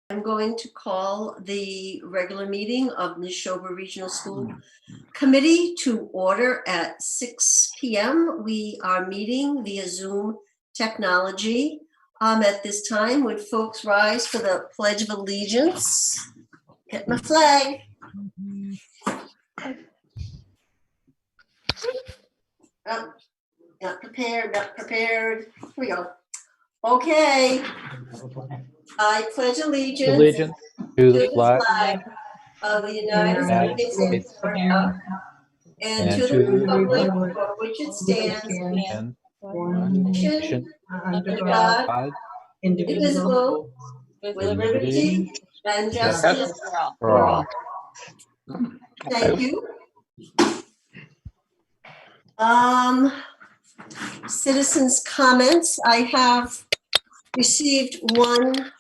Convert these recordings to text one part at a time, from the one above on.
I'm going to call the regular meeting of Neshoba Regional School Committee to order at 6 p.m. We are meeting via Zoom technology. At this time, would folks rise for the Pledge of Allegiance? Get my flag. Oh, not prepared. Here we go. Okay. I pledge allegiance to the flag of the United States of America and to the republic for which it stands, and one nation, under God, God, indivisible, with liberty and justice for all. Thank you. Citizens' comments. I have received one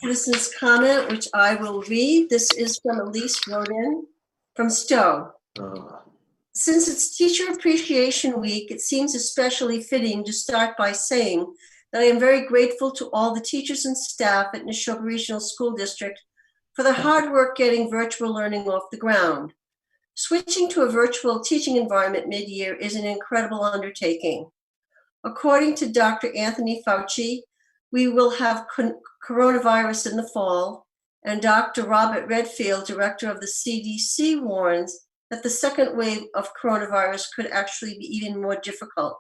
citizen's comment, which I will read. This is from Elise Rodin from Stowe. Since it's Teacher Appreciation Week, it seems especially fitting to start by saying that I am very grateful to all the teachers and staff at Neshoba Regional School District for their hard work getting virtual learning off the ground. Switching to a virtual teaching environment mid-year is an incredible undertaking. According to Dr. Anthony Fauci, we will have coronavirus in the fall, and Dr. Robert Redfield, director of the CDC, warns that the second wave of coronavirus could actually be even more difficult.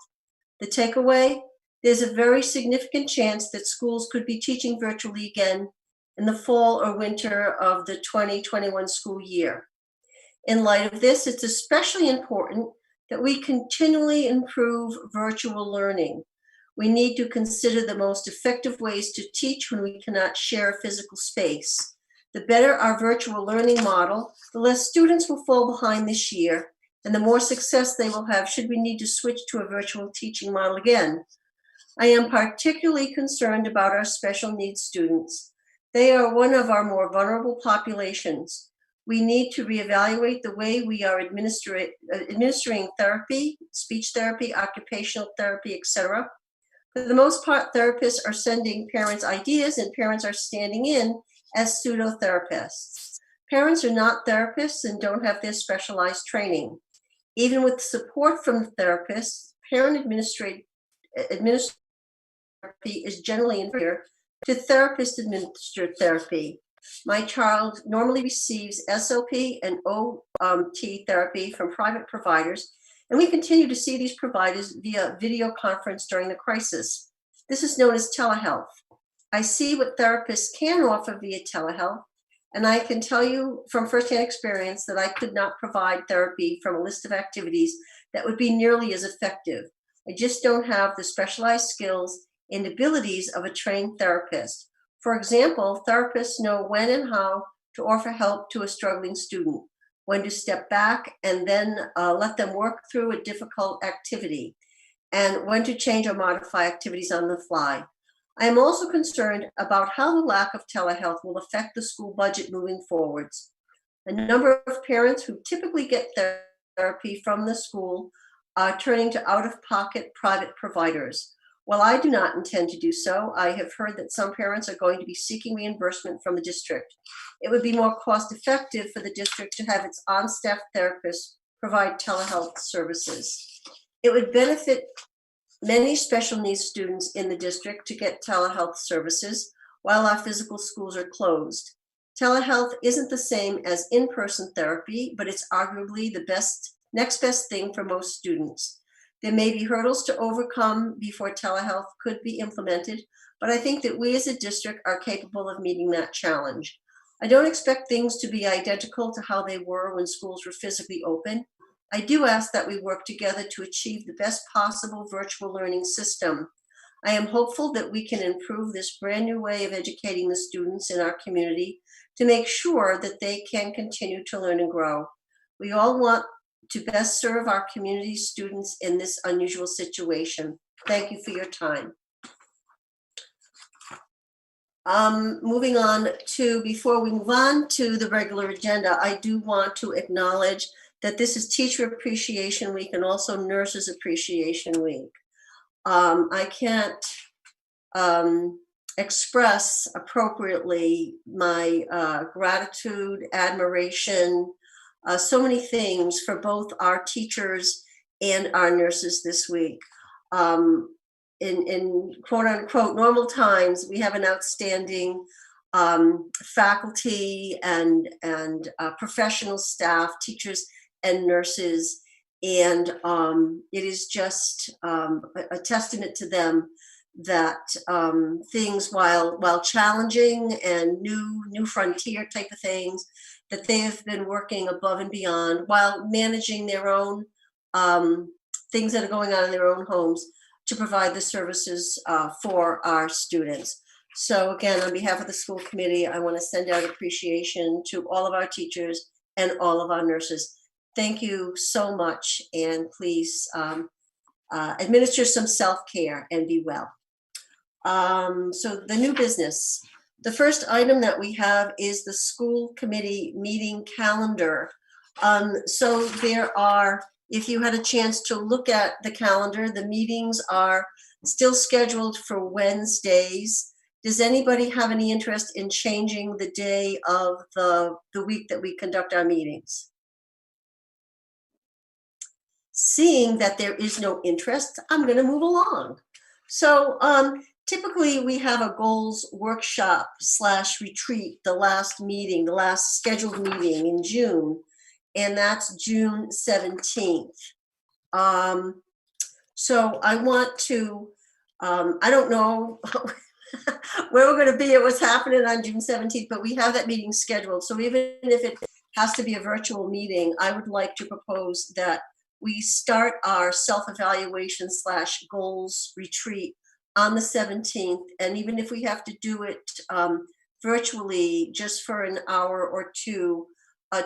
The takeaway? There's a very significant chance that schools could be teaching virtually again in the fall or winter of the 2021 school year. In light of this, it's especially important that we continually improve virtual learning. We need to consider the most effective ways to teach when we cannot share a physical space. The better our virtual learning model, the less students will fall behind this year, and the more success they will have should we need to switch to a virtual teaching model again. I am particularly concerned about our special needs students. They are one of our more vulnerable populations. We need to reevaluate the way we are administering therapy, speech therapy, occupational therapy, etc. For the most part, therapists are sending parents ideas and parents are standing in as pseudo-therapists. Parents are not therapists and don't have their specialized training. Even with support from the therapists, parent administered therapy is generally inferior to therapist-administered therapy. My child normally receives SOP and OT therapy from private providers, and we continue to see these providers via video conference during the crisis. This is known as telehealth. I see what therapists can offer via telehealth, and I can tell you from firsthand experience that I could not provide therapy from a list of activities that would be nearly as effective. I just don't have the specialized skills and abilities of a trained therapist. For example, therapists know when and how to offer help to a struggling student, when to step back and then let them work through a difficult activity, and when to change or modify activities on the fly. I am also concerned about how the lack of telehealth will affect the school budget moving forwards. A number of parents who typically get therapy from the school are turning to out-of-pocket private providers. While I do not intend to do so, I have heard that some parents are going to be seeking reimbursement from the district. It would be more cost-effective for the district to have its on-staff therapists provide telehealth services. It would benefit many special needs students in the district to get telehealth services while our physical schools are closed. Telehealth isn't the same as in-person therapy, but it's arguably the next best thing for most students. There may be hurdles to overcome before telehealth could be implemented, but I think that we as a district are capable of meeting that challenge. I don't expect things to be identical to how they were when schools were physically open. I do ask that we work together to achieve the best possible virtual learning system. I am hopeful that we can improve this brand new way of educating the students in our community to make sure that they can continue to learn and grow. We all want to best serve our community students in this unusual situation. Thank you for your time. Moving on to, before we move on to the regular agenda, I do want to acknowledge that this is Teacher Appreciation Week and also Nurses Appreciation Week. I can't express appropriately my gratitude, admiration, so many things for both our teachers and our nurses this week. In quote unquote normal times, we have an outstanding faculty and professional staff, teachers and nurses, and it is just a testament to them that things, while challenging and new frontier type of things, that they have been working above and beyond while managing their own things that are going on in their own homes to provide the services for our students. So again, on behalf of the school committee, I want to send out appreciation to all of our teachers and all of our nurses. Thank you so much, and please administer some self-care and be well. So the new business. The first item that we have is the school committee meeting calendar. So there are, if you had a chance to look at the calendar, the meetings are still scheduled for Wednesdays. Does anybody have any interest in changing the day of the week that we conduct our meetings? Seeing that there is no interest, I'm going to move along. So typically we have a goals workshop / retreat, the last scheduled meeting in June, and that's June 17th. So I want to, I don't know where we're going to be at what's happening on June 17th, but we have that meeting scheduled. So even if it has to be a virtual meeting, I would like to propose that we start our self-evaluation / goals retreat on the 17th. And even if we have to do it virtually just for an hour or two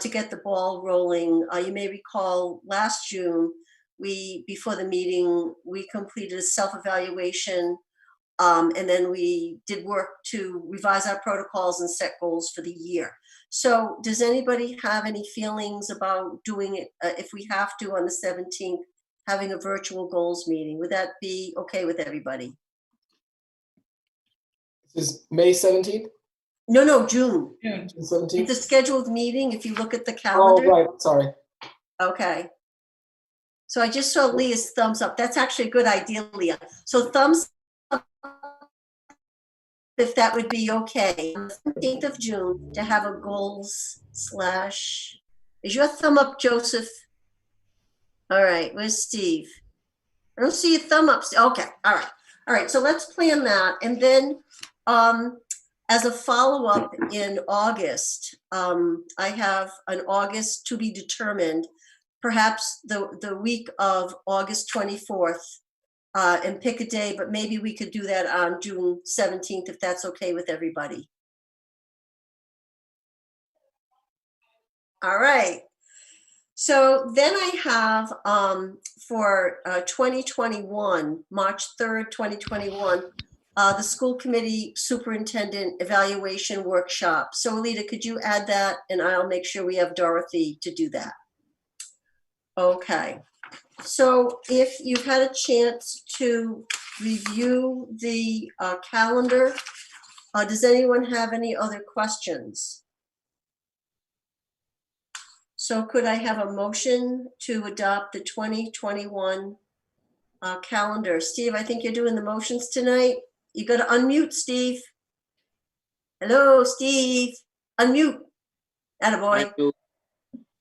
to get the ball rolling. You may recall last June, before the meeting, we completed a self-evaluation, and then we did work to revise our protocols and set goals for the year. So does anybody have any feelings about doing it, if we have to, on the 17th, having a virtual goals meeting? Would that be okay with everybody? This is May 17th? No, June. June 17th? It's a scheduled meeting if you look at the Oh, calendar. right, sorry. Okay. So I just saw Leah's thumbs up. That's actually a good idea, Leah. So thumbs up if that would be okay. On the 17th of June to have a goals / is your thumb up, Joseph? All right, where's Steve? I don't see your thumb up. Okay, all right. All right, so let's plan that. And then as a follow-up in August, I have an August to be determined, perhaps the week of August 24th, and pick a day, but maybe we could do that on June 17th if that's okay with everybody. All right. So then I have for 2021, March 3rd, 2021, the school committee superintendent evaluation workshop. So Alita, could you add that? And I'll make sure we have Dorothy to do that. Okay. So if you've had a chance to review the calendar, does anyone have any other questions? So could I have a motion to adopt the 2021 calendar? Steve, I think you're doing the motions tonight. You got to unmute, Steve. Hello, Steve. Unmute. Attaboy.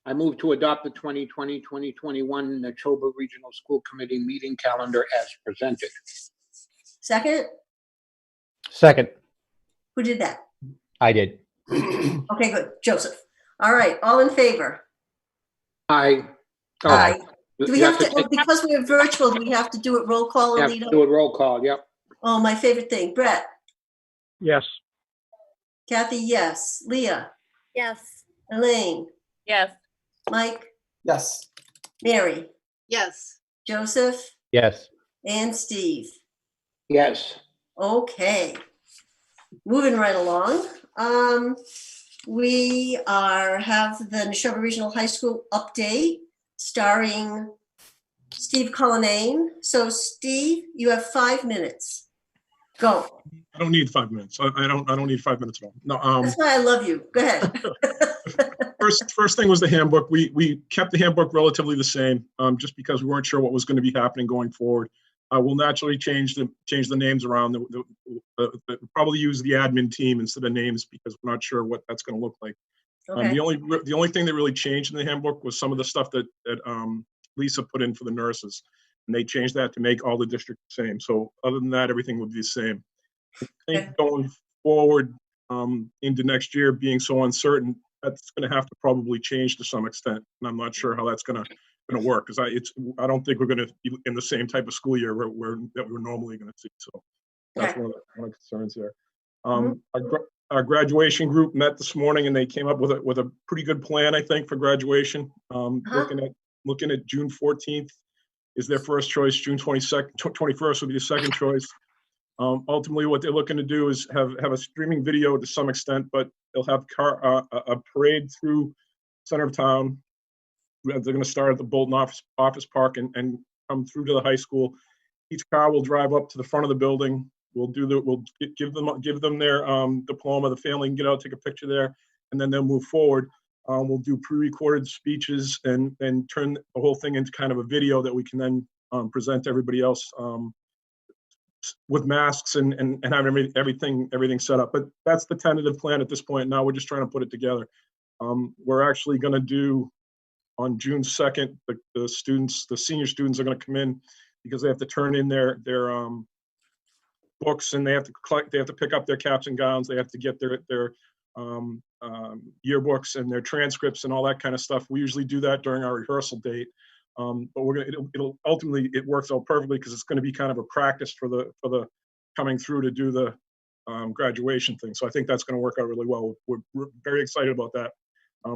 I move to adopt the 2020-2021 Neshoba Regional School Committee meeting calendar as presented. Second? Second. Who did that? I did. Okay, good. Joseph. All right. All in favor? Aye. Oh, Aye. Do we you have to, take- because we are virtual, do we have to do it roll call, yeah, Alita? do a roll call, yep. Oh, my favorite thing. Brett? Yes. Kathy, yes. Leah? Yes. Elaine? Yes. Mike? Yes. Mary? Yes. Joseph? Yes. And Steve? Yes. Okay. Moving right along. We have the Neshoba Regional High School update starring Steve Cullinane. So Steve, you have 5 minutes. Go. I don't need 5 minutes. I don't need 5 minutes at all. No, That's why I love you. Go ahead. first thing was the handbook. We kept the handbook relatively the same, just because we weren't sure what was going to be happening going forward. We'll naturally change the names around. Probably use the admin team instead of names because we're not sure what that's going to look like. Okay. The only thing that really changed in the handbook was some of the stuff that Lisa put in for the nurses, and they changed that to make all the districts the same. So other than that, everything would be the same. I think Okay. going forward into next year, being so uncertain, that's going to have to probably change to some extent, and I'm not sure how that's going to work because I don't think we're going to be in the same type of school year that we're normally going to see. So that's Okay. one of the concerns there. Our graduation group met this morning and they came up with a pretty good plan, I think, for graduation. Looking at June 14th is their first choice. June 21st will be the second choice. Ultimately, what they're looking to do is have a streaming video to some extent, but they'll have a parade through center of town. They're going to start at the Bolton office park and come through to the high school. Each car will drive up to the front of the building. We'll give them their diploma. The family can get out, take a picture there, and then they'll move forward. We'll do pre-recorded speeches and turn the whole thing into kind of a video that we can then present to everybody else with masks and have everything set up. But that's the tentative plan at this point. Now we're just trying to put it together. We're actually going to do on June 2nd. The senior students are going to come in because they have to turn in their books and they have to pick up their caps and gowns. They have to get their yearbooks and their transcripts and all that kind of stuff. We usually do that during our rehearsal date. But it'll ultimately, it works out perfectly because it's going to be kind of a practice for the coming through to do the graduation thing. So I think that's going to work out really well. We're very excited about that.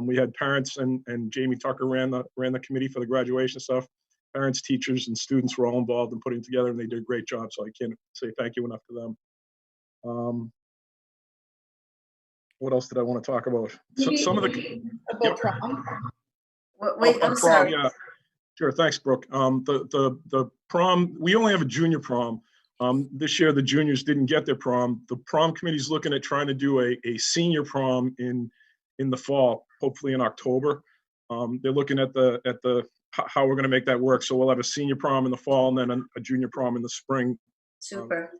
We had parents and Jamie Tucker ran the committee for the graduation stuff. Parents, teachers, and students were all involved in putting it together, and they did a great job. So I can't say thank you enough to them. What else did I want to talk about? Some of the about prom. Wait, I'm sorry. Yeah, sure. Thanks, Brooke. The prom, we only have a junior prom. This year, the juniors didn't get their prom. The prom committee's looking at trying to do a senior prom in the fall, hopefully in October. They're looking at how we're going to make that work. So we'll have a senior prom in the fall and then a junior prom in the spring. Super.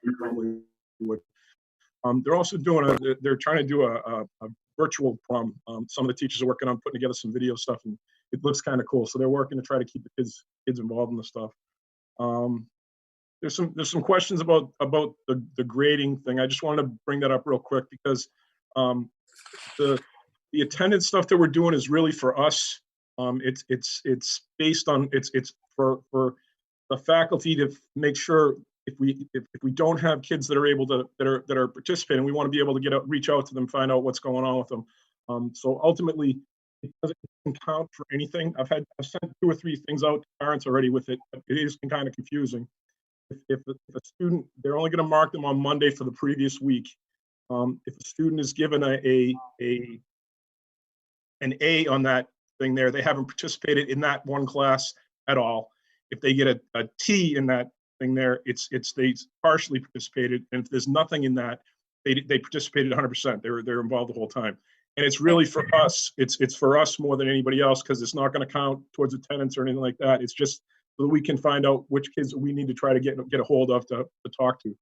They're also they're trying to do a virtual prom. Some of the teachers are working on putting together some video stuff, and it looks kind of cool. So they're working to try to keep the kids involved in the stuff. There's some questions about the grading thing. I just wanted to bring that up real quick because the attendance stuff that we're doing is really for us. It's based on it's for the faculty to make sure if we don't have kids that are able to that are participating, we want to be able to reach out to them, find out what's going on with them. So ultimately, it doesn't count for anything. I've sent 2 or 3 things out to parents already with it. It is kind of confusing. If a student, they're only going to mark them on Monday for the previous week. If a student is given an A on that thing there, they haven't participated in that one class at all. If they get a T in that thing there, it's they partially participated, and if there's nothing in that, they participated 100%. They're involved the whole time, and it's really for us. It's for us more than anybody else because it's not going to count towards attendance or anything like that. It's just so that we can find out which kids we need to try to get a hold of to talk to.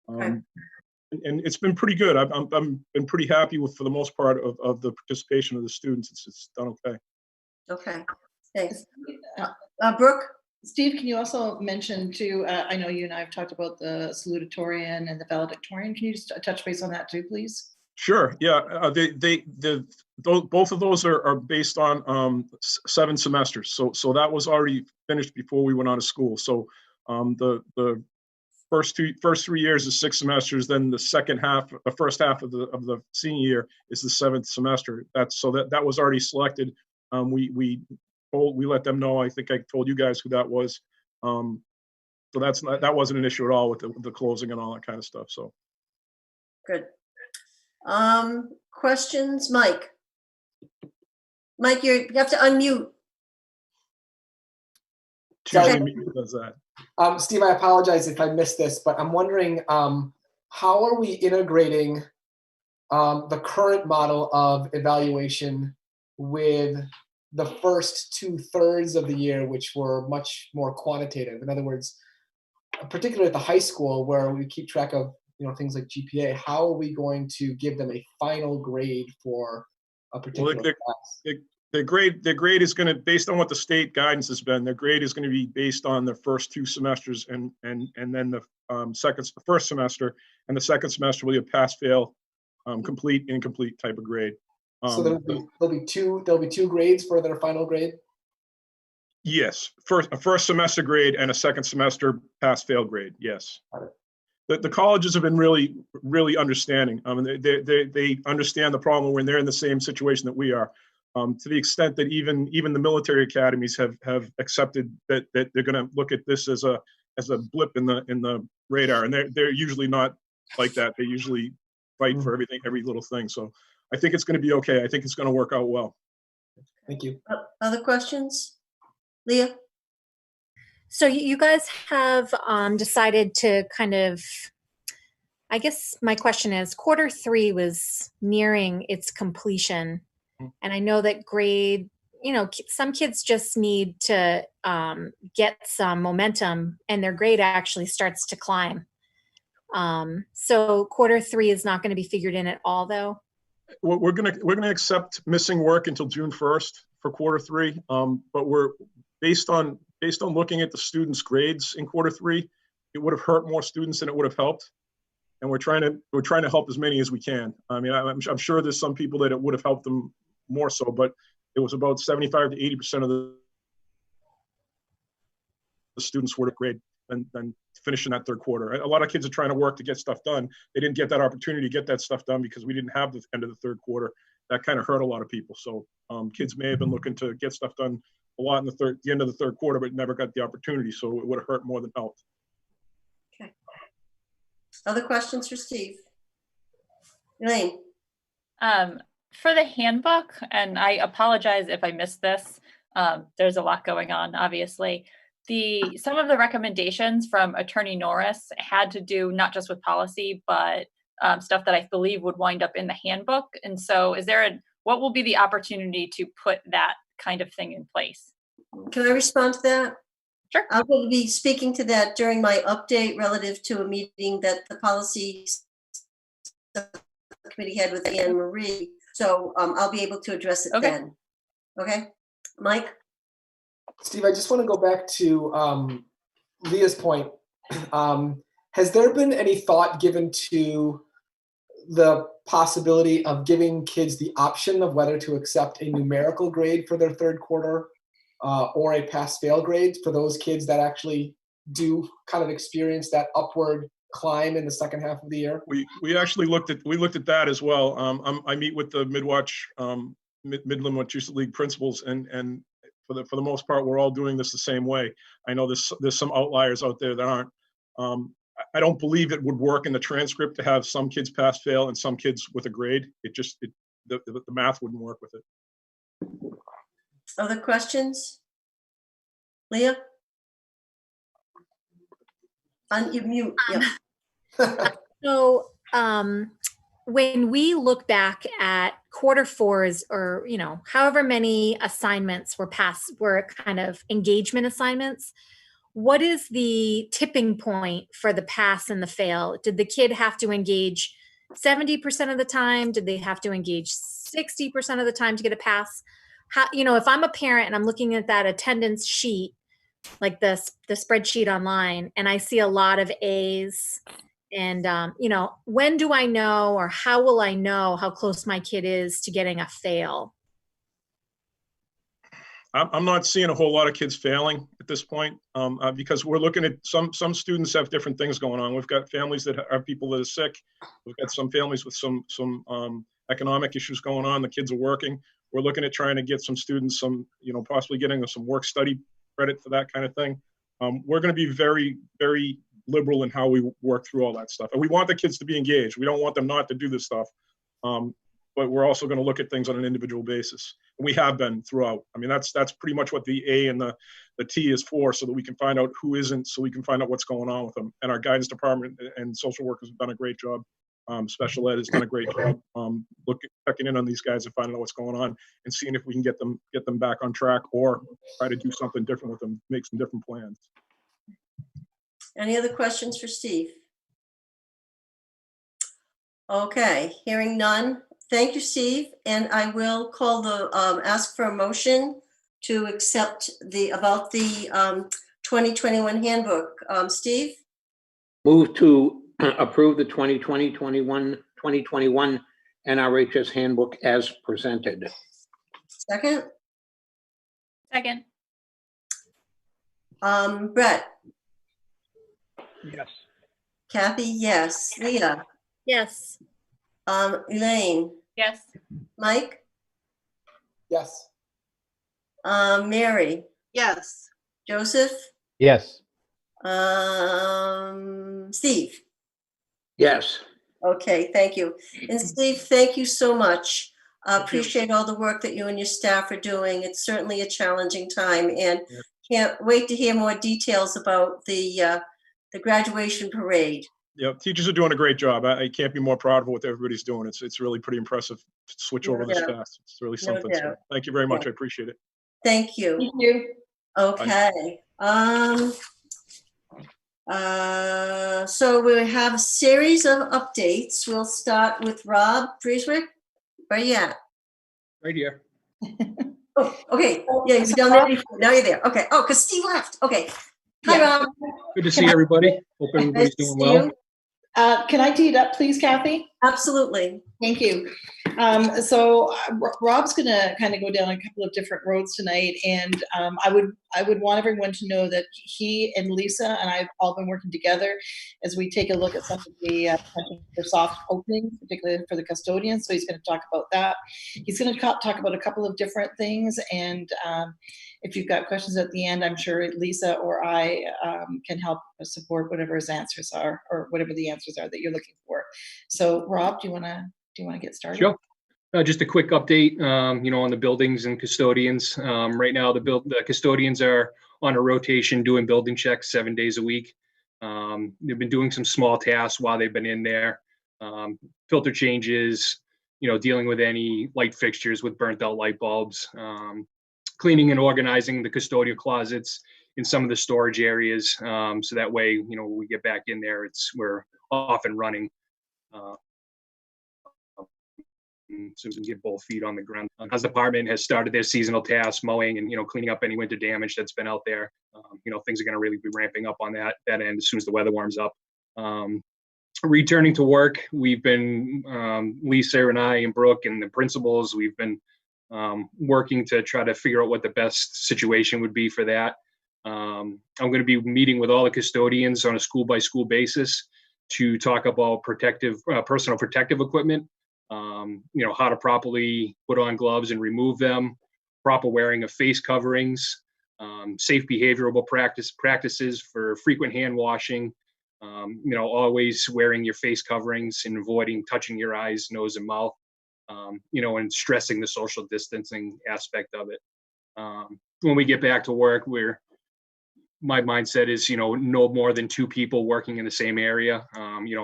And it's been pretty good. I've been pretty happy with, for the most part, of the participation of the students. It's done okay. Okay, thanks. Brooke? Steve, can you also mention too, I know you and I have talked about the salutatorian and the valedictorian. Can you just touch base on that too, please? Sure, yeah. Both of those are based on 7 semesters. So that was already finished before we went out of school. So the first 3 years is 6 semesters. Then the first half of the senior year is the 7th semester. That was already selected. We let them know. I think I told you guys who that was. So that wasn't an issue at all with the closing and all that kind of stuff. So Good. Questions, Mike? Mike, you have to unmute. Tuesday meeting does that. Steve, I apologize if I missed this, but I'm wondering, how are we integrating the current model of evaluation with the first 2/3 of the year, which were much more quantitative? In other words, particularly at the high school where we keep track of things like GPA, how are we going to give them a final grade for a particular class? Their grade is going to, based on what the state guidance has been, their grade is going to be based on the first 2 semesters and then the first semester, and the second semester will be a pass fail, complete, incomplete type of grade. So there'll be two grades for their final grade? Yes, a first semester grade and a second semester pass fail grade. Yes. Got it. The colleges have been really, really understanding. They understand the problem when they're in the same situation that we are. To the extent that even the military academies have accepted that they're going to look at this as a blip in the radar, and they're usually not like that. They usually fight for everything, every little thing. So I think it's going to be okay. I think it's going to work out well. Thank you. Other questions? Leah? So you guys have decided to kind of, I guess my question is, Q3 was nearing its completion. And I know that some kids just need to get some momentum and their grade actually starts to climb. So Q3 is not going to be figured in at all, though? We're gonna accept missing work until June 1st for Q3. But we're based on looking at the students' grades in Q3, it would have hurt more students than it would have helped. And we're trying to help as many as we can. I mean, I'm sure there's some people that it would have helped them more so, but it was about 75 to 80% of the students were to grade than finishing that third quarter. A lot of kids are trying to work to get stuff done. They didn't get that opportunity to get that stuff done because we didn't have the end of the third quarter. That kind of hurt a lot of people. So kids may have been looking to get stuff done a lot in the end of the third quarter, but never got the opportunity. So it would have hurt more than helped. Okay. Other questions for Steve? Elaine? For the handbook, and I apologize if I missed this, there's a lot going on, obviously. Some of the recommendations from Attorney Norris had to do not just with policy, but stuff that I believe would wind up in the handbook. And so what will be the opportunity to put that kind of thing in place? Can I respond to that? Sure. I will be speaking to that during my update relative to a meeting that the policy committee had with Anne Marie. So I'll be able to address it then. Okay, Mike? Steve, I just want to go back to Leah's point. Has there been any thought given to the possibility of giving kids the option of whether to accept a numerical grade for their third quarter or a pass-fail grade for those kids that actually do kind of experience that upward climb in the second half of the year? We actually looked at that as well. I meet with the Midland Wachusett League principals, and for the most part, we're all doing this the same way. I know there's some outliers out there that aren't. I don't believe it would work in the transcript to have some kids pass fail and some kids with a grade. The math wouldn't work with it. Other questions? Leah? Unmute. Yeah. So when we look back at Q4s or, however many assignments were kind of engagement assignments, what is the tipping point for the pass and the fail? Did the kid have to engage 70% of the time? Did they have to engage 60% of the time to get a pass? If I'm a parent and I'm looking at that attendance sheet, like the spreadsheet online, and I see a lot of A's, and when do I know, or how will I know how close my kid is to getting a fail? I'm not seeing a whole lot of kids failing at this point because we're looking at some students have different things going on. We've got families that have people that are sick. We've got some families with some economic issues going on. The kids are working. We're looking at trying to get some students possibly getting them some work study credit for that kind of thing. We're going to be very, very liberal in how we work through all that stuff. And we want the kids to be engaged. We don't want them not to do this stuff. But we're also going to look at things on an individual basis. And we have been throughout. I mean, that's pretty much what the A and the the T is for, so that we can find out who isn't, so we can find out what's going on with them. And our guidance department and social workers have done a great job. Special ed has done a great job checking in on these guys and finding out what's going on and seeing if we can get them back on track or try to do something different with them, make some different plans. Any other questions for Steve? Okay, hearing none. Thank you, Steve. And I will call ask for a motion to accept about the 2021 handbook. Steve? Move to approve the 2021 NRHS handbook as presented. Second? Second. Brett? Yes. Kathy, yes. Leah? Yes. Elaine? Yes. Mike? Yes. Mary? Yes. Joseph? Yes. Steve? Yes. Okay, thank you. And Steve, thank you so much. you. Appreciate all the work that you and your staff are doing. It's certainly a challenging time, and Yeah. can't wait to hear more details about the graduation parade. Yeah, teachers are doing a great job. I can't be more proud of what everybody's doing. It's really pretty impressive to switch over this Yeah. fast. It's really No something. So doubt. thank you very much. I appreciate it. Thank you. Thank you. Okay. So we have a series of updates. We'll start with Rob Fraser. Where are you at? Right here. Oh, okay. Yeah, you've done that before. Now you're there. Okay. Oh, because Steve left. Okay. Hi, Yeah. Rob. Good to see everybody. Hope everybody's Nice to doing see well. you. Can I tee it up, please, Kathy? Absolutely. Thank you. Rob's going to kind of go down a couple of different roads tonight, and I would want everyone to know that he and Lisa and I have all been working together as we take a look at some of the potential for soft openings, particularly for the custodians. So he's going to talk about that. He's going to talk about a couple of different things, and if you've got questions at the end, I'm sure Lisa or I can help support whatever his answers are, or whatever the answers are that you're looking for. So, Rob, do you want to get started? Sure. Just a quick update, on the buildings and custodians. Right now, the custodians are on a rotation doing building checks 7 days a week. They've been doing some small tasks while they've been in there, filter changes, dealing with any light fixtures with burnt out light bulbs, cleaning and organizing the custodial closets in some of the storage areas. So that way, when we get back in there, we're off and running. So we can get both feet on the ground. As the department has started their seasonal tasks, mowing and cleaning up any winter damage that's been out there. Things are going to really be ramping up on that end as soon as the weather warms up. Returning to work, we've been Lisa and I and Brooke and the principals. We've been working to try to figure out what the best situation would be for that. I'm going to be meeting with all the custodians on a school-by-school basis to talk about personal protective equipment. How to properly put on gloves and remove them, proper wearing of face coverings, safe behavioral practices for frequent hand washing, always wearing your face coverings and avoiding touching your eyes, nose, and mouth, and stressing the social distancing aspect of it. When we get back to work, my mindset is, no more than 2 people working in the same area.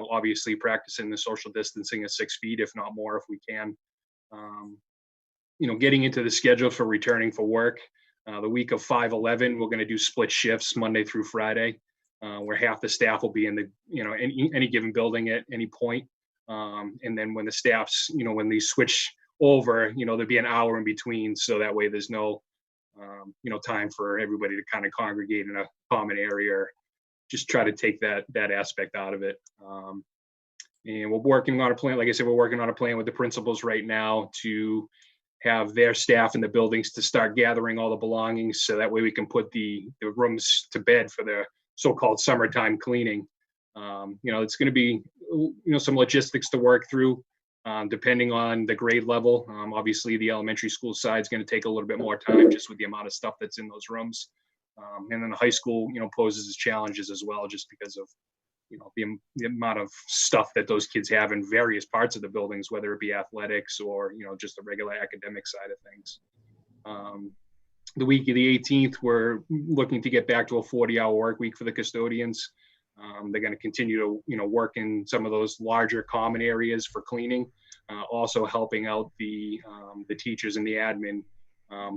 Obviously practicing the social distancing of 6 feet, if not more, if we can. Getting into the schedule for returning for work. The week of 5/11, we're going to do split shifts Monday through Friday, where half the staff will be in the, any given building at any point. And then when the staffs, when they switch over, there'll be an hour in between. So that way there's no, time for everybody to kind of congregate in a common area, or just try to take that aspect out of it. And we're working on a plan. Like I said, we're working on a plan with the principals right now to have their staff in the buildings to start gathering all the belongings. So that way we can put the rooms to bed for the so-called summertime cleaning. It's going to be, some logistics to work through. Depending on the grade level. Obviously, the elementary school side is going to take a little bit more time just with the amount of stuff that's in those rooms. And then the high school, poses challenges as well, just because of, the amount of stuff that those kids have in various parts of the buildings, whether it be athletics or, just the regular academic side of things. The week of the 18th, we're looking to get back to a 40-hour work week for the custodians. They're going to continue to, work in some of those larger common areas for cleaning, also helping out the teachers and the admin,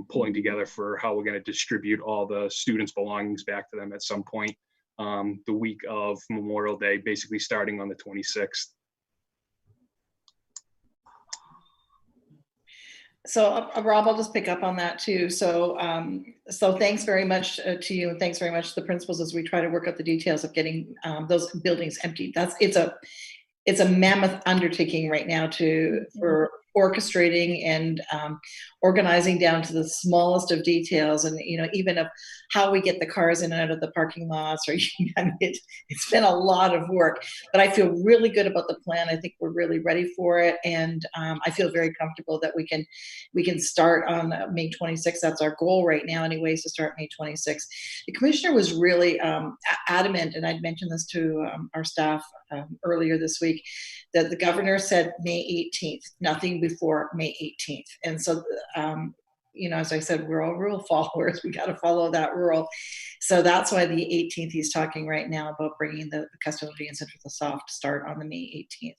pulling together for how we're going to distribute all the students' belongings back to them at some point the week of Memorial Day, basically starting on the 26th. So Rob, I'll just pick up on that too. So so thanks very much to you, and thanks very much to the principals as we try to work out the details of getting those buildings emptied. It's a mammoth undertaking right now for orchestrating and organizing down to the smallest of details, and even of how we get the cars in and out of the parking lots. Or it's been a lot of work, but I feel really good about the plan. I think we're really ready for it, and I feel very comfortable that we can start on May 26th. That's our goal right now, anyways, to start May 26th. The commissioner was really adamant, and I'd mentioned this to our staff earlier this week, that the governor said May 18th, nothing before May 18th. And so, as I said, we're all rule followers. We got to follow that rule. So that's why the 18th, he's talking right now about bringing the custodians into the soft start on the May 18th.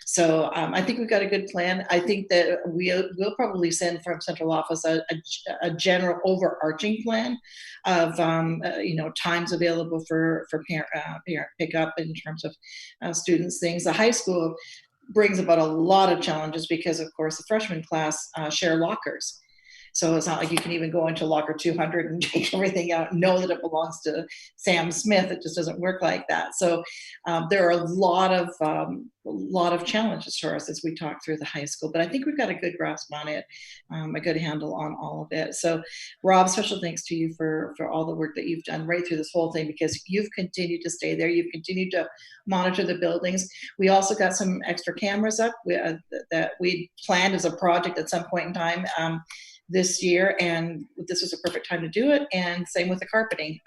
So I think we've got a good plan. I think that we'll probably send from central office a general overarching plan of times available for parent pickup in terms of students things. The high school brings about a lot of challenges because, of course, the freshman class share lockers. So it's not like you can even go into locker 200 and take everything out and know that it belongs to Sam Smith. It just doesn't work like that. So there are a lot of challenges for us as we talk through the high school. But I think we've got a good grasp on it, a good handle on all of it. So Rob, special thanks to you for all the work that you've done right through this whole thing, because you've continued to stay there. You've continued to monitor the buildings. We also got some extra cameras up that we planned as a project at some point in time this year, and this was a perfect time to do it. And same with the carpeting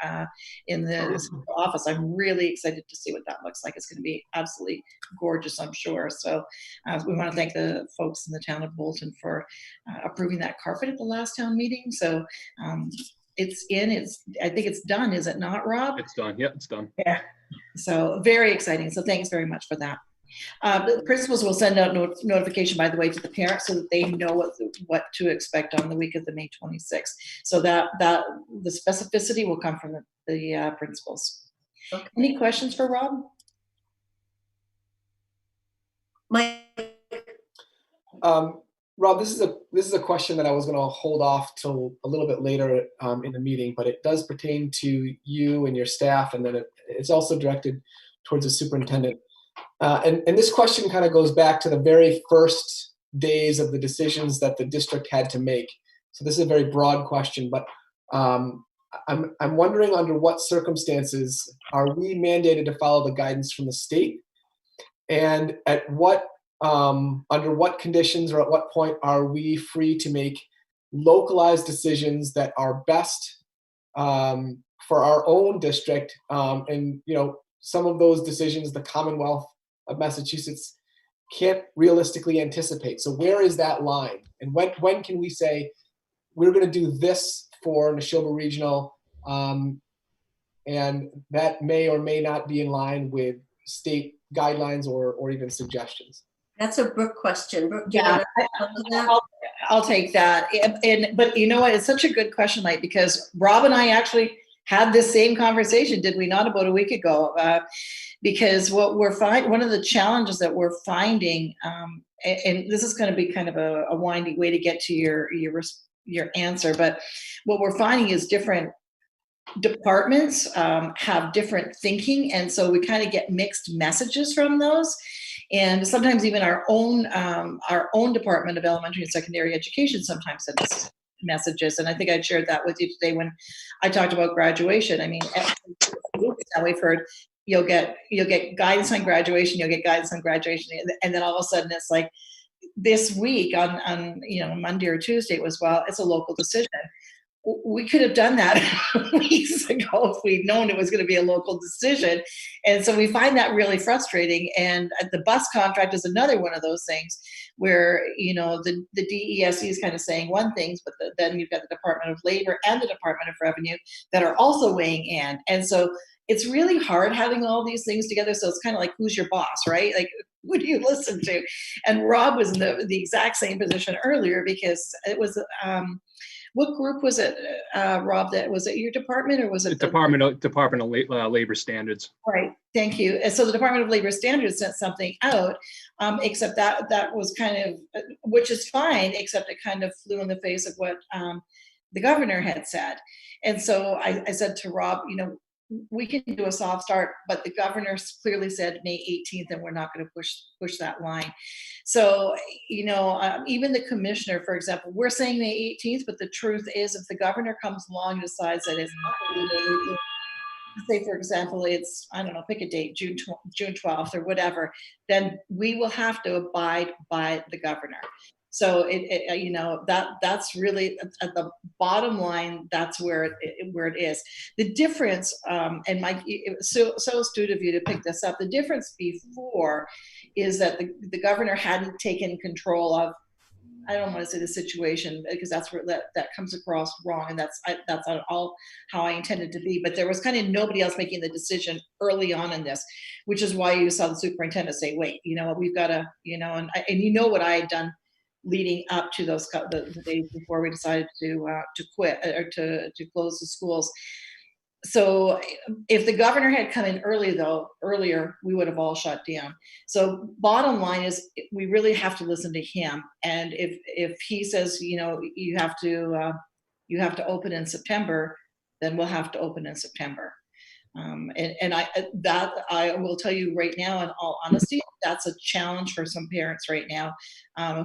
in the office. I'm really excited to see what that looks like. It's going to be absolutely gorgeous, I'm sure. So we want to thank the folks in the town of Bolton for approving that carpet at the last town meeting. So I think it's done, is it not, Rob? It's done. Yeah, it's done. Yeah. So very exciting. So thanks very much for that. The principals will send out notification, by the way, to the parents so that they know what to expect on the week of the May 26th. So that the specificity will come from the principals. Okay. Any questions for Rob? Rob, this is a question that I was going to hold off till a little bit later in the meeting, but it does pertain to you and your staff, and then it's also directed towards the superintendent. And this question kind of goes back to the very first days of the decisions that the district had to make. So this is a very broad question, but I'm wondering, under what circumstances are we mandated to follow the guidance from the state, and at what under what conditions or at what point are we free to make localized decisions that are best for our own district? And some of those decisions the Commonwealth of Massachusetts can't realistically anticipate. So where is that line? And when can we say we're going to do this for Neshoba Regional, and that may or may not be in line with state guidelines or even suggestions? That's a Brooke question. Brooke, yeah, I'll take that. But you know what? It's such a good question, Mike, because Rob and I actually had this same conversation, did we not, about a week ago? Because what we're finding, one of the challenges that we're finding, and this is going to be kind of a winding way to get to your answer, but what we're finding is different departments have different thinking, and so we kind of get mixed messages from those. And sometimes even our own Department of Elementary and Secondary Education sometimes sends messages. And I think I shared that with you today when I talked about graduation. I mean, now we've heard you'll get guidance on graduation, you'll get guidance on graduation, and then all of a sudden it's like this week on Monday or Tuesday it was, well, it's a local decision. we could have done that weeks ago if we'd known it was going to be a local decision. And so we find that really frustrating. And the bus contract is another one of those things where, the DESE is kind of saying one thing, but then you've got the Department of Labor and the Department of Revenue that are also weighing in. And so it's really hard having all these things together. So it's kind of like, who's your boss, right? Like, who do you listen to? And Rob was in the exact same position earlier because it was, what group was it, Rob? That was it your department or was it The Department of Labor Standards. Right. Thank you. And so the Department of Labor Standards sent something out, except that was kind of, which is fine, except it kind of flew in the face of what the governor had said. And so I said to Rob, we can do a soft start, but the governor clearly said May 18th, and we're not going to push that line. So, even the commissioner, for example, we're saying May 18th, but the truth is if the governor comes along and decides that it's not going to be, say, for example, it's, I don't know, pick a date, June 12th or whatever, then we will have to abide by the governor. So that's really at the bottom line. That's where it is. The difference, and Mike, so astute of you to pick this up. The difference before is that the governor hadn't taken control of. I don't want to say the situation because that's where that comes across wrong, and that's not all how I intended to be. But there was kind of nobody else making the decision early on in this, which is why you saw the superintendent say, "Wait, we've got to, and what I had done." Leading up to those the days before we decided to quit or to close the schools. So if the governor had come in earlier, we would have all shut down. So bottom line is we really have to listen to him. And if he says, you have to open in September, then we'll have to open in September. And I will tell you right now, in all honesty, that's a challenge for some parents right now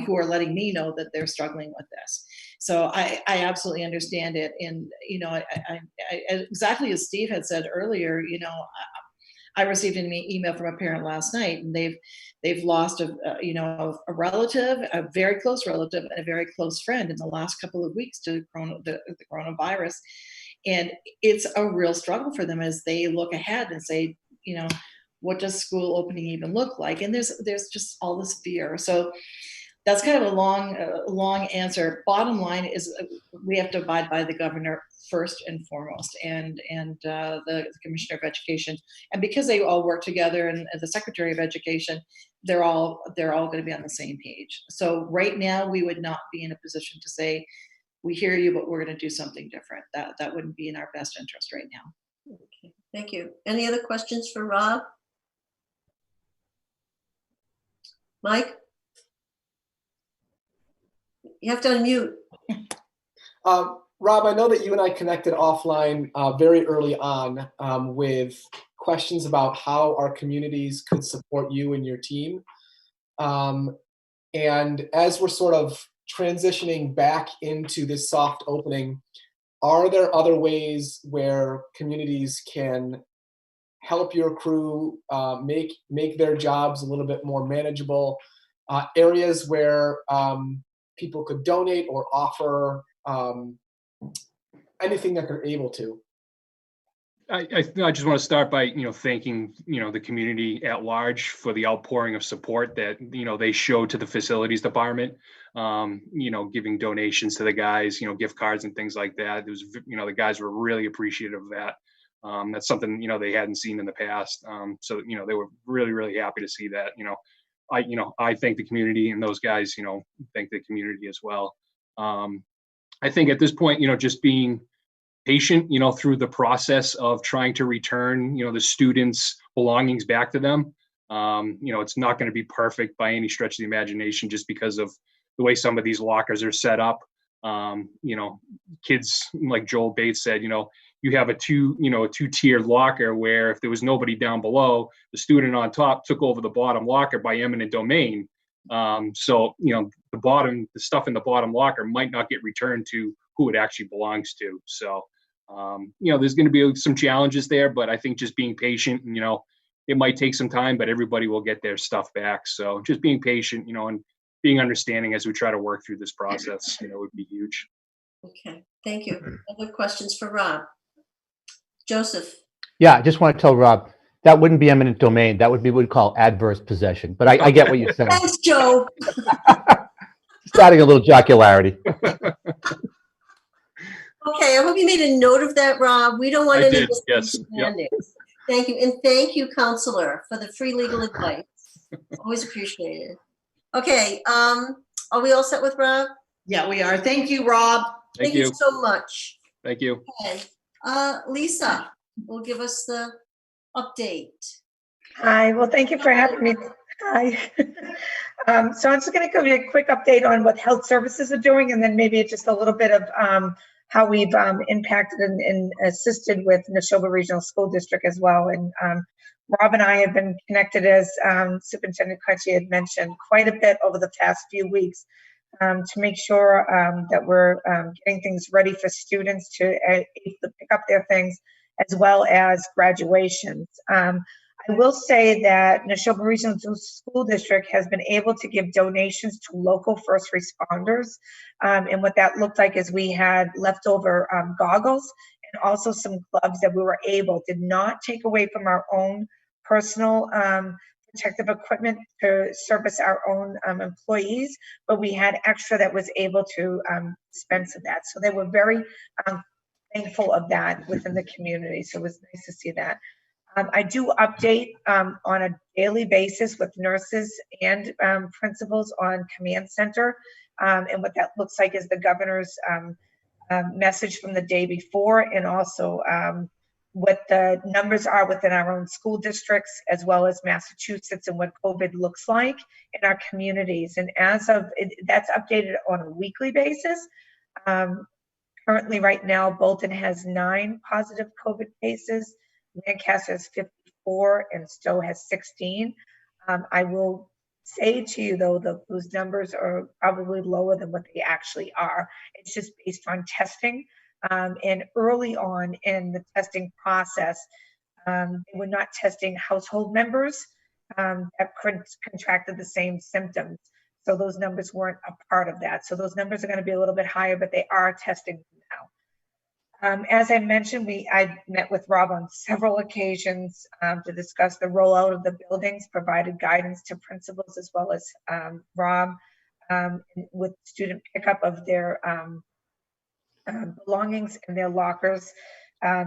who are letting me know that they're struggling with this. So I absolutely understand it. And, I exactly as Steve had said earlier, I received an email from a parent last night, and they've lost a relative, a very close relative, and a very close friend in the last couple of weeks to the coronavirus. And it's a real struggle for them as they look ahead and say, what does school opening even look like? And there's just all this fear. So that's kind of a long answer. Bottom line is we have to abide by the governor first and foremost, and the commissioner of education. And because they all work together, and the secretary of education, they're all going to be on the same page. So right now we would not be in a position to say, we hear you, but we're going to do something different. That wouldn't be in our best interest right now. Okay, thank you. Any other questions for Rob? Mike? You have to unmute. Rob, I know that you and I connected offline very early on with questions about how our communities could support you and your team. And as we're sort of transitioning back into this soft opening, are there other ways where communities can help your crew make their jobs a little bit more manageable? Areas where people could donate or offer anything that they're able to? I just want to start by, thanking, the community at large for the outpouring of support that, they show to the facilities department, giving donations to the guys, gift cards and things like that. It was, the guys were really appreciative of that. That's something, they hadn't seen in the past. So, they were really, really happy to see that. I thank the community, and those guys, thank the community as well. I think at this point, just being patient, through the process of trying to return, the students' belongings back to them. It's not going to be perfect by any stretch of the imagination, just because of the way some of these lockers are set up. Kids, like Joel Bates said, you have a two-tiered locker where if there was nobody down below, the student on top took over the bottom locker by eminent domain. So, the stuff in the bottom locker might not get returned to who it actually belongs to. So, there's going to be some challenges there, but I think just being patient, and, it might take some time, but everybody will get their stuff back. So just being patient, and being understanding as we try to work through this process, would be huge. Okay, thank you. Other questions for Rob? Joseph? Yeah, I just want to tell Rob, that wouldn't be eminent domain. That would be what we call adverse possession. But I get what you're saying. Thanks, Joe. Just adding a little jocularity. Okay, I hope you made a note of that, Rob. We don't want I any did, yes. Yep. misunderstandings. Thank you, and thank you, Counselor, for the free legal advice. Always appreciated. Okay, are we all set with Rob? Yeah, we are. Thank you, Rob. Thank you so much. Thank you. Okay, Lisa will give us the update. Hi, well, thank you for having me. Hi. So I'm just going to give you a quick update on what health services are doing, and then maybe just a little bit of how we've impacted and assisted with Neshoba Regional School District as well. And Rob and I have been connected, as Superintendent Crutchy had mentioned, quite a bit over the past few weeks to make sure that we're getting things ready for students to pick up their things, as well as graduations. I will say that Neshoba Regional School District has been able to give donations to local first responders. And what that looked like is we had leftover goggles and also some gloves that we were able, did not take away from our own personal protective equipment to service our own employees, but we had extra that was able to dispense of that. So they were very thankful of that within the community. So it was nice to see that. I do update on a daily basis with nurses and principals on Command Center. And what that looks like is the governor's message from the day before, and also what the numbers are within our own school districts, as well as Massachusetts, and what COVID looks like in our communities. And as of, that's updated on a weekly basis. Currently right now, Bolton has 9 positive COVID cases. Lancaster has 54 and Stowe has 16. I will say to you, though, that those numbers are probably lower than what they actually are. It's just based on testing. And early on in the testing process, they were not testing household members that contracted the same symptoms. So those numbers weren't a part of that. So those numbers are going to be a little bit higher, but they are testing now. As I mentioned, I met with Rob on several occasions to discuss the rollout of the buildings, provided guidance to principals as well as Rob with student pickup of their belongings in their lockers. I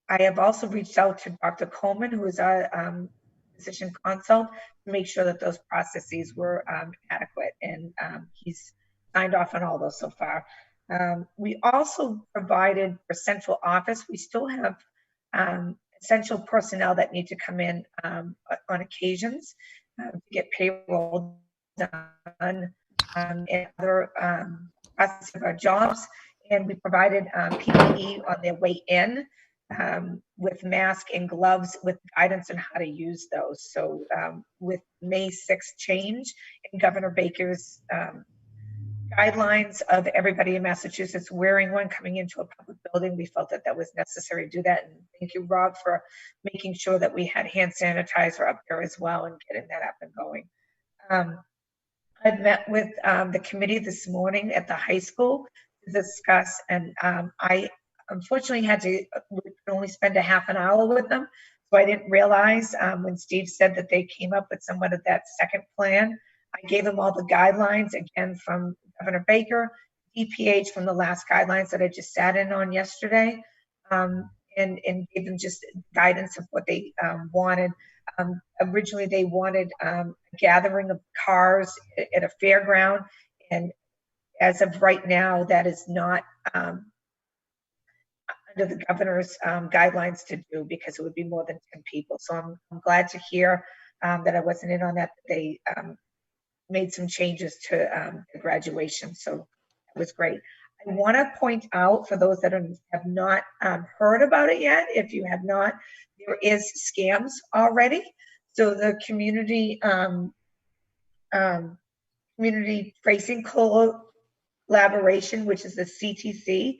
have also reached out to Dr. Coleman, who is our physician consult, to make sure that those processes were adequate, and he's signed off on all those so far. We also provided for central office. We still have essential personnel that need to come in on occasions to get payroll done and other processes of our jobs. And we provided PPE on their way in with mask and gloves with guidance on how to use those. So with May 6th change in Governor Baker's guidelines of everybody in Massachusetts wearing one coming into a public building, we felt that that was necessary to do that. And thank you, Rob, for making sure that we had hand sanitizer up there as well and getting that up and going. I've met with the committee this morning at the high school to discuss, and I unfortunately had to only spend a half an hour with them. So I didn't realize when Steve said that they came up with somewhat of that second plan. I gave them all the guidelines, again, from Governor Baker, DPH from the last guidelines that I just sat in on yesterday, and gave them just guidance of what they wanted. Originally, they wanted a gathering of cars at a fairground, and as of right now, that is not under the governor's guidelines to do, because it would be more than 10 people. So I'm glad to hear that I wasn't in on that. They made some changes to the graduation, so it was great. I want to point out, for those that have not heard about it yet, if you have not, there is scams already. So the community tracing collaboration, which is the CTC,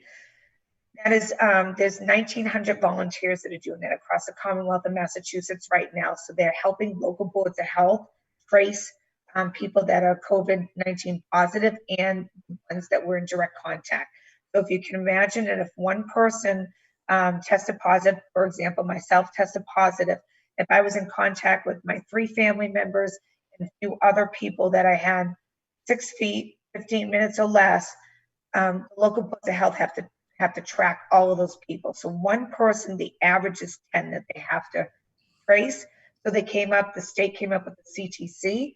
that is, there's 1,900 volunteers that are doing that across the Commonwealth of Massachusetts right now. So they're helping local boards of health trace people that are COVID-19 positive and ones that were in direct contact. So if you can imagine that if one person tested positive, for example, myself tested positive, if I was in contact with my 3 family members and a few other people that I had 6 feet, 15 minutes or less, the local boards of health have to track all of those people. So one person, the average is 10 that they have to trace. So the state came up with the CTC.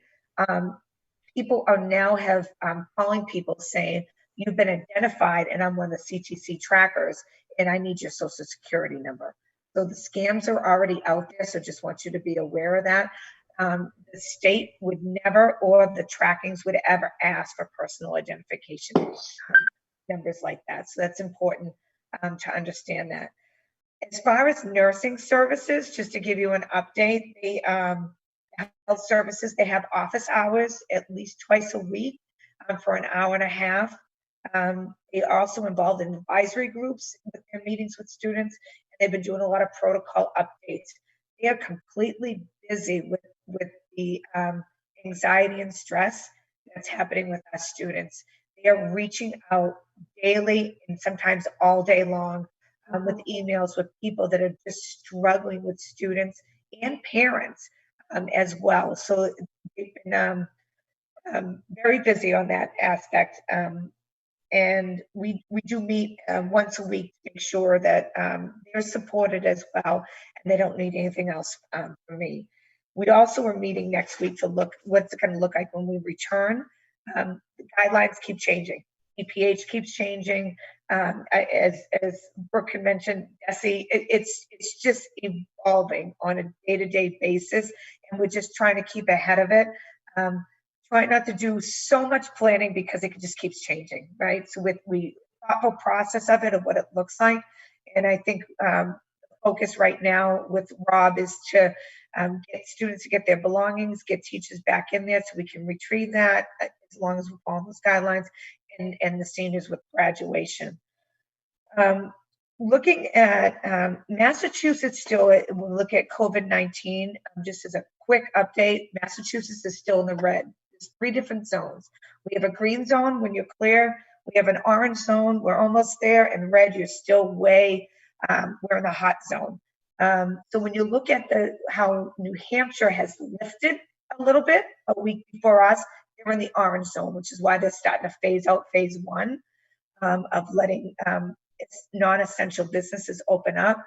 People are now calling people saying, you've been identified and I'm one of the CTC trackers and I need your social security number. So the scams are already out there. So just want you to be aware of that. The state would never, or the trackings would ever ask for personal identification numbers like that. So that's important to understand that. As far as nursing services, just to give you an update, the health services, they have office hours at least twice a week for an hour and a half. They are also involved in advisory groups with their meetings with students, and they've been doing a lot of protocol updates. They are completely busy with the anxiety and stress that's happening with our students. They are reaching out daily and sometimes all day long with emails with people that are just struggling with students and parents as well. So they've been very busy on that aspect. And we do meet once a week to make sure that they're supported as well and they don't need anything else from me. We also are meeting next week to look what's it going to look like when we return. The guidelines keep changing. EPH keeps changing. As Brooke had mentioned, Desi, it's just evolving on a day-to-day basis, and we're just trying to keep ahead of it. Try not to do so much planning because it just keeps changing, right? So with the thoughtful process of it, of what it looks like, and I think the focus right now with Rob is to get students to get their belongings, get teachers back in there so we can retrieve that as long as we follow those guidelines, and the seniors with graduation. Looking at Massachusetts still, when we look at COVID-19, just as a quick update, Massachusetts is still in the red. There's 3 different zones. We have a green zone when you're clear. We have an orange zone, we're almost there, and red, you're still way, we're in the hot zone. So when you look at how New Hampshire has lifted a little bit a week before us, they're in the orange zone, which is why they're starting to phase out phase 1 of letting its non-essential businesses open up.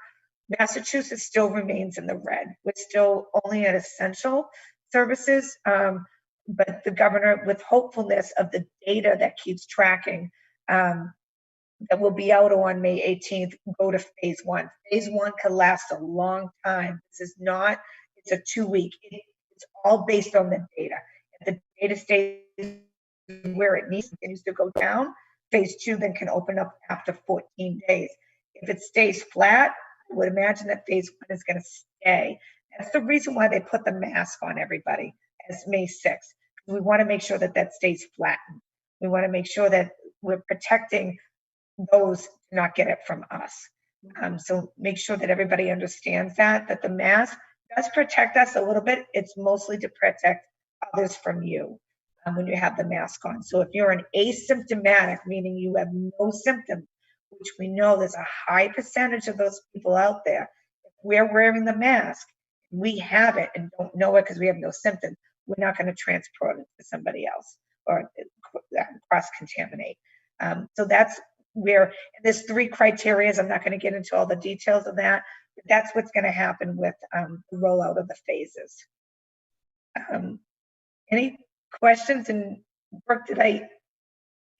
Massachusetts still remains in the red. We're still only at essential services, but the governor, with hopefulness of the data that keeps tracking, that will be out on May 18th, go to phase 1. Phase 1 could last a long time. This is not, it's a 2-week. It's all based on the data. If the data stays where it needs, continues to go down, phase 2 then can open up after 14 days. If it stays flat, I would imagine that phase 1 is going to stay. That's the reason why they put the mask on everybody as May 6th. We want to make sure that that stays flattened. We want to make sure that we're protecting those to not get it from us. So make sure that everybody understands that the mask does protect us a little bit. It's mostly to protect others from you when you have the mask on. So if you're an asymptomatic, meaning you have no symptoms, which we know there's a high percentage of those people out there, if we're wearing the mask, we have it and don't know it because we have no symptoms, we're not going to transport it to somebody else or cross-contaminate. So that's where, and there's 3 criteria. I'm not going to get into all the details of that, but that's what's going to happen with the rollout of the phases. Any questions? And Brooke, did I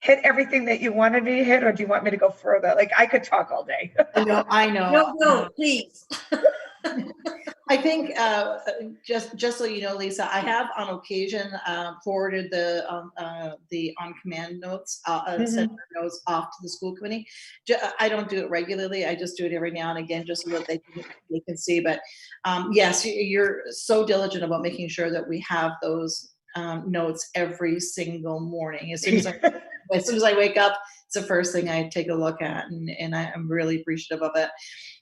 hit everything that you wanted me to hit, or do you want me to go further? Like, I could talk all day. I know. No, please. I think just so you know, Lisa, I have on occasion forwarded the on-command notes, sent notes off to the school committee. I don't do it regularly. I just do it every now and again, just so that they can see. But yes, you're so diligent about making sure that we have those notes every single morning. As soon as I wake up, it's the first thing I take a look at, and I'm really appreciative of it.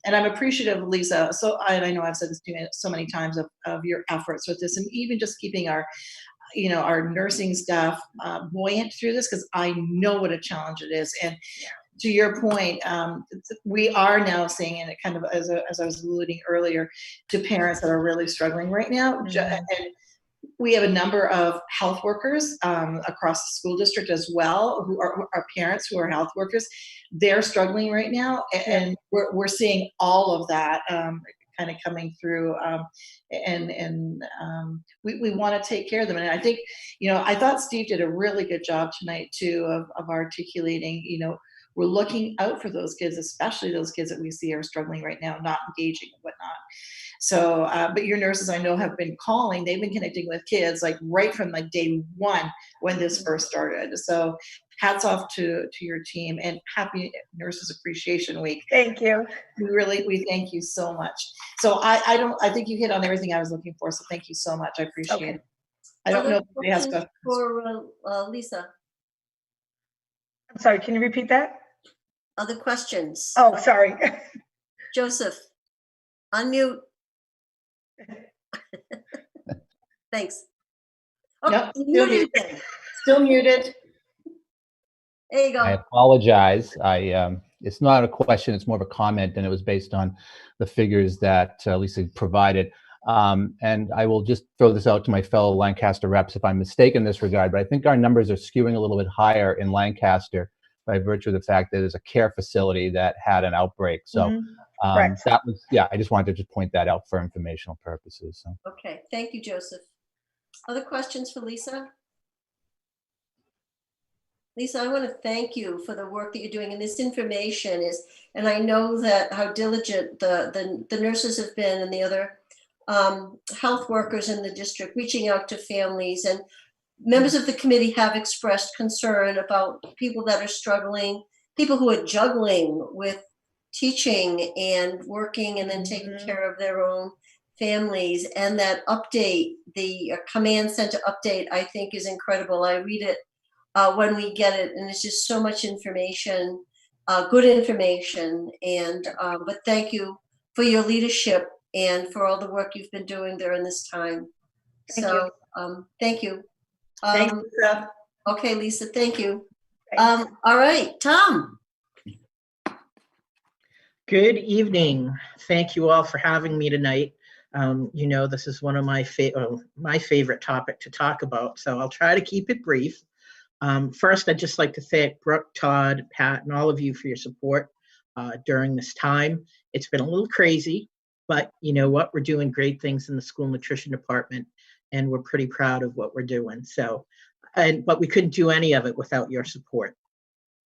And I'm appreciative, Lisa, and I know I've said this to you so many times, of your efforts with this, and even just keeping our, our nursing staff buoyant through this, because I know what a challenge it is. And to your point, we are now seeing, and it kind of, as I was alluding earlier, to parents that are really struggling right now. And we have a number of health workers across the school district as well, who are parents who are health workers. They're struggling right now, and we're seeing all of that kind of coming through, and we want to take care of them. And I think, I thought Steve did a really good job tonight too of articulating, we're looking out for those kids, especially those kids that we see are struggling right now, not engaging and whatnot. So, but your nurses, I know, have been calling. They've been connecting with kids like right from like day one when this first started. So hats off to your team, and happy Nurses Appreciation Week. Thank you. We thank you so much. So I think you hit on everything I was looking for. So thank you so much. I appreciate it. I don't know if anybody has questions. For Lisa, I'm sorry, can you repeat that? other questions? Oh, sorry. Joseph, unmute. Thanks. Nope, you're muted then. Still muted. There you go. I apologize. It's not a question, it's more of a comment, and it was based on the figures that Lisa provided. And I will just throw this out to my fellow Lancaster reps if I'm mistaken in this regard, but I think our numbers are skewing a little bit higher in Lancaster by virtue of the fact that there's a care facility that had an outbreak. So that was, I just wanted to just point that out for informational purposes. So. Okay, thank you, Joseph. Other questions for Lisa? Lisa, I want to thank you for the work that you're doing, and this information is, and I know that how diligent the nurses have been and the other health workers in the district reaching out to families, and members of the committee have expressed concern about people that are struggling, people who are juggling with teaching and working and then taking care of their own families. And that update, the command center update, I think is incredible. I read it when we get it, and it's just so much information, good information. And but thank you for your leadership and for all the work you've been doing during this time. Thank you. Thank you. Thanks, Lisa. Okay, Lisa, thank you. All right, Tom. Good evening. Thank you all for having me tonight. This is one of my favorite topic to talk about, so I'll try to keep it brief. First, I'd just like to thank Brooke, Todd, Pat, and all of you for your support during this time. It's been a little crazy, but you know what? We're doing great things in the school nutrition department, and we're pretty proud of what we're doing. But we couldn't do any of it without your support.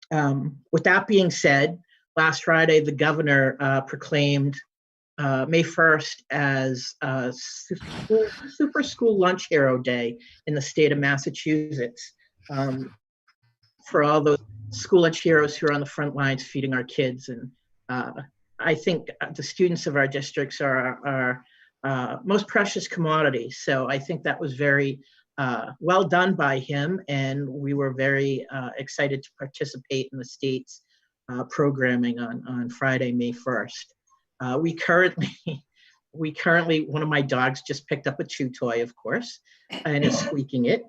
With that being said, last Friday, the governor proclaimed May 1st as Super School Lunch Hero Day in the state of Massachusetts. For all those school lunch heroes who are on the front lines feeding our kids. And I think the students of our districts are our most precious commodity. So I think that was very well done by him. And we were very excited to participate in the state's programming on Friday, May 1st. We currently, one of my dogs just picked up a chew toy, of course, and is squeaking it.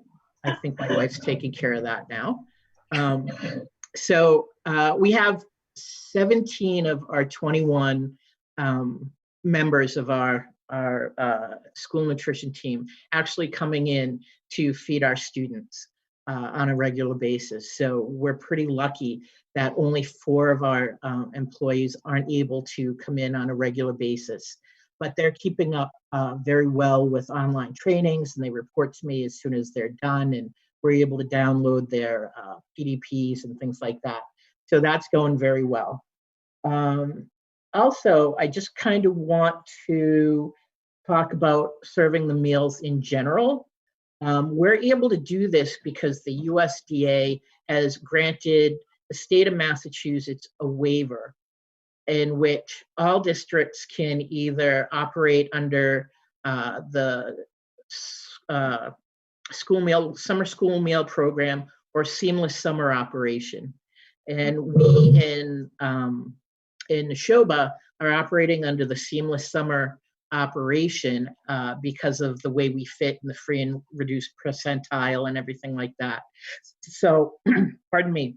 I think my wife's taking care of that now. So we have 17 of our 21 members of our school nutrition team actually coming in to feed our students on a regular basis. So we're pretty lucky that only 4 of our employees aren't able to come in on a regular basis. But they're keeping up very well with online trainings, and they report to me as soon as they're done, and we're able to download their PDPs and things like that. So that's going very well. Also, I just kind of want to talk about serving the meals in general. We're able to do this because the USDA has granted the state of Massachusetts a waiver in which all districts can either operate under the summer school meal program or seamless summer operation. And we in Neshoba are operating under the seamless summer operation because of the way we fit in the free and reduced percentile and everything like that. So, pardon me.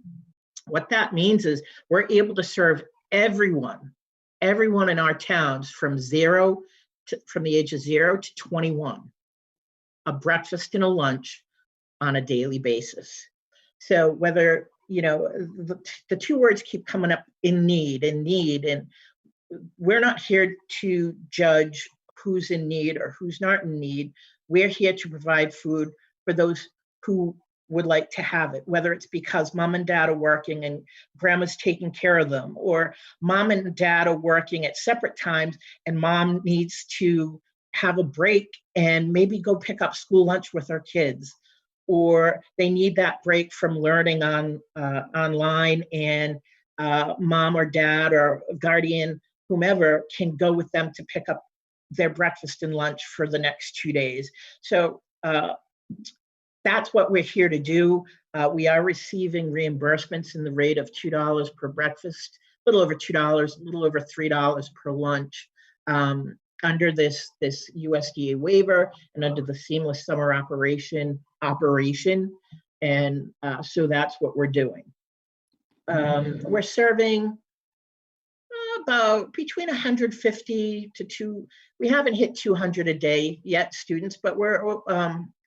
What that means is we're able to serve everyone in our towns from the age of 0 to 21, a breakfast and a lunch on a daily basis. So whether, the two words keep coming up, in need, and we're not here to judge who's in need or who's not in need. We're here to provide food for those who would like to have it, whether it's because mom and dad are working and grandma's taking care of them, or mom and dad are working at separate times and mom needs to have a break and maybe go pick up school lunch with her kids, or they need that break from learning online, and mom or dad or guardian, whomever, can go with them to pick up their breakfast and lunch for the next 2 days. So that's what we're here to do. We are receiving reimbursements in the rate of $2 per breakfast, a little over $2, a little over $3 per lunch, under this USDA waiver and under the seamless summer operation. And so that's what we're doing. We're serving about between 150 to we haven't hit 200 a day yet, students, but we're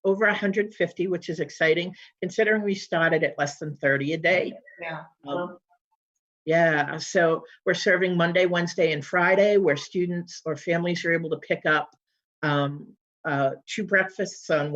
over 150, which is exciting considering we started at less than 30 a day. Yeah. So we're serving Monday, Wednesday, and Friday, where students or families are able to pick up 2 breakfasts on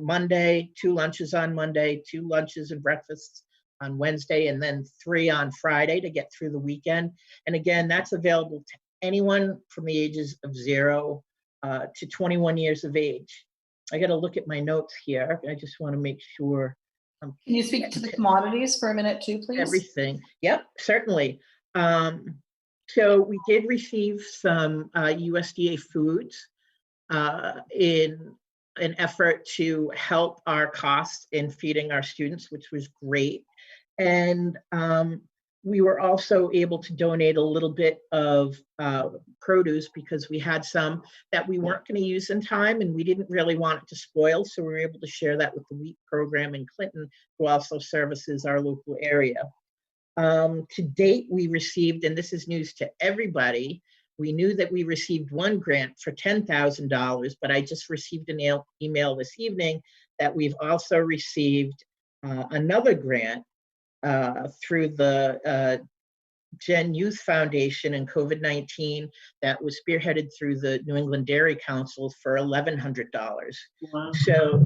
Monday, 2 lunches on Monday, 2 lunches and breakfasts on Wednesday, and then 3 on Friday to get through the weekend. And again, that's available to anyone from the ages of 0 to 21 years of age. I got to look at my notes here. I just want to make sure. Can you speak to the commodities for a minute too, please? Everything. Yep, certainly. So we did receive some USDA foods in an effort to help our costs in feeding our students, which was great. And we were also able to donate a little bit of produce because we had some that we weren't going to use in time and we didn't really want it to spoil. So we were able to share that with the wheat program in Clinton, who also services our local area. To date, we received, and this is news to everybody, we knew that we received one grant for $10,000, but I just received an email this evening that we've also received another grant through the Gen Youth Foundation and COVID-19 that was spearheaded through the New England Dairy Council for $1,100. Wow. So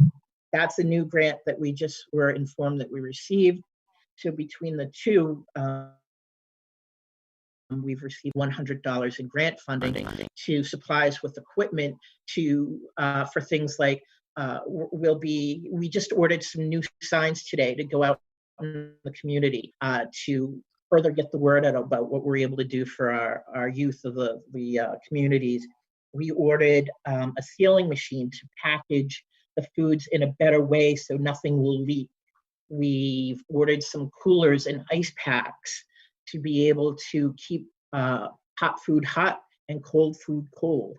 that's a new grant that we just were informed that we received. So between the two, we've received $100 in grant funding to supply us with equipment to for things like we just ordered some new signs today to go out in the community to further get the word out about what we're able to do for our youth of the communities. We ordered a sealing machine to package the foods in a better way so nothing will leak. We've ordered some coolers and ice packs to be able to keep hot food hot and cold food cold.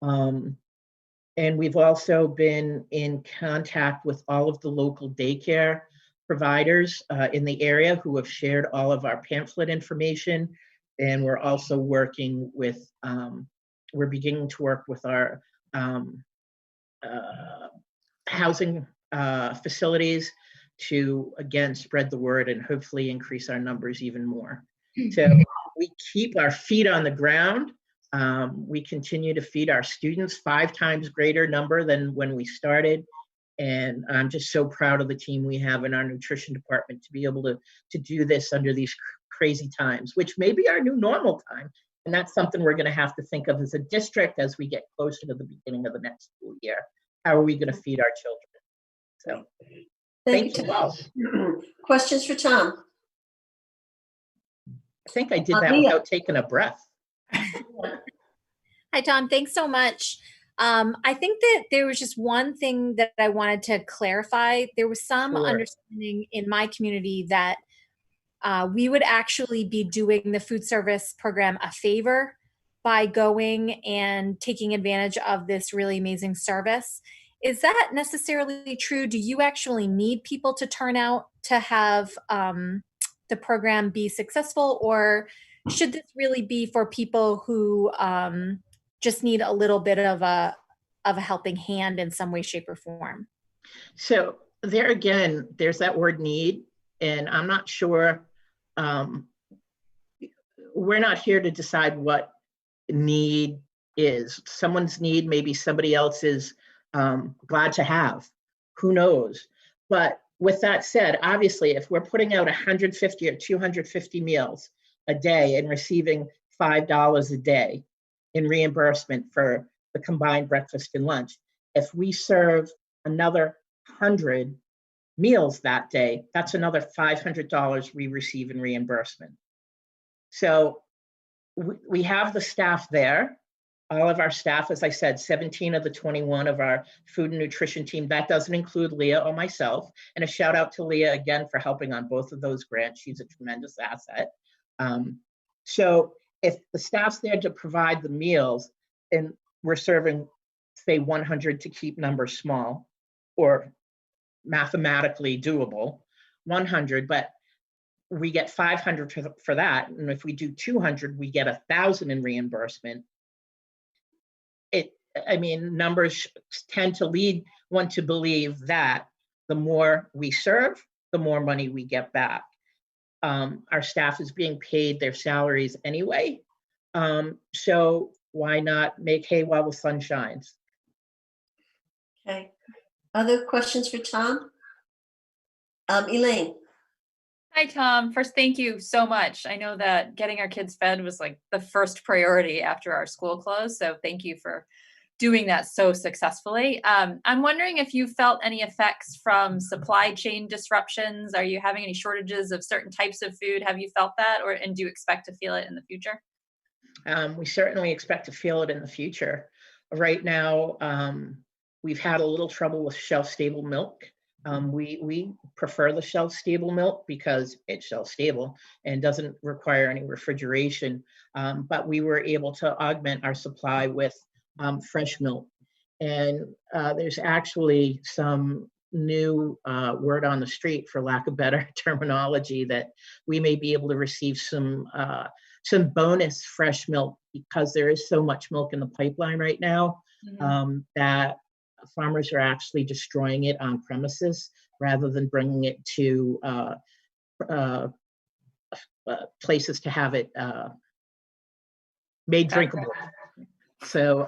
And we've also been in contact with all of the local daycare providers in the area who have shared all of our pamphlet information. And we're also working with, we're beginning to work with our housing facilities to, again, spread the word and hopefully increase our numbers even more. So we keep our feet on the ground. We continue to feed our students 5 times greater number than when we started. And I'm just so proud of the team we have in our nutrition department to be able to do this under these crazy times, which may be our new normal time. And that's something we're going to have to think of as a district as we get closer to the beginning of the next school year. How are we going to feed our children? So thank you all. Questions for Tom? I think I did that without taking a breath. Hi, Tom. Thanks so much. I think that there was just one thing that I wanted to clarify. There was some understanding in my community that we would actually be doing the food service program a favor by going and taking advantage of this really amazing service. Is that necessarily true? Do you actually need people to turn out to have the program be successful, or should this really be for people who just need a little bit of a helping hand in some way, shape, or form? So there again, there's that word need, and I'm not sure. We're not here to decide what need is. Someone's need, maybe somebody else is glad to have. Who knows? But with that said, obviously, if we're putting out 150 or 250 meals a day and receiving $5 a day in reimbursement for the combined breakfast and lunch, if we serve another 100 meals that day, that's another $500 we receive in reimbursement. So we have the staff there. All of our staff, as I said, 17 of the 21 of our food and nutrition team. That doesn't include Leah or myself. And a shout out to Leah again for helping on both of those grants. She's a tremendous asset. So if the staff's there to provide the meals and we're serving, say, 100 to keep numbers small or mathematically doable, 100, but we get 500 for that. And if we do 200, we get 1,000 in reimbursement. Numbers tend to lead one to believe that the more we serve, the more money we get back. Our staff is being paid their salaries anyway. So why not make hay while the sun shines? Okay. Other questions for Tom? Elaine. Hi, Tom. First, thank you so much. I know that getting our kids fed was like the first priority after our school closed. So thank you for doing that so successfully. I'm wondering if you felt any effects from supply chain disruptions. Are you having any shortages of certain types of food? Have you felt that, and do you expect to feel it in the future? We certainly expect to feel it in the future. Right now, we've had a little trouble with shelf-stable milk. We prefer the shelf-stable milk because it's shelf-stable and doesn't require any refrigeration. But we were able to augment our supply with fresh milk. And there's actually some new word on the street, for lack of better terminology, that we may be able to receive some bonus fresh milk because there is so much milk in the pipeline right now that farmers are actually destroying it on premises rather than bringing it to places to have it made drinkable. So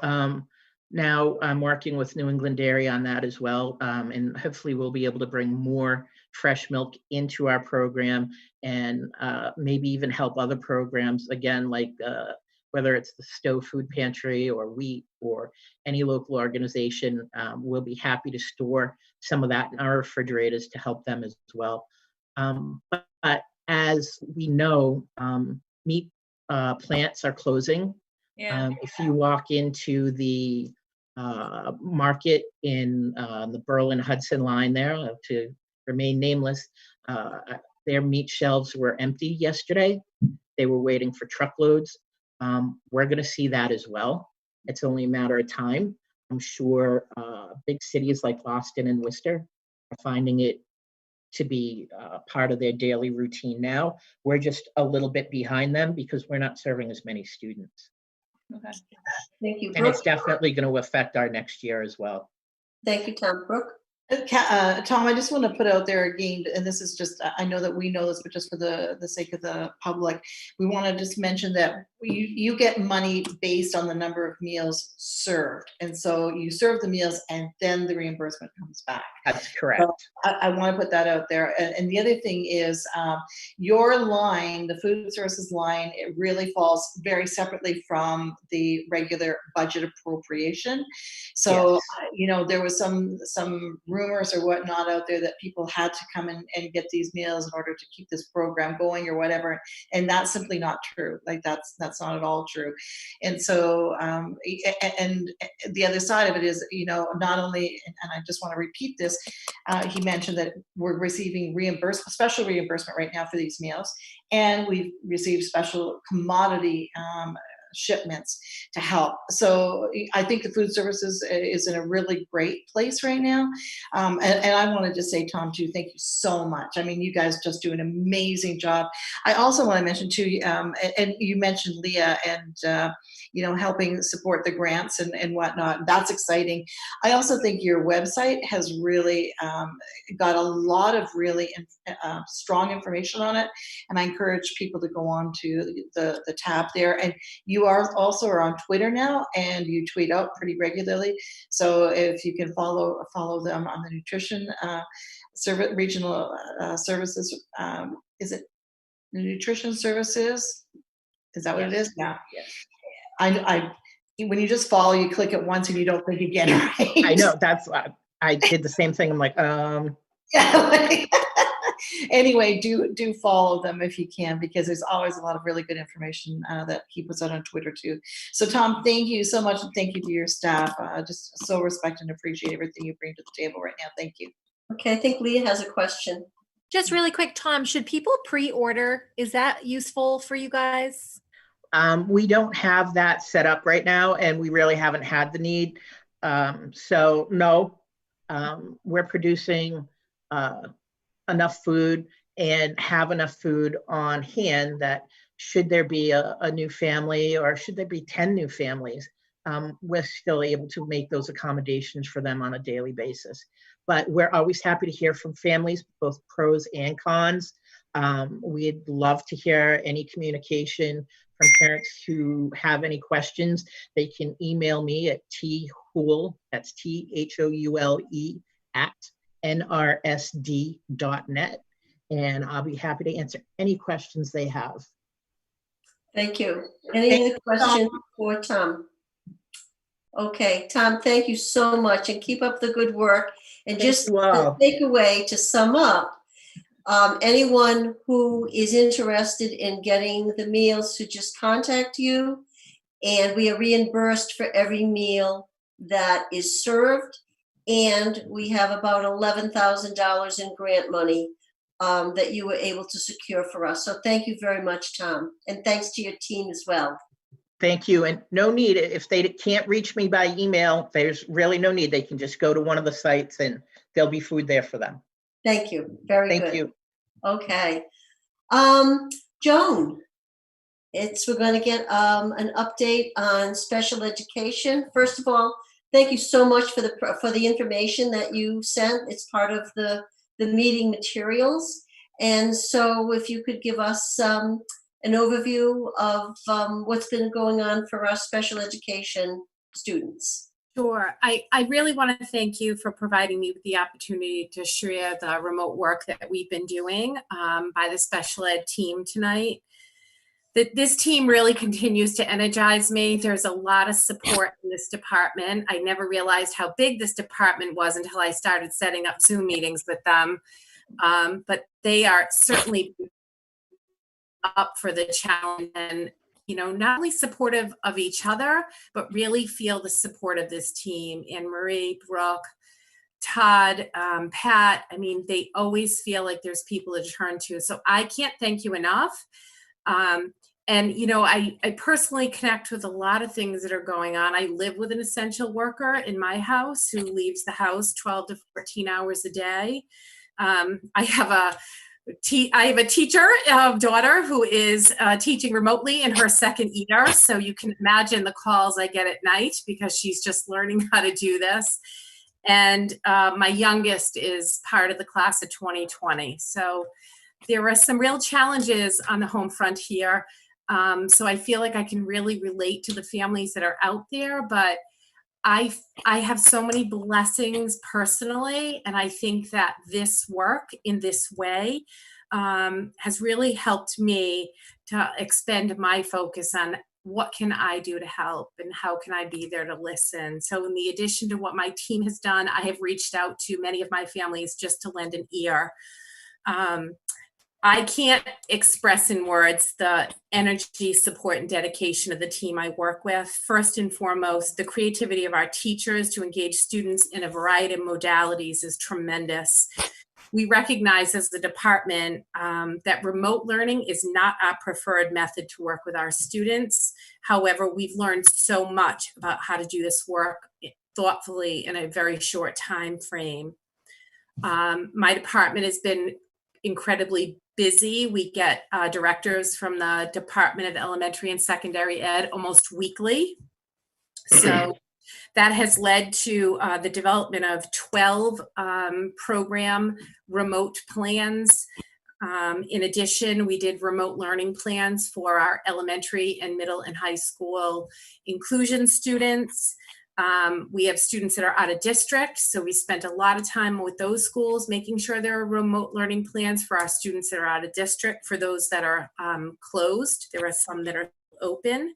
now I'm working with New England Dairy on that as well, and hopefully we'll be able to bring more fresh milk into our program and maybe even help other programs, again, like whether it's the Stowe Food Pantry or Wheat or any local organization. We'll be happy to store some of that in our refrigerators to help them as well. But as we know, meat plants are closing. Yeah. If you walk into the market in the Berlin-Hudson line there, to remain nameless, their meat shelves were empty yesterday. They were waiting for truckloads. We're going to see that as well. It's only a matter of time. I'm sure big cities like Boston and Worcester are finding it to be part of their daily routine now. We're just a little bit behind them because we're not serving as many students. Okay. Thank you, And Brooke. it's definitely going to affect our next year as well. Thank you, Tom. Brooke? Tom, I just want to put out there again, and this is just, I know that we know this, but just for the sake of the public, we want to just mention that you get money based on the number of meals served. And so you serve the meals and then the reimbursement comes back. That's correct. So I want to put that out there. And the other thing is your line, the food services line, it really falls very separately from the regular budget appropriation. So, Yes. There was some rumors or whatnot out there that people had to come in and get these meals in order to keep this program going or whatever. And that's simply not true. Like that's not at all true. And so, and the other side of it is, not only, and I just want to repeat this, he mentioned that we're receiving special reimbursement right now for these meals, and we've received special commodity shipments to help. So I think the food services is in a really great place right now. And I wanted to say, Tom, too, thank you so much. I mean, you guys just do an amazing job. I also want to mention too, and you mentioned Leah and helping support the grants and whatnot. That's exciting. I also think your website has really got a lot of really strong information on it, and I encourage people to go on to the tab there. And you are on Twitter now, and you tweet out pretty regularly. So if you can follow them on the nutrition regional services, is it the nutrition services? Is that what it is? Yeah. Yes. I when you just follow, you click it once and you don't think again, right? I know, that's I did the same thing. I'm like, Yeah. Anyway, do follow them if you can, because there's always a lot of really good information that he puts out on Twitter too. So Tom, thank you so much, and thank you to your staff. Just so respect and appreciate everything you bring to the table right now. Thank you. Okay, I think Leah has a question. Just really quick, Tom, should people pre-order? Is that useful for you guys? we don't have that set up right now, and we really haven't had the need. So no, we're producing enough food and have enough food on hand that should there be a new family, or should there be 10 new families, we're still able to make those accommodations for them on a daily basis. But we're always happy to hear from families, both pros and cons. We'd love to hear any communication from parents who have any questions. They can email me at thoule, that's THOULE, at nrsd.net, and I'll be happy to answer any questions they have. Thank you. Any other questions for Tom? Okay, Tom, thank you so much, and keep up the good work. And just the takeaway to sum up, anyone who is interested in getting the meals should just contact you, and we are reimbursed for every meal that is served. And we have about $11,000 in grant money that you were able to secure for us. So thank you very much, Tom. And thanks to your team as well. Thank you. And no need, if they can't reach me by email, there's really no need. They can just go to one of the sites and there'll be food there for them. Thank you. Very good. Thank you. Okay. Joan, we're going to get an update on special education. First of all, thank you so much for the information that you sent. It's part of the meeting materials. And so if you could give us an overview of what's been going on for our special education students. Sure. I really want to thank you for providing me with the opportunity to share the remote work that we've been doing by the special ed team tonight. This team really continues to energize me. There's a lot of support in this department. I never realized how big this department was until I started setting up Zoom meetings with them. But they are certainly up for the challenge, and not only supportive of each other, but really feel the support of this team. Anne Marie, Brooke, Todd, Pat, I mean, they always feel like there's people to turn to. So I can't thank you enough. And, I personally connect with a lot of things that are going on. I live with an essential worker in my house who leaves the house 12 to 14 hours a day. I have a teacher daughter who is teaching remotely in her second year. So you can imagine the calls I get at night because she's just learning how to do this. And my youngest is part of the class of 2020. So there are some real challenges on the home front here. So I feel like I can really relate to the families that are out there, but I have so many blessings personally, and I think that this work in this way has really helped me to expend my focus on what can I do to help and how can I be there to listen. So in the addition to what my team has done, I have reached out to many of my families just to lend an ear. I can't express in words the energy, support, and dedication of the team I work with. First and foremost, the creativity of our teachers to engage students in a variety of modalities is tremendous. we recognize as the department that remote learning is not our preferred method to work with our students. However, we've learned so much about how to do this work thoughtfully in a very short time frame. My department has been incredibly busy. We get directors from the Department of Elementary and Secondary Ed almost weekly. So that has led to the development of 12 program remote plans. In addition, we did remote learning plans for our elementary and middle and high school inclusion students. We have students that are out of district, so we spent a lot of time with those schools making sure there are remote learning plans for our students that are out of district. For those that are closed, there are some that are open.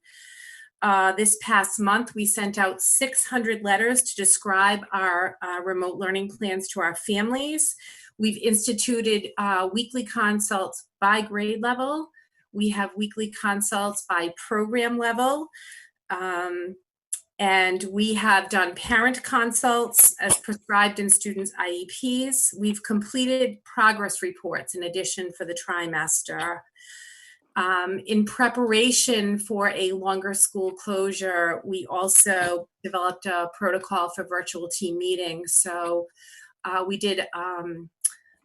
This past month, we sent out 600 letters to describe our remote learning plans to our families. We've instituted weekly consults by grade level. We have weekly consults by program level. And we have done parent consults as prescribed in students' IEPs. We've completed progress reports in addition for the trimester. In preparation for a longer school closure, we also developed a protocol for virtual team meetings. So we did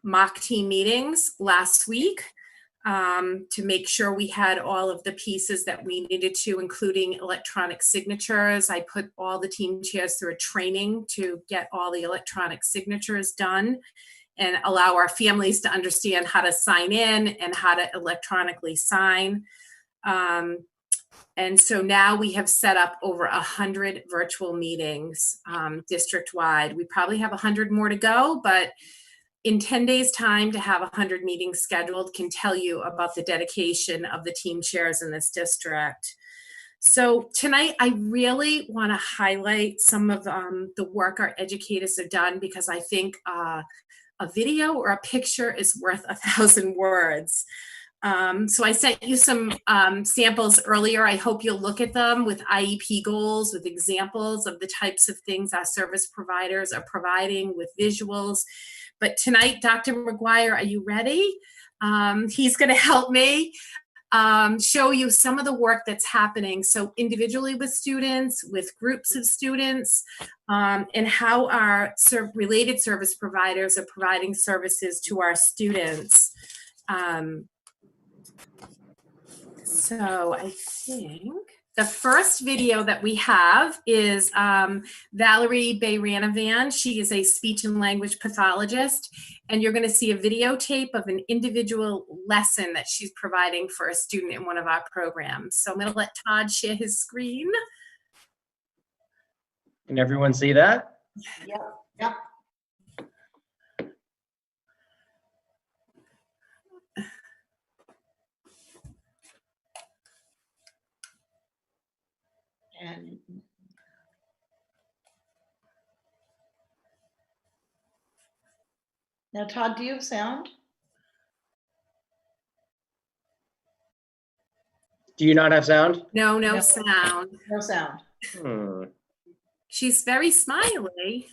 mock team meetings last week to make sure we had all of the pieces that we needed to, including electronic signatures. I put all the team chairs through a training to get all the electronic signatures done and allow our families to understand how to sign in and how to electronically sign. And so now we have set up over 100 virtual meetings district-wide. We probably have 100 more to go, but in 10 days' time to have 100 meetings scheduled can tell you about the dedication of the team chairs in this district. So tonight, I really want to highlight some of the work our educators have done, because I think a video or a picture is worth 1,000 words. So I sent you some samples earlier. I hope you'll look at them with IEP goals, with examples of the types of things our service providers are providing, with visuals. But tonight, Dr. McGuire, are you ready? He's going to help me show you some of the work that's happening. So individually with students, with groups of students, and how our related service providers are providing services to our students. So I think the first video that we have is Valerie Bayranovan. She is a speech and language pathologist, and you're going to see a videotape of an individual lesson that she's providing for a student in one of our programs. So I'm going to let Todd share his screen. Can everyone see that? Yep. Yep. And now, Todd, do you have sound? Do you not have sound? No No. sound. No sound. She's very smiley.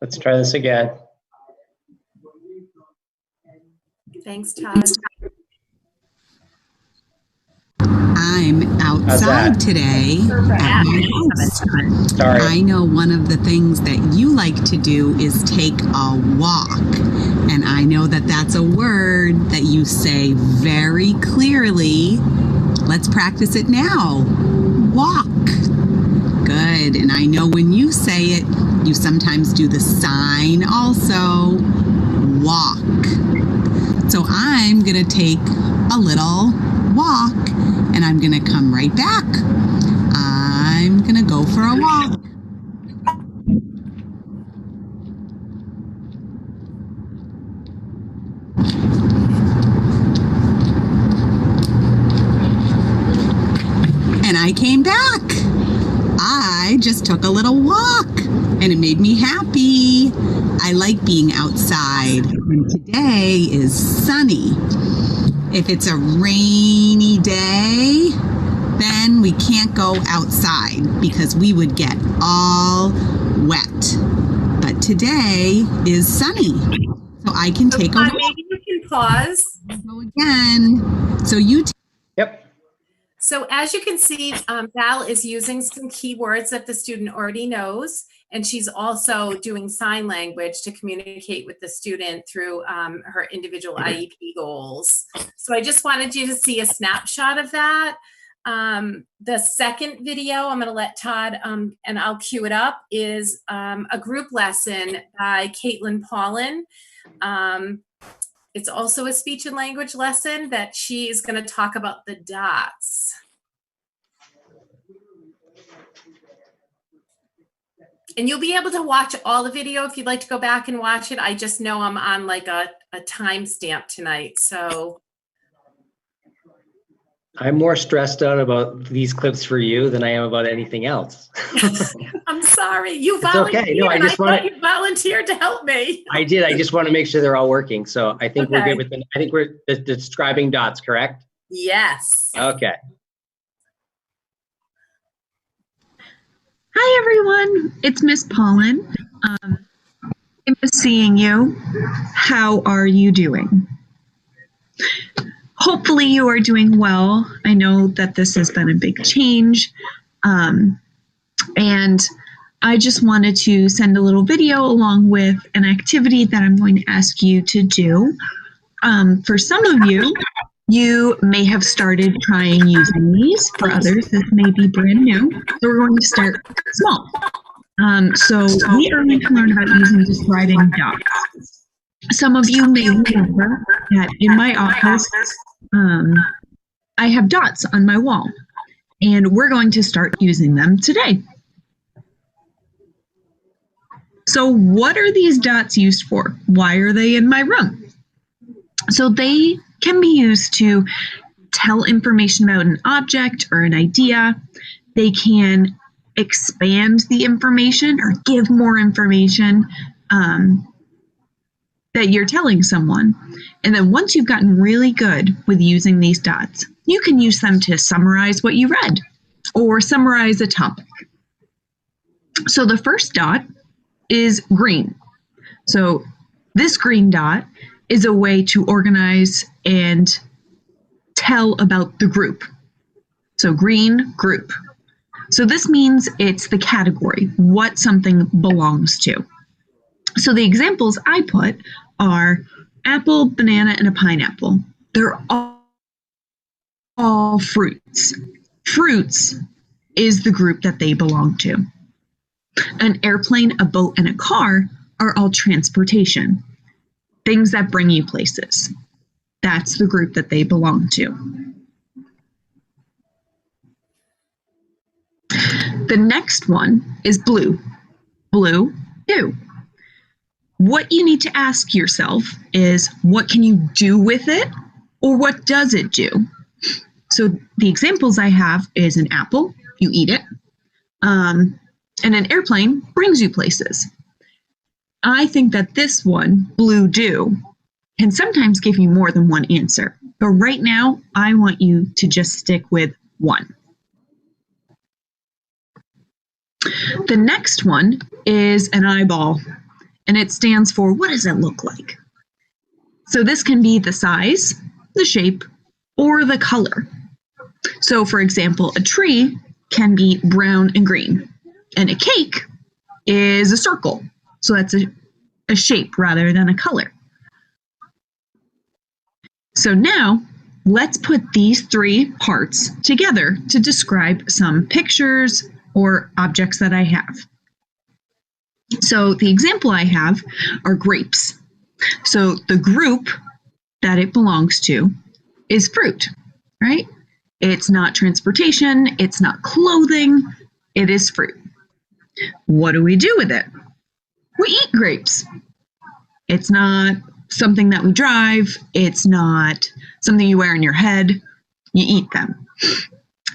Let's try this again. Thanks, Todd. I'm outside today at my house. Sorry. I know one of the things that you like to do is take a walk. And I know that that's a word that you say very clearly. Let's practice it now. Walk. Good. And I know when you say it, you sometimes do the sign also. Walk. So I'm going to take a little walk and I'm going to come right back. I'm going to go for a walk. And I came back. I just took a little walk and it made me happy. I like being outside. And today is sunny. If it's a rainy day, then we can't go outside because we would get all wet. But today is sunny. So I can take a walk. Maybe you can pause. Go again. So you Yep. So as you can see, Val is using some keywords that the student already knows, and she's also doing sign language to communicate with the student through her individual IEP goals. So I just wanted you to see a snapshot of that. The second video, I'm going to let Todd, and I'll cue it up, is a group lesson by Caitlin Paulin. It's also a speech and language lesson that she is going to talk about the dots. And you'll be able to watch all the video if you'd like to go back and watch it. I just know I'm on like a timestamp tonight, so. I'm more stressed out about these clips for you than I am about anything else. I'm sorry. You It's volunteered. okay. No, I just thought want you volunteered to help me. I did. I just want to make sure they're all working. So I think we're Okay. good with them. I think we're describing dots, correct? Yes. Okay. Hi, everyone. It's Miss Paulin. I miss seeing you. How are you doing? Hopefully you are doing well. I know that this has been a big change. And I just wanted to send a little video along with an activity that I'm going to ask you to do. For some of you, you may have started trying using these. For others, this may be brand new. So we're going to start small. So we are going to learn about using describing dots. Some of you may remember that in my office, I have dots on my wall, and we're going to start using them today. So what are these dots used for? Why are they in my room? So they can be used to tell information about an object or an idea. They can expand the information or give more information that you're telling someone. And then once you've gotten really good with using these dots, you can use them to summarize what you read or summarize a topic. So the first dot is green. So this green dot is a way to organize and tell about the group. So green, group. So this means it's the category, what something belongs to. So the examples I put are apple, banana, and a pineapple. They're all fruits. Fruits is the group that they belong to. An airplane, a boat, and a car are all transportation, things that bring you places. That's the group that they belong to. The next one is blue. Blue, do. What you need to ask yourself is, what can you do with it, or what does it do? So the examples I have is an apple, you eat it, and an airplane brings you places. I think that this one, blue do, can sometimes give you more than one answer. But right now, I want you to just stick with one. The next one is an eyeball, and it stands for, what does it look like? So this can be the size, the shape, or the color. So for example, a tree can be brown and green, and a cake is a circle. So that's a shape rather than a color. So now let's put these three parts together to describe some pictures or objects that I have. So the example I have are grapes. So the group that it belongs to is fruit, right? It's not transportation, it's not clothing, it is fruit. What do we do with it? We eat grapes. It's not something that we drive, it's not something you wear on your head, you eat them.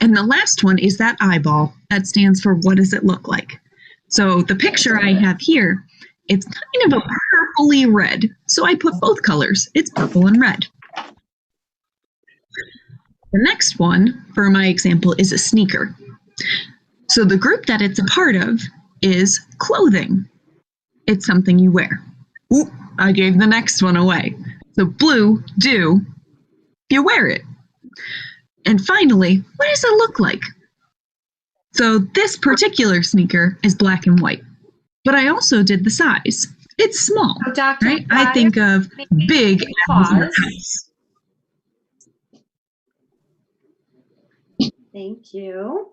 And the last one is that eyeball. That stands for what does it look like? So the picture I have here, it's kind of a purpley red. So I put both colors. It's purple and red. The next one for my example is a sneaker. So the group that it's a part of is clothing. It's something you wear. Ooh, I gave the next one away. So blue, do, you wear it. And finally, what does it look like? So this particular sneaker is black and white, but I also did the size. It's small, right? I think of big as in a house. Thank you.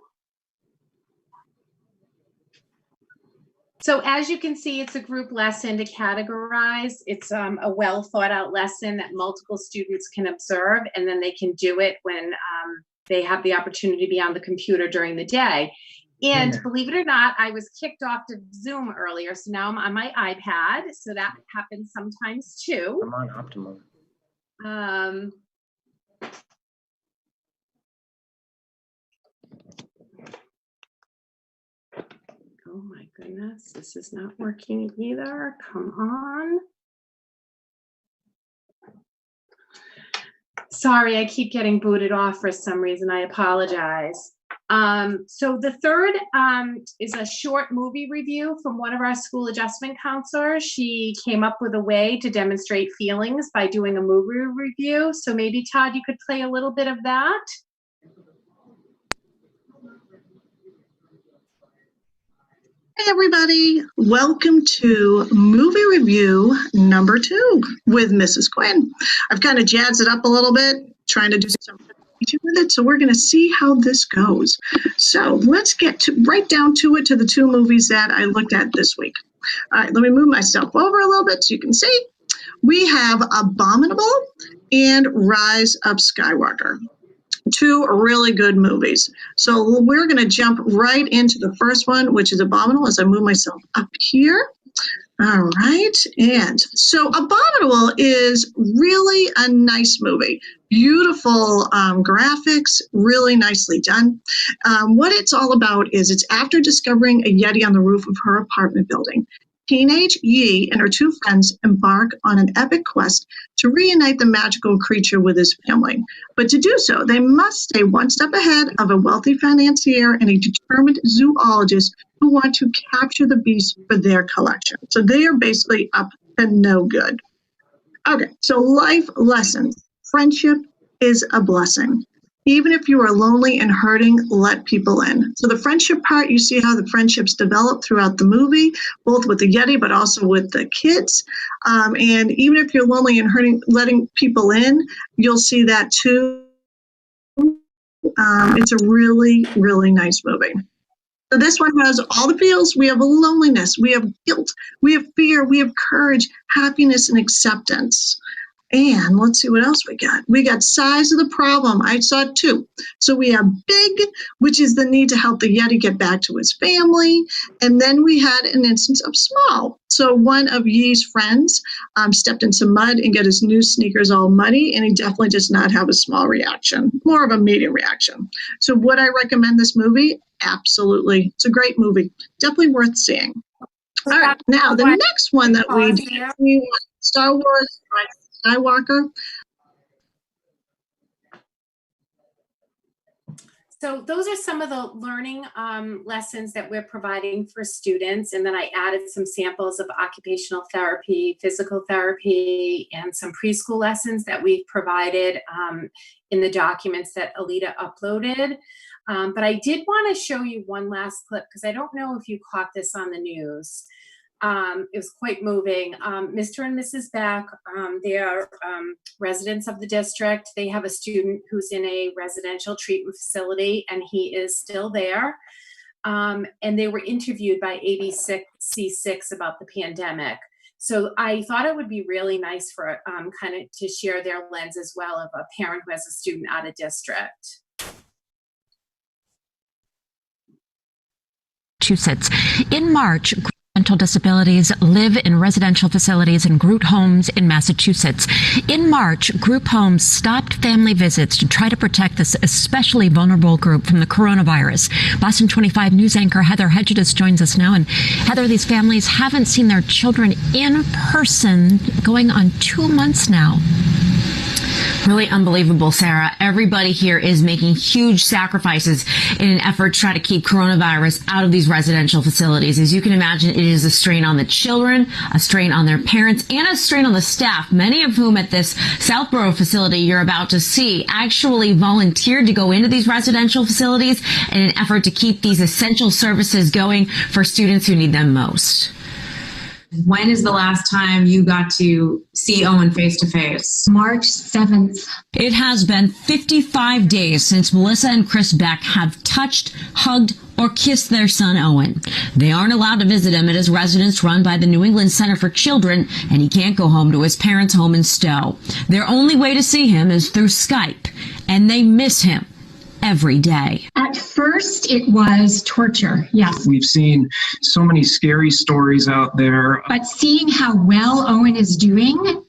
So as you can see, it's a group lesson to categorize. It's a well thought out lesson that multiple students can observe, and then they can do it when they have the opportunity to be on the computer during the day. And believe it or not, I was kicked off to Zoom earlier, so now I'm on my iPad. So that happens sometimes too. I'm on optimum. Oh my goodness, this is not working either. Come on. Sorry, I keep getting booted off for some reason. I apologize. So the third is a short movie review from one of our school adjustment counselors. She came up with a way to demonstrate feelings by doing a movie review. So maybe Todd, you could play a little bit of that. Hey everybody, welcome to movie review number 2 with Mrs. Quinn. I've kind of jazzed it up a little bit, trying to do something with it, so we're going to see how this goes. So let's get right down to it, to the 2 movies that I looked at this week. All right, let me move myself over a little bit so you can see. We have Abominable and Rise of Skywalker. 2 really good movies. So we're going to jump right into the first one, which is Abominable, as I move myself up here. All right. And so Abominable is really a nice movie. Beautiful graphics, really nicely done. What it's all about is it's after discovering a Yeti on the roof of her apartment building. Teenage Yi and her 2 friends embark on an epic quest to reunite the magical creature with his family. But to do so, they must stay one step ahead of a wealthy financier and a determined zoologist who want to capture the beast for their collection. So they are basically up to no good. Okay, so life lessons. Friendship is a blessing. Even if you are lonely and hurting, let people in. So the friendship part, you see how the friendships develop throughout the movie, both with the Yeti, but also with the kids. And even if you're lonely and hurting, letting people in, you'll see that too. It's a really, really nice movie. So this one has all the feels. We have loneliness, we have guilt, we have fear, we have courage, happiness, and acceptance. And let's see what else we got. We got size of the problem. I saw 2. So we have big, which is the need to help the Yeti get back to his family. And then we had an instance of small. So one of Yi's friends stepped in some mud and got his new sneakers all muddy, and he definitely does not have a small reaction, more of a medium reaction. So would I recommend this movie? Absolutely. It's a great movie. Definitely worth seeing. All right. Now, the next one that we want Star Wars Skywalker. So those are some of the learning lessons that we're providing for students. And then I added some samples of occupational therapy, physical therapy, and some preschool lessons that we've provided in the documents that Alita uploaded. But I did want to show you one last clip because I don't know if you caught this on the news. It was quite moving. Mr. and Mrs. Beck, they are residents of the district. They have a student who's in a residential treatment facility, and he is still there. and they were interviewed by ABC6 about the pandemic. So I thought it would be really nice for kind of to share their lens as well of a parent who has a student out of district. Massachusetts. In March, mental disabilities live in residential facilities and group homes in Massachusetts. In March, group homes stopped family visits to try to protect this especially vulnerable group from the coronavirus. Boston 25 news anchor Heather Hedges joins us now. And Heather, these families haven't seen their children in person going on 2 months now. Really unbelievable, Sarah. Everybody here is making huge sacrifices in an effort to try to keep coronavirus out of these residential facilities. As you can imagine, it is a strain on the children, a strain on their parents, and a strain on the staff, many of whom at this Southborough facility you're about to see actually volunteered to go into these residential facilities in an effort to keep these essential services going for students who need them most. When is the last time you got to see Owen face to face? March 7th. It has been 55 days since Melissa and Chris Beck have touched, hugged, or kissed their son Owen. They aren't allowed to visit him at his residence run by the New England Center for Children, and he can't go home to his parents' home in Stowe. Their only way to see him is through Skype, and they miss him every day. At first, it was torture, yes. We've seen so many scary stories out there. But seeing how well Owen is doing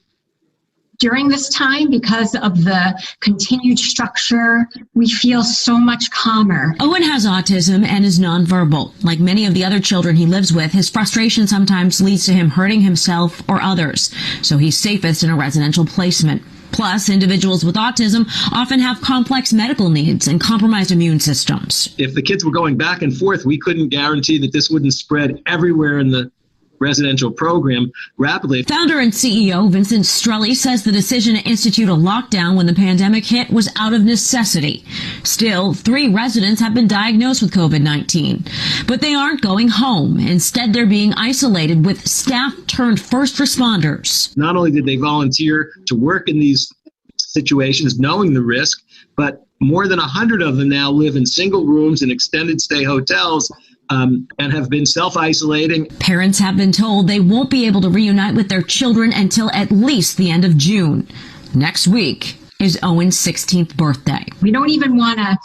during this time, because of the continued structure, we feel so much calmer. Owen has autism and is nonverbal. Like many of the other children he lives with, his frustration sometimes leads to him hurting himself or others. So he's safest in a residential placement. Plus, individuals with autism often have complex medical needs and compromised immune systems. If the kids were going back and forth, we couldn't guarantee that this wouldn't spread everywhere in the residential program rapidly. Founder and CEO Vincent Strelli says the decision to institute a lockdown when the pandemic hit was out of necessity. Still, 3 residents have been diagnosed with COVID-19, but they aren't going home. Instead, they're being isolated with staff turned first responders. Not only did they volunteer to work in these situations, knowing the risk, but more than 100 of them now live in single rooms and extended stay hotels and have been self-isolating. Parents have been told they won't be able to reunite with their children until at least the end of June. Next week is Owen's 16th birthday. We don't even want to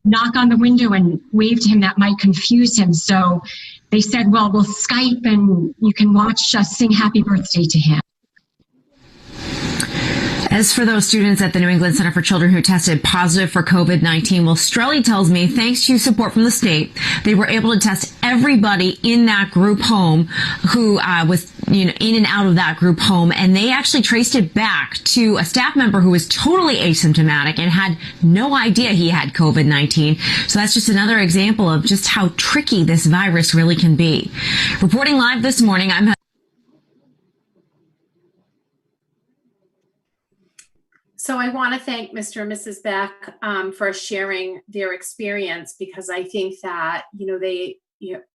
knock on the window and wave to him. That might confuse him. So they said, well, we'll Skype and you can watch us sing happy birthday to him. As for those students at the New England Center for Children who tested positive for COVID-19, well, Strelli tells me, thanks to support from the state, they were able to test everybody in that group home who was in and out of that group home, and they actually traced it back to a staff member who was totally asymptomatic and had no idea he had COVID-19. So that's just another example of just how tricky this virus really can be. Reporting live this morning, I'm So I want to thank Mr. and Mrs. Beck for sharing their experience, because I think that, they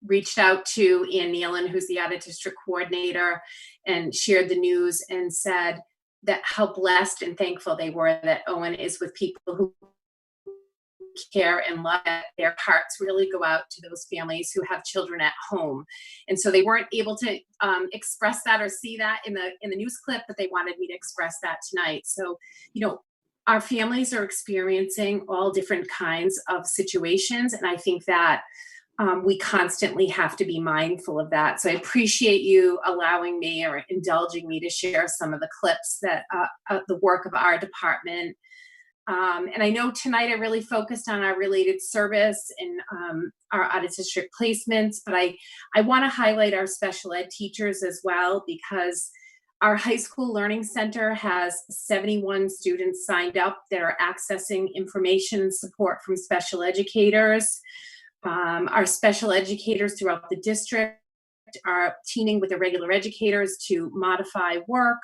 reached out to Ann Nealon, who's the out-of-district coordinator, and shared the news and said that how blessed and thankful they were that Owen is with people who care and love it. Their hearts really go out to those families who have children at home. And so they weren't able to express that or see that in the news clip, but they wanted me to express that tonight. So, our families are experiencing all different kinds of situations. And I think that we constantly have to be mindful of that. So I appreciate you allowing me or indulging me to share some of the clips that the work of our department. And I know tonight I really focused on our related service and our out-of-district placements, but I want to highlight our special ed teachers as well, because our high school learning center has 71 students signed up that are accessing information and support from special educators. Our special educators throughout the district are teaming with the regular educators to modify work,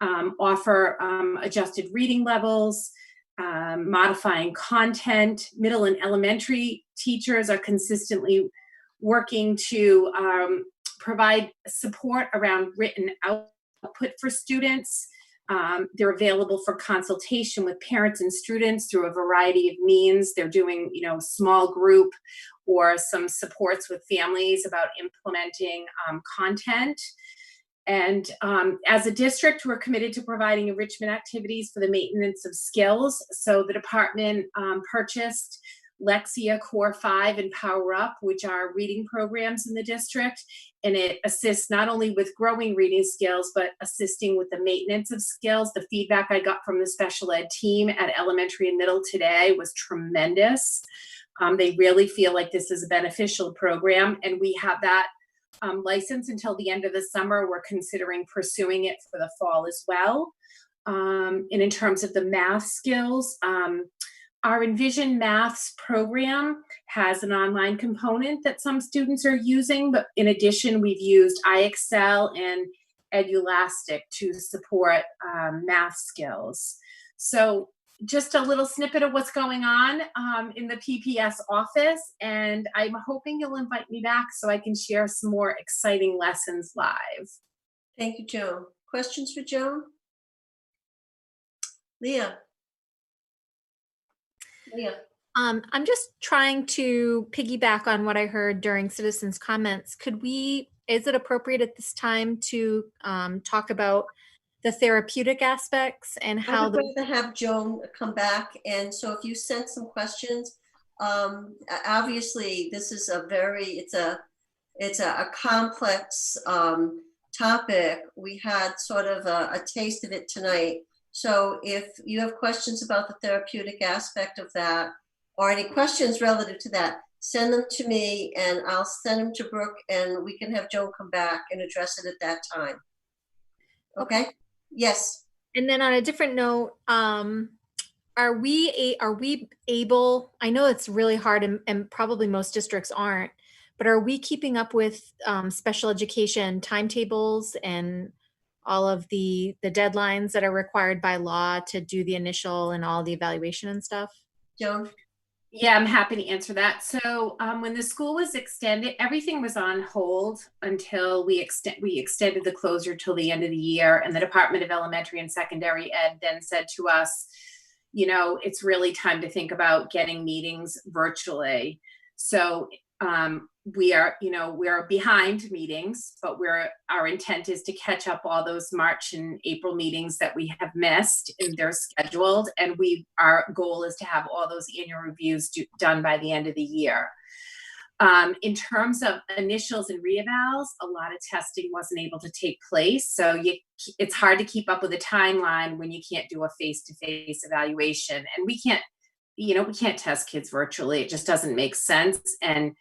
offer adjusted reading levels, modifying content. Middle and elementary teachers are consistently working to provide support around written output for students. They're available for consultation with parents and students through a variety of means. They're doing, small group or some supports with families about implementing content. And as a district, we're committed to providing enrichment activities for the maintenance of skills. So the department purchased Lexia Core 5 and Power Up, which are reading programs in the district. And it assists not only with growing reading skills, but assisting with the maintenance of skills. The feedback I got from the special ed team at elementary and middle today was tremendous. They really feel like this is a beneficial program, and we have that license until the end of the summer. We're considering pursuing it for the fall as well. And in terms of the math skills, our Envision Maths program has an online component that some students are using, but in addition, we've used iExcel and Edulastic to support math skills. So just a little snippet of what's going on in the PPS office, and I'm hoping you'll invite me back so I can share some more exciting lessons live. Thank you, Joan. Questions for Joan? Leah. I'm just trying to piggyback on what I heard during citizens' comments. Is it appropriate at this time to talk about the therapeutic aspects and how I would rather have Joan come back. And so if you sent some questions, obviously this is it's a complex topic. We had sort of a taste of it tonight. So if you have questions about the therapeutic aspect of that, or any questions relative to that, send them to me and I'll send them to Brooke, and we can have Joan come back and address it at that time. Okay? Yes. And then on a different note, are we able, I know it's really hard and probably most districts aren't, but are we keeping up with special education timetables and all of the deadlines that are required by law to do the initial and all the evaluation and stuff? Joan? Yeah, I'm happy to answer that. So when the school was extended, everything was on hold until we extended the closure till the end of the year. And the Department of Elementary and Secondary Ed then said to us, it's really time to think about getting meetings virtually. So we are behind meetings, but our intent is to catch up all those March and April meetings that we have missed, and they're scheduled. And our goal is to have all those annual reviews done by the end of the year. In terms of initials and reevals, a lot of testing wasn't able to take place. So it's hard to keep up with a timeline when you can't do a face-to-face evaluation. And we can't test kids virtually. It just doesn't make sense. And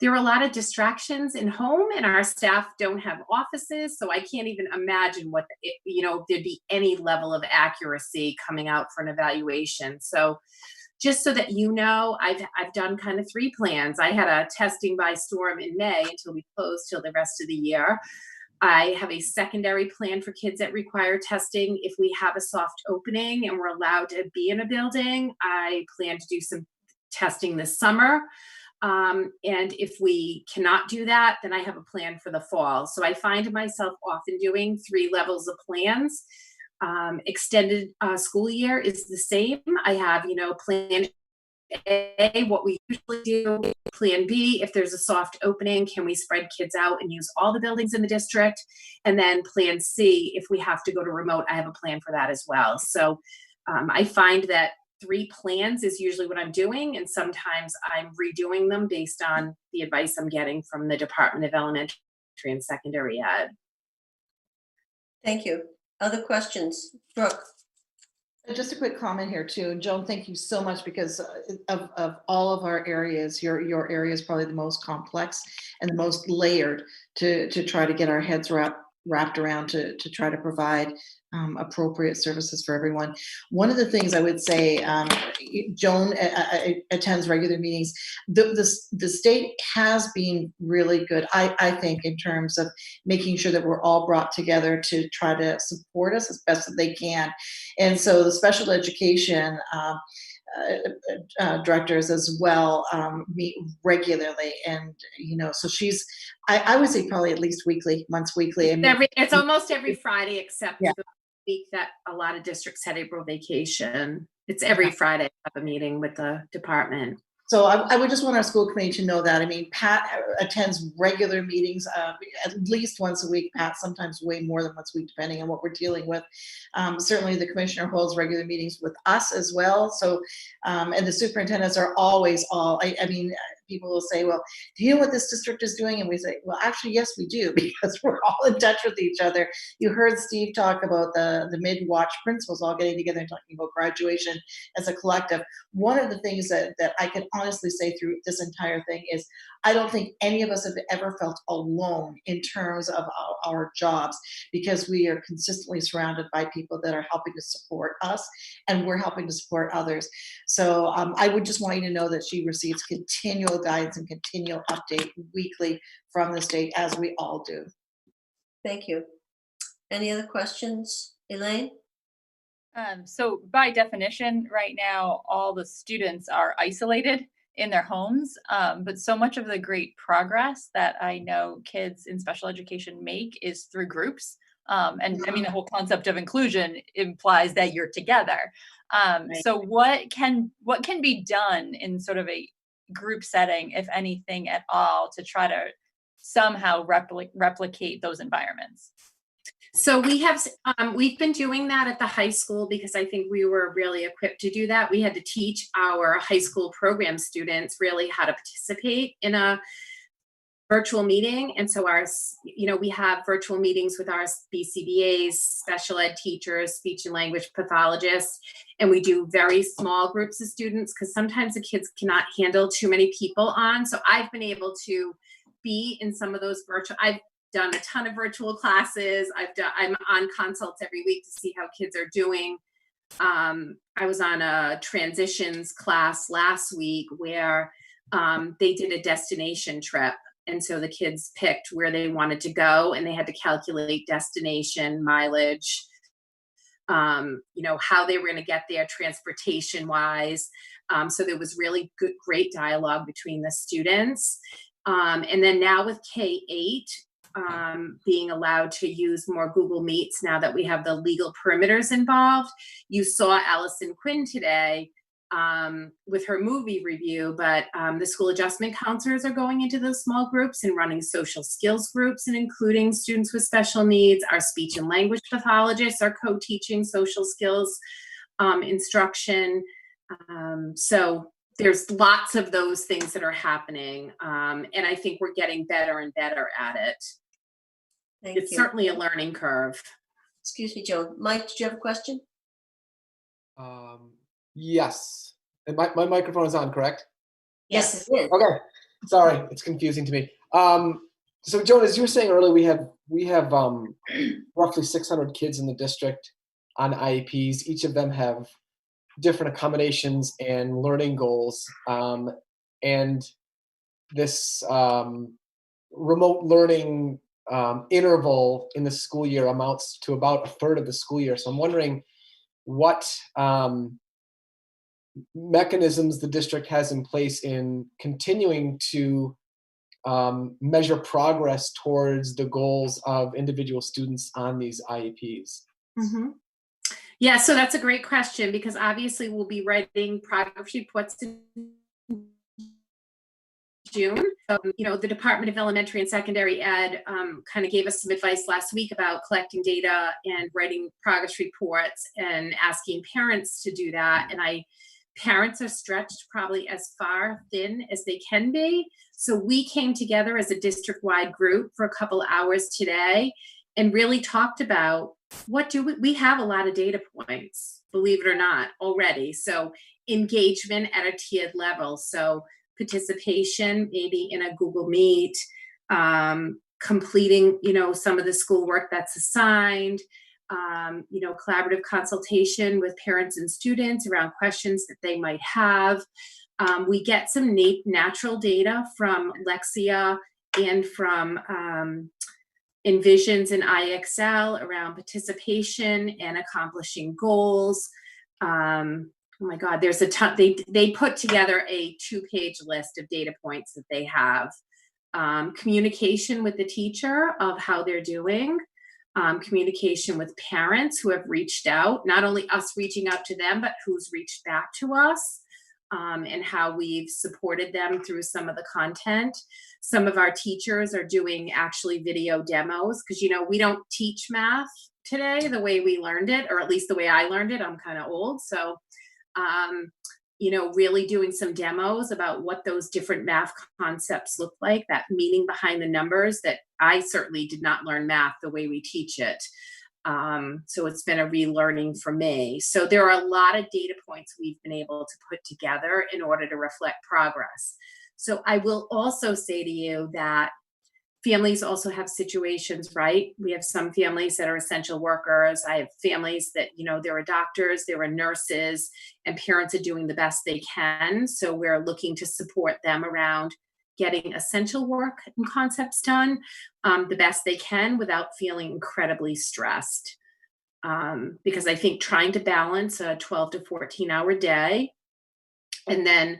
there are a lot of distractions in home, and our staff don't have offices. So I can't even imagine there'd be any level of accuracy coming out for an evaluation. So just so that I've done kind of 3 plans. I had a testing by storm in May until we closed till the rest of the year. I have a secondary plan for kids that require testing. If we have a soft opening and we're allowed to be in a building, I plan to do some testing this summer. And if we cannot do that, then I have a plan for the fall. So I find myself often doing 3 levels of plans. Extended school year is the same. I have, plan A, what we usually do. Plan B, if there's a soft opening, can we spread kids out and use all the buildings in the district? And then plan C, if we have to go to remote, I have a plan for that as well. So I find that 3 plans is usually what I'm doing. And sometimes I'm redoing them based on the advice I'm getting from the Department of Elementary and Secondary Ed. Thank you. Other questions? Brooke? Just a quick comment here too. Joan, thank you so much, because of all of our areas, your area is probably the most complex and the most layered to try to get our heads wrapped around to try to provide appropriate services for everyone. One of the things I would say, Joan attends regular meetings. The state has been really good, I think, in terms of making sure that we're all brought together to try to support us as best as they can. And so the special education directors as well meet regularly, and so she's I would say probably at least weekly, once weekly. It's almost every Friday except week that a lot of districts had April vacation. It's every Friday I have a meeting with the department. So I would just want our school committee to know that. I mean, Pat attends regular meetings at least once a week. Pat sometimes way more than once a week, depending on what we're dealing with. Certainly, the commissioner holds regular meetings with us as well. So, and the superintendents are always I mean, people will say, well, do you know what this district is doing? And we say, well, actually, yes, we do, because we're all in touch with each other. You heard Steve talk about the mid-watch principals all getting together and talking about graduation as a collective. One of the things that I can honestly say through this entire thing is I don't think any of us have ever felt alone in terms of our jobs, because we are consistently surrounded by people that are helping to support us, and we're helping to support others. So I would just want you to know that she receives continual guidance and continual update weekly from the state, as we all do. Thank you. Any other questions, Elaine? So by definition, right now, all the students are isolated in their homes, but so much of the great progress that I know kids in special education make is through groups. And I mean, the whole concept of inclusion implies that you're together. So what can be done in sort of a group setting, if anything at all, to try to somehow replicate those environments? So we've been doing that at the high school because I think we were really equipped to do that. We had to teach our high school program students really how to participate in a virtual meeting. And so we have virtual meetings with our BCBAs, special ed teachers, speech and language pathologists, and we do very small groups of students because sometimes the kids cannot handle too many people on. So I've been able to be in some of those virtual, I've done a ton of virtual classes. I'm on consults every week to see how kids are doing. I was on a transitions class last week where they did a destination trip. And so the kids picked where they wanted to go and they had to calculate destination, mileage, how they were going to get there transportation wise. So there was really great dialogue between the students. And then now with K-8, being allowed to use more Google Meets now that we have the legal perimeters involved. You saw Allison Quinn today with her movie review, but the school adjustment counselors are going into those small groups and running social skills groups and including students with special needs. Our speech and language pathologists are co-teaching social skills instruction. So there's lots of those things that are happening. And I think we're getting better and better at it. It's certainly a learning curve. Excuse me, Joan. Mike, did you have a question? Yes. And my microphone is on, correct? Yes, it is. Okay. Sorry, it's confusing to me. So Joan, as you were saying earlier, we have roughly 600 kids in the district on IEPs. Each of them have different accommodations and learning goals. And this remote learning interval in the school year amounts to about a third of the school year. So I'm wondering what mechanisms the district has in place in continuing to measure progress towards the goals of individual students on these IEPs. Mm-hmm. Yeah, so that's a great question because obviously we'll be writing progress reports in June. The Department of Elementary and Secondary Ed kind of gave us some advice last week about collecting data and writing progress reports and asking parents to do that. And parents are stretched probably as far thin as they can be. So we came together as a district-wide group for a couple hours today and really talked about we have a lot of data points, believe it or not, already. So engagement at a tiered level. So participation, maybe in a Google Meet, completing, some of the schoolwork that's assigned, collaborative consultation with parents and students around questions that they might have. We get some natural data from Lexia and from Envisions and IXL around participation and accomplishing goals. Oh my God, there's a ton. They put together a 2-page list of data points that they have. Communication with the teacher of how they're doing. communication with parents who have reached out, not only us reaching out to them, but who's reached back to us, and how we've supported them through some of the content. Some of our teachers are doing actually video demos because, you know, we don't teach math today the way we learned it, or at least the way I learned it. I'm kind of old. So, you know, really doing some demos about what those different math concepts look like, that meaning behind the numbers that I certainly did not learn math the way we teach it. So it's been a relearning for me. So there are a lot of data points we've been able to put together in order to reflect progress. So I will also say to you that families also have situations, right? We have some families that are essential workers. I have families that, you know, there are doctors, there are nurses, and parents are doing the best they can. So we're looking to support them around getting essential work and concepts done the best they can without feeling incredibly stressed. Because I think trying to balance a 12 to 14-hour day and then,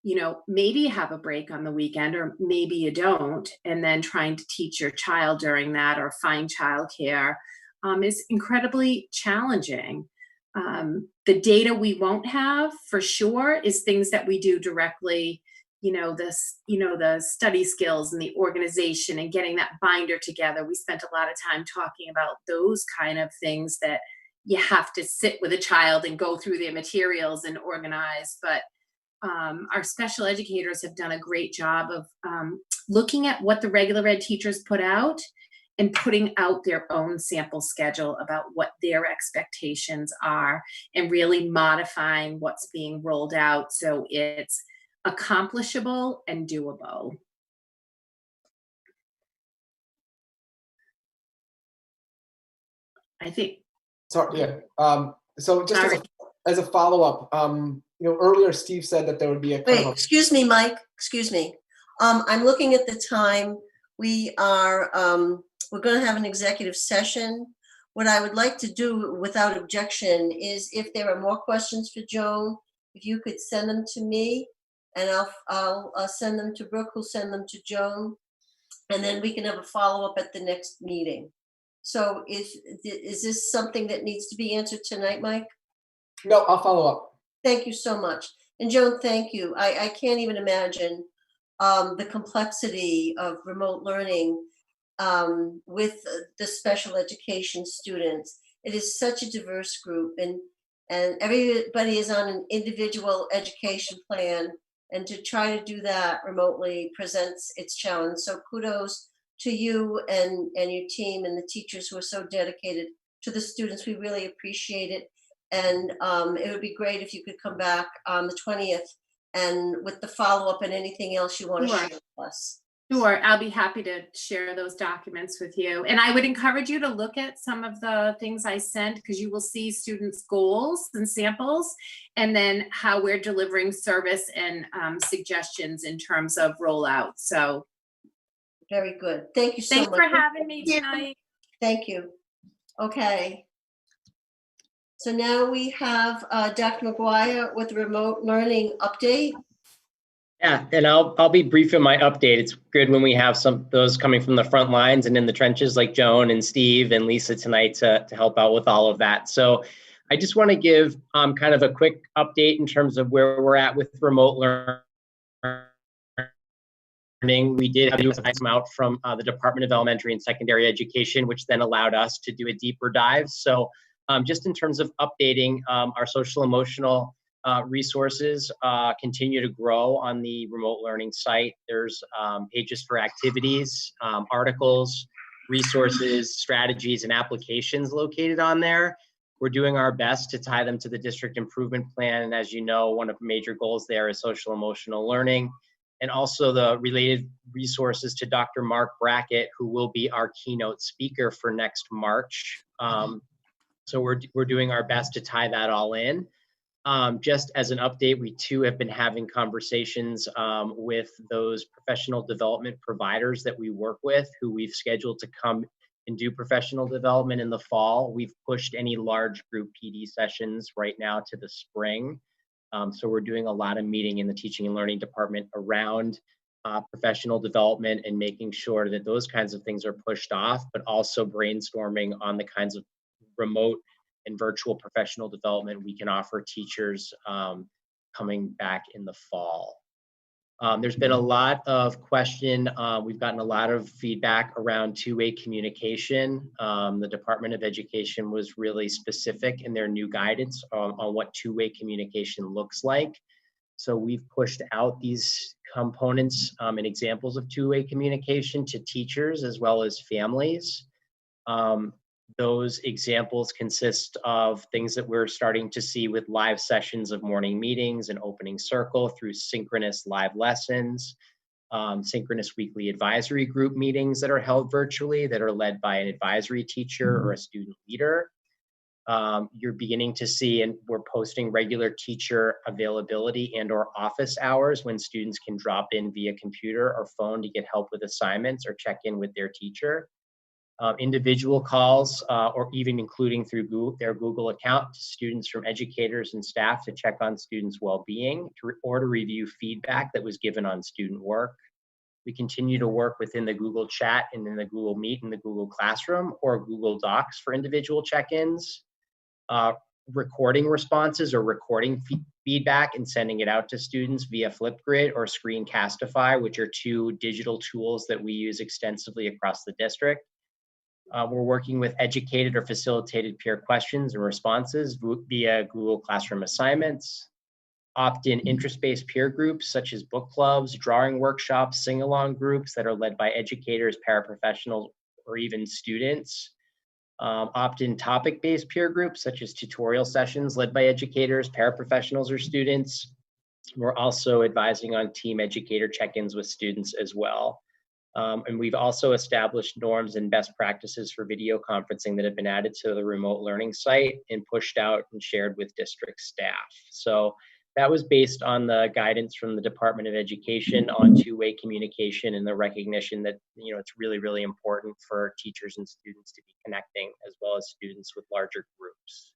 you know, maybe have a break on the weekend, or maybe you don't, and then trying to teach your child during that or find childcare is incredibly challenging. The data we won't have for sure is things that we do directly, you know, the study skills and the organization and getting that binder together. We spent a lot of time talking about those kind of things that you have to sit with a child and go through their materials and organize. But our special educators have done a great job of looking at what the regular ed teachers put out and putting out their own sample schedule about what their expectations are and really modifying what's being rolled out so it's accomplishable and doable. I think. Sorry, yeah. So just as a follow-up, you know, earlier Steve said that there would be a kind Wait, of excuse me, Mike, excuse me. I'm looking at the time. We are, we're gonna have an executive session. What I would like to do without objection is if there are more questions for Joan, if you could send them to me and I'll send them to Brooke, who'll send them to Joan, and then we can have a follow-up at the next meeting. So is this something that needs to be answered tonight, Mike? No, I'll follow up. Thank you so much. And Joan, thank you. I can't even imagine the complexity of remote learning with the special education students. It is such a diverse group, and everybody is on an individual education plan, and to try to do that remotely presents its challenge. So kudos to you and your team and the teachers who are so dedicated to the students. We really appreciate it. And it would be great if you could come back on the 20th and with the follow-up and anything else you want to share with us. Sure, I'll be happy to share those documents with you. And I would encourage you to look at some of the things I sent, because you will see students' goals and samples, and then how we're delivering service and suggestions in terms of rollout. So very good. Thank you so much. Thanks for having me tonight. Thank you. Okay. So now we have Dr. McGuire with the remote learning update. Yeah, and I'll be brief in my update. It's good when we have those coming from the front lines and in the trenches like Joan and Steve and Lisa tonight to help out with all of that. So I just want to give kind of a quick update in terms of where we're at with remote learning. We did have come out from the Department of Elementary and Secondary Education, which then allowed us to do a deeper dive. So just in terms of updating our social emotional resources continue to grow on the remote learning site. There's pages for activities, articles, resources, strategies, and applications located on there. We're doing our best to tie them to the district improvement plan. And as you know, one of the major goals there is social emotional learning, and also the related resources to Dr. Mark Brackett, who will be our keynote speaker for next March. So we're doing our best to tie that all in. Just as an update, we too have been having conversations with those professional development providers that we work with, who we've scheduled to come and do professional development in the fall. We've pushed any large group PD sessions right now to the spring. So we're doing a lot of meeting in the teaching and learning department around professional development and making sure that those kinds of things are pushed off, but also brainstorming on the kinds of remote and virtual professional development we can offer teachers coming back in the fall. There's been a lot of we've gotten a lot of feedback around two-way communication. The Department of Education was really specific in their new guidance on what two-way communication looks like. So we've pushed out these components and examples of two-way communication to teachers as well as families. Those examples consist of things that we're starting to see with live sessions of morning meetings and opening circle through synchronous live lessons, synchronous weekly advisory group meetings that are held virtually that are led by an advisory teacher or a student leader. You're beginning to see, and we're posting regular teacher availability and or office hours when students can drop in via computer or phone to get help with assignments or check in with their teacher. Individual calls or even including through their Google account to students from educators and staff to check on students' well-being or to review feedback that was given on student work. We continue to work within the Google Chat and in the Google Meet and the Google Classroom or Google Docs for individual check-ins. Recording responses or recording feedback and sending it out to students via Flipgrid or Screencastify, which are two digital tools that we use extensively across the district. We're working with educated or facilitated peer questions and responses via Google Classroom assignments, opt-in interest-based peer groups such as book clubs, drawing workshops, sing-along groups that are led by educators, paraprofessionals, or even students, opt-in topic-based peer groups such as tutorial sessions led by educators, paraprofessionals, or students. We're also advising on team educator check-ins with students as well. And we've also established norms and best practices for video conferencing that have been added to the remote learning site and pushed out and shared with district staff. So that was based on the guidance from the Department of Education on two-way communication and the recognition that, you know, it's really, really important for teachers and students to be connecting as well as students with larger groups.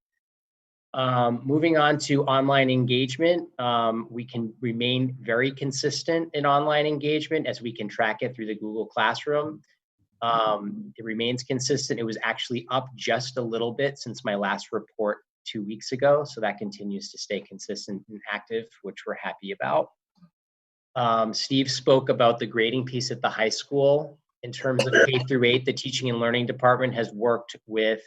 Moving on to online engagement, we can remain very consistent in online engagement as we can track it through the Google Classroom. It remains consistent. It was actually up just a little bit since my last report 2 weeks ago, so that continues to stay consistent and active, which we're happy about. Steve spoke about the grading piece at the high school. In terms of K through 8, the Teaching and Learning Department has worked with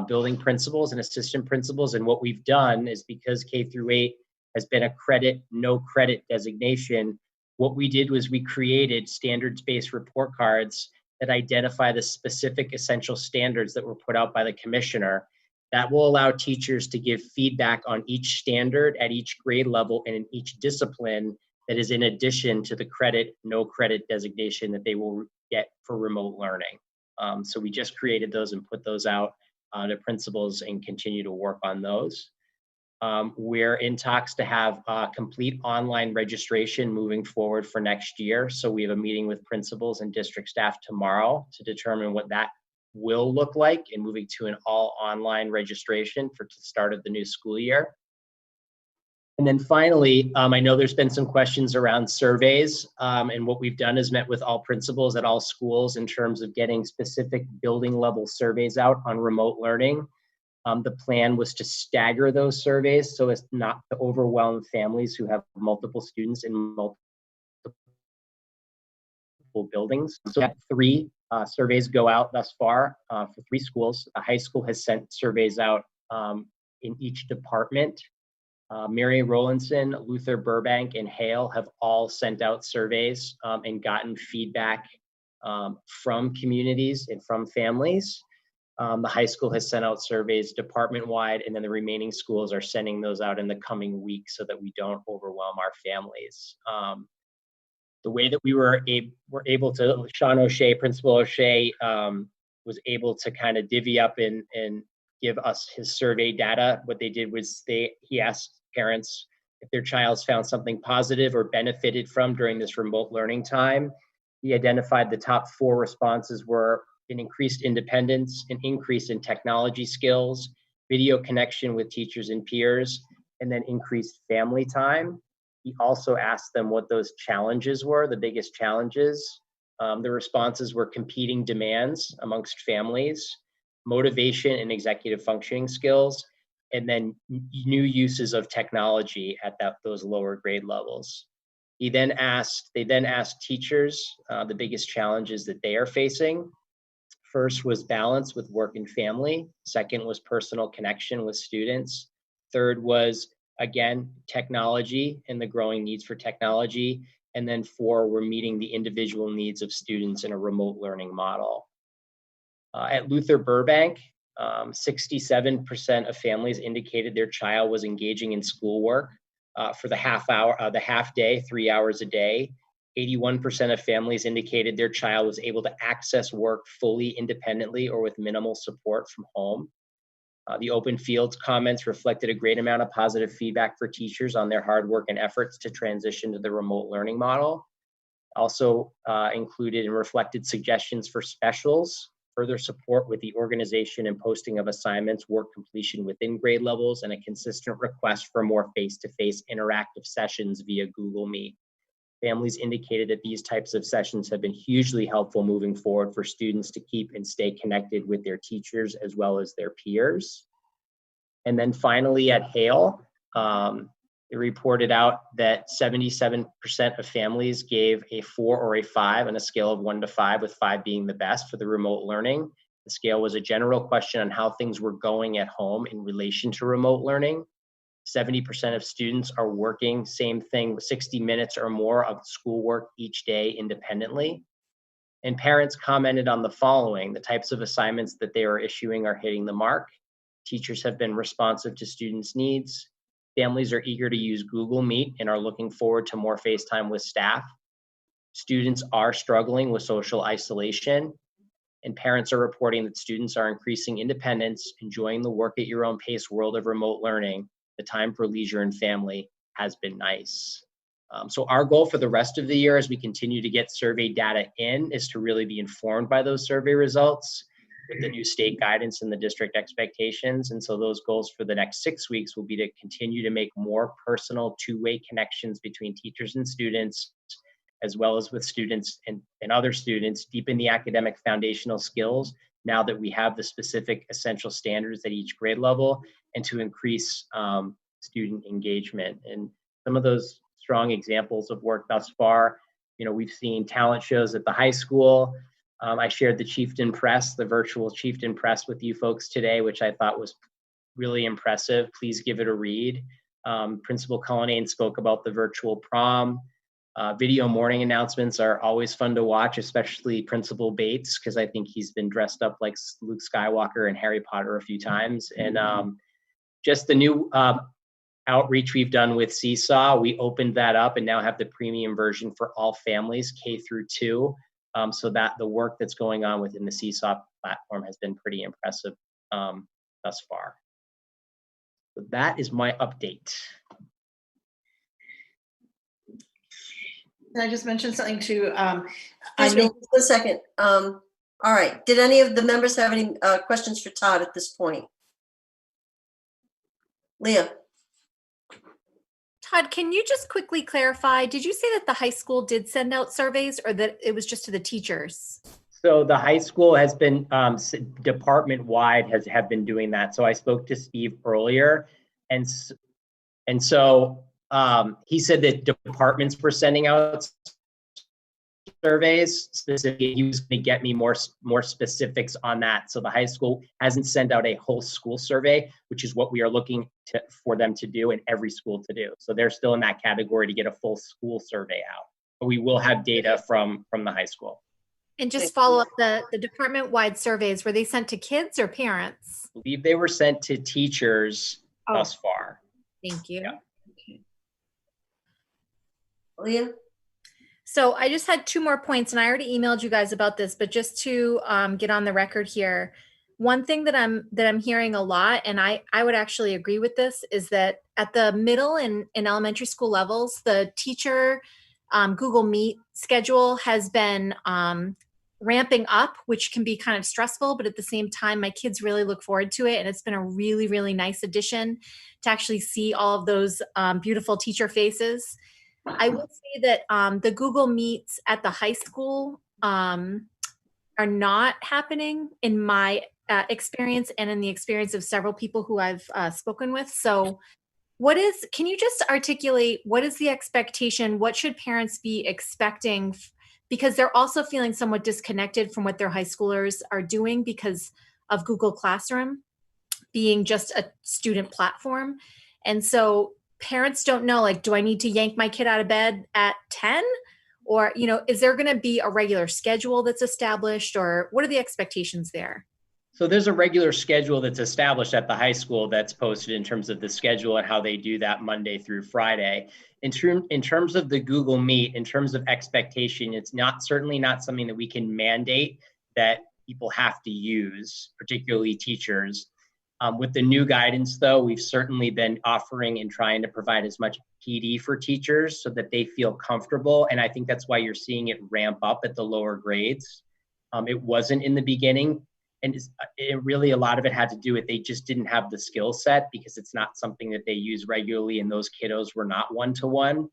building principals and assistant principals. And what we've done is, because K through 8 has been a credit, no credit designation, what we did was we created standards-based report cards that identify the specific essential standards that were put out by the commissioner. That will allow teachers to give feedback on each standard at each grade level and in each discipline that is in addition to the credit, no credit designation that they will get for remote learning. So we just created those and put those out to principals and continue to work on those. We're in talks to have complete online registration moving forward for next year. So we have a meeting with principals and district staff tomorrow to determine what that will look like and moving to an all online registration for the start of the new school year. And then finally, I know there's been some questions around surveys, and what we've done is met with all principals at all schools in terms of getting specific building level surveys out on remote learning. The plan was to stagger those surveys so as not to overwhelm families who have multiple students in multiple buildings. So 3 surveys go out thus far for 3 schools. The high school has sent surveys out in each department. Mary Rowlandson, Luther Burbank, and Hale have all sent out surveys and gotten feedback from communities and from families. The high school has sent out surveys department-wide, and then the remaining schools are sending those out in the coming weeks so that we don't overwhelm our families. The way that we were able to, Sean O'Shea, Principal O'Shea, was able to kind of divvy up and give us his survey data. What they did was he asked parents if their child's found something positive or benefited from during this remote learning time. He identified the top 4 responses were an increased independence, an increase in technology skills, video connection with teachers and peers, and then increased family time. He also asked them what those challenges were, the biggest challenges. The responses were competing demands amongst families, motivation and executive functioning skills, and then new uses of technology at those lower grade levels. They then asked teachers the biggest challenges that they are facing. First was balance with work and family. Second was personal connection with students. Third was, again, technology and the growing needs for technology. And then 4 were meeting the individual needs of students in a remote learning model. At Luther Burbank, 67% of families indicated their child was engaging in schoolwork for the half day, 3 hours a day. 81% of families indicated their child was able to access work fully independently or with minimal support from home. The open fields comments reflected a great amount of positive feedback for teachers on their hard work and efforts to transition to the remote learning model. Also included and reflected suggestions for specials, further support with the organization and posting of assignments, work completion within grade levels, and a consistent request for more face-to-face interactive sessions via Google Meet. Families indicated that these types of sessions have been hugely helpful moving forward for students to keep and stay connected with their teachers as well as their peers. And then finally at Hale, it reported out that 77% of families gave a 4 or a 5 on a scale of 1 to 5, with 5 being the best for the remote learning. The scale was a general question on how things were going at home in relation to remote learning. 70% of students are working, same thing, 60 minutes or more of schoolwork each day independently. And parents commented on the following: the types of assignments that they are issuing are hitting the mark. Teachers have been responsive to students' needs. Families are eager to use Google Meet and are looking forward to more FaceTime with staff. Students are struggling with social isolation. And parents are reporting that students are increasing independence, enjoying the work at your own pace world of remote learning. The time for leisure and family has been nice. So our goal for the rest of the year, as we continue to get survey data in, is to really be informed by those survey results with the new state guidance and the district expectations. And so those goals for the next 6 weeks will be to continue to make more personal two-way connections between teachers and students, as well as with students and other students, deepen the academic foundational skills now that we have the specific essential standards at each grade level, and to increase student engagement. And some of those strong examples of work thus far, we've seen talent shows at the high school. I shared the Chieftain Press, the virtual Chieftain Press with you folks today, which I thought was really impressive. Please give it a read. Principal Cullinane spoke about the virtual prom. Video morning announcements are always fun to watch, especially Principal Bates, because I think he's been dressed up like Luke Skywalker and Harry Potter a few times. And just the new outreach we've done with Seesaw, we opened that up and now have the premium version for all families, K through 2, so that the work that's going on within the Seesaw platform has been pretty impressive thus far. So that is my update. Can I just mention something too? Excuse me, just a second. All right. Did any of the members have any questions for Todd at this point? Leah. Todd, can you just quickly clarify, did you say that the high school did send out surveys, or that it was just to the teachers? So the high school has been, department-wide have been doing that. So I spoke to Steve earlier, and so he said that departments were sending out surveys. Specifically, he was going to get me more specifics on that. So the high school hasn't sent out a whole school survey, which is what we are looking for them to do and every school to do. So they're still in that category to get a full school survey out. But we will have data from the high school. And just follow up, the department-wide surveys, were they sent to kids or parents? I believe they were sent to teachers thus far. Thank you. Yeah. Leah? So I just had 2 more points, and I already emailed you guys about this, but just to get on the record here, one thing that I'm hearing a lot, and I would actually agree with this, is that at the middle and elementary school levels, the teacher Google Meet schedule has been ramping up, which can be kind of stressful, but at the same time, my kids really look forward to it. And it's been a really, really nice addition to actually see all of those beautiful teacher faces. I would say that the Google Meets at the high school are not happening in my experience and in the experience of several people who I've spoken with. So can you just articulate what is the expectation? What should parents be expecting? Because they're also feeling somewhat disconnected from what their high schoolers are doing because of Google Classroom being just a student platform. And so parents don't know, like, do I need to yank my kid out of bed at 10? Or, is there going to be a regular schedule that's established, or what are the expectations there? So there's a regular schedule that's established at the high school that's posted in terms of the schedule and how they do that Monday through Friday. In terms of the Google Meet, in terms of expectation, it's certainly not something that we can mandate that people have to use, particularly teachers. With the new guidance, though, we've certainly been offering and trying to provide as much PD for teachers so that they feel comfortable. And I think that's why you're seeing it ramp up at the lower grades. It wasn't in the beginning. And a lot of it had to do with they just didn't have the skill set because it's not something that they use regularly, and those kiddos were not one-to-one.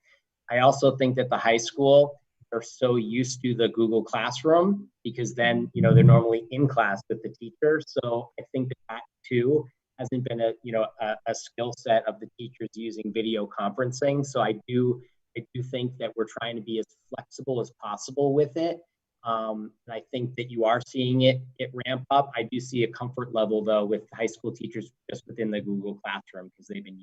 I also think that the high school are so used to the Google Classroom because then, they're normally in class with the teacher. So I think that too hasn't been a skill set of the teachers using video conferencing. So I do think that we're trying to be as flexible as possible with it. And I think that you are seeing it ramp up. I do see a comfort level though with high school teachers just within the Google Classroom because they've been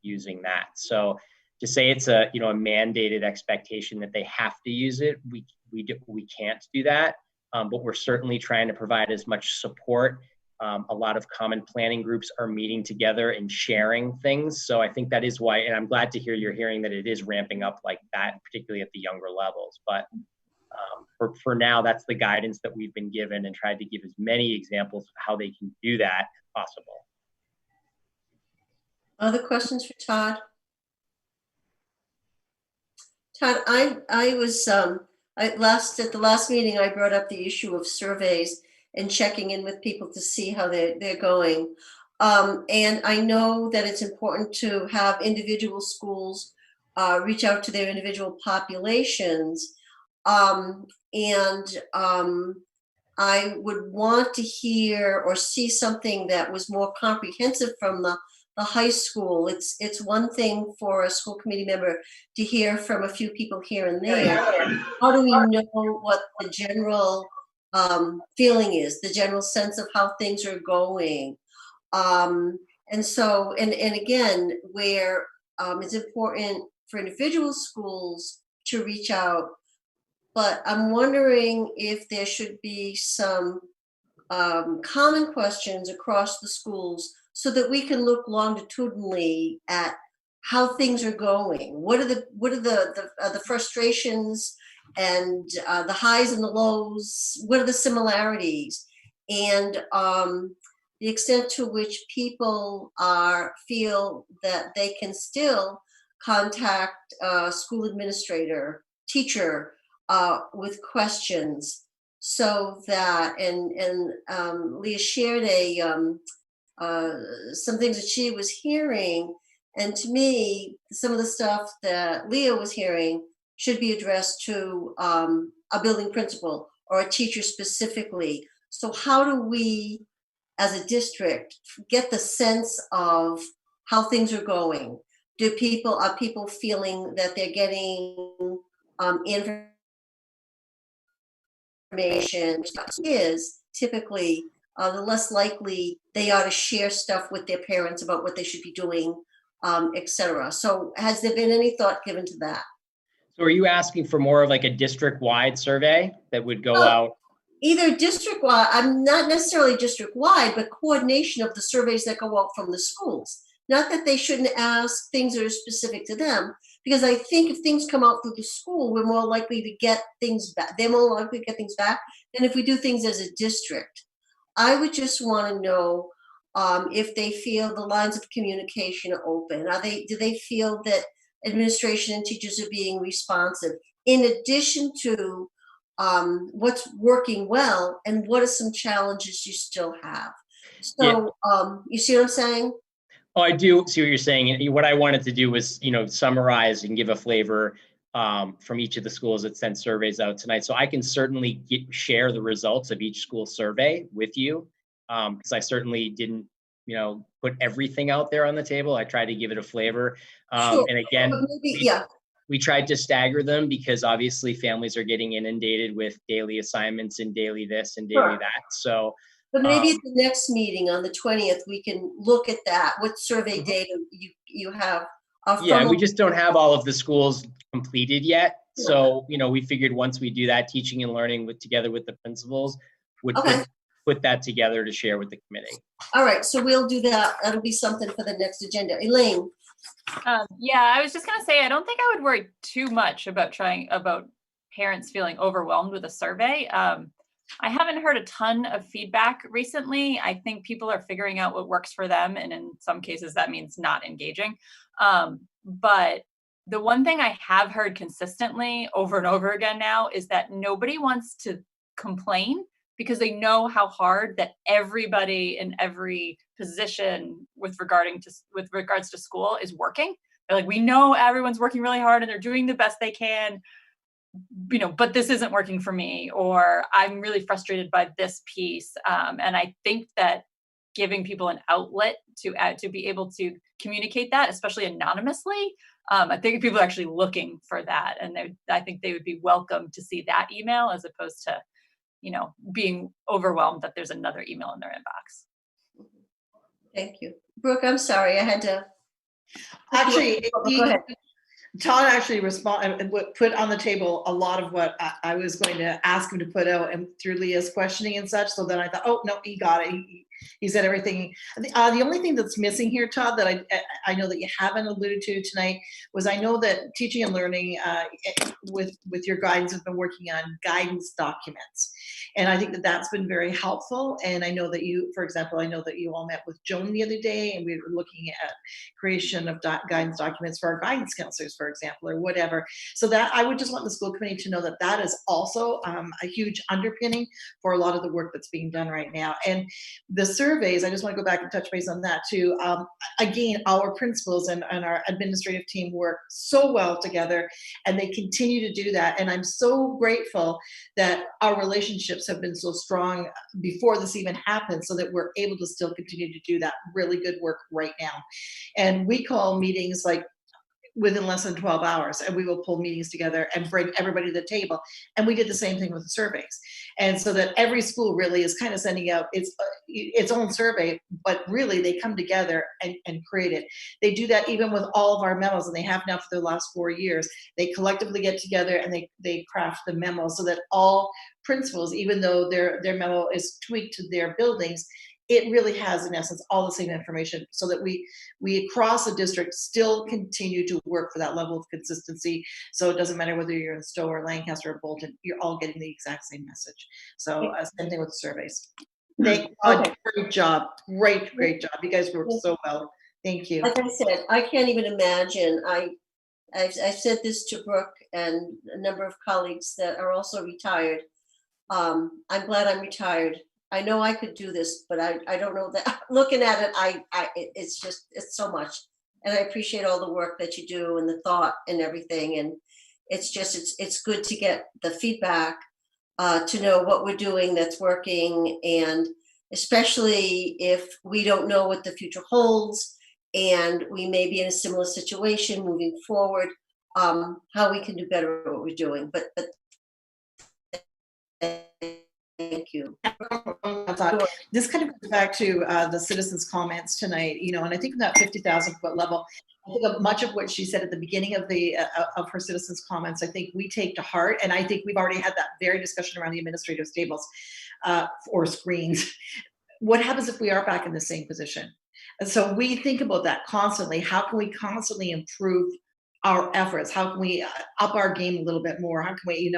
using that. So to say it's a mandated expectation that they have to use it, we can't do that. But we're certainly trying to provide as much support. A lot of common planning groups are meeting together and sharing things. So I think that is why, and I'm glad to hear you're hearing that it is ramping up like that, particularly at the younger levels. But for now, that's the guidance that we've been given and tried to give as many examples of how they can do that as possible. Other questions for Todd? Todd, I was at the last meeting, I brought up the issue of surveys and checking in with people to see how they're going. And I know that it's important to have individual schools reach out to their individual populations. I would want to hear or see something that was more comprehensive from the high school. It's one thing for a school committee member to hear from a few people here and there. How do we know what the general feeling is, the general sense of how things are going? And again, where it's important for individual schools to reach out, but I'm wondering if there should be some common questions across the schools so that we can look longitudinally at how things are going. What are the frustrations and the highs and the lows? What are the similarities? And the extent to which people feel that they can still contact a school administrator, teacher, with questions, so that and Leah shared some things that she was hearing, and to me, some of the stuff that Leah was hearing should be addressed to a building principal or a teacher specifically. So how do we, as a district, get the sense of how things are going? Are people feeling that they're getting information is typically the less likely they are to share stuff with their parents about what they should be doing, etc. So has there been any thought given to that? So are you asking for more of like a district-wide survey that would go out? Either district-wide, I'm not necessarily district-wide, but coordination of the surveys that go out from the schools. Not that they shouldn't ask things that are specific to them, because I think if things come out through the school, we're more likely to get things back. They're more likely to get things back than if we do things as a district. I would just want to know if they feel the lines of communication are open. Do they feel that administration and teachers are being responsive? In addition to what's working well, and what are some challenges you still have. So you see what I'm saying? Oh, I do see what you're saying. And what I wanted to do was, summarize and give a flavor from each of the schools that sent surveys out tonight. So I can certainly share the results of each school survey with you, because I certainly didn't, put everything out there on the table. I tried to give it a flavor. Sure. And again, Maybe, we tried to stagger them because obviously families are getting inundated with daily assignments and daily this and daily that. So, but maybe at the next meeting on the 20th, we can look at that. What survey data you have? Yeah, we just don't have all of the schools completed yet. So, we figured once we do that, teaching and learning together with the principals would put that together to share with the committee. All right, so we'll do that. That'll be something for the next agenda. Elaine. Yeah, I was just gonna say, I don't think I would worry too much about parents feeling overwhelmed with a survey. I haven't heard a ton of feedback recently. I think people are figuring out what works for them, and in some cases that means not engaging. But the one thing I have heard consistently over and over again now is that nobody wants to complain because they know how hard that everybody in every position with regards to school is working. They're like, we know everyone's working really hard and they're doing the best they can, but this isn't working for me, or I'm really frustrated by this piece. And I think that giving people an outlet to be able to communicate that, especially anonymously, I think people are actually looking for that, and I think they would be welcome to see that email as opposed to, being overwhelmed that there's another email in their inbox. Thank you, Brooke. I'm sorry, I had to. Actually, go ahead. Todd actually put on the table a lot of what I was going to ask him to put out, and through Leah's questioning and such. So then I thought, oh no, he got it. He said everything. The only thing that's missing here, Todd, that I know that you haven't alluded to tonight was, I know that teaching and learning with your guidance has been working on guidance documents. And I think that that's been very helpful. And I know that you, for example, you all met with Joan the other day, and we were looking at creation of guidance documents for our guidance counselors, for example, or whatever. So that I would just want the school committee to know that that is also a huge underpinning for a lot of the work that's being done right now. And the surveys, I just want to go back and touch base on that too. Again, our principals and our administrative team work so well together, and they continue to do that. And I'm so grateful that our relationships have been so strong before this even happened, so that we're able to still continue to do that really good work right now. And we call meetings like within less than 12 hours, and we will pull meetings together and bring everybody to the table. And we did the same thing with the surveys. And so that every school really is kind of sending out its own survey, but really they come together and create it. They do that even with all of our memos, and they have now for the last 4 years. They collectively get together and they craft the memo so that all principals, even though their memo is tweaked to their buildings, it really has, in essence, all the same information, so that we across the district still continue to work for that level of consistency. So it doesn't matter whether you're in Stowe or Lancaster or Bolton, you're all getting the exact same message. So same thing with the surveys. Thank God, great job, great job. You guys worked so well. Thank you. Like I said, I can't even imagine. I've said this to Brooke and a number of colleagues that are also retired. I'm glad I'm retired. I know I could do this, but I don't know that. Looking at it, it's so much. And I appreciate all the work that you do and the thought and everything. And it's good to get the feedback, to know what we're doing that's working. And especially if we don't know what the future holds and we may be in a similar situation moving forward, how we can do better at what we're doing. But thank you. This kind of goes back to the citizens' comments tonight, and I think that 50,000 foot level, I think much of what she said at the beginning of of her citizens' comments, I think we take to heart, and I think we've already had that very discussion around the administrative tables or screens. What happens if we are back in the same position? And so we think about that constantly. How can we constantly improve our efforts? How can we up our game a little bit more? How can we,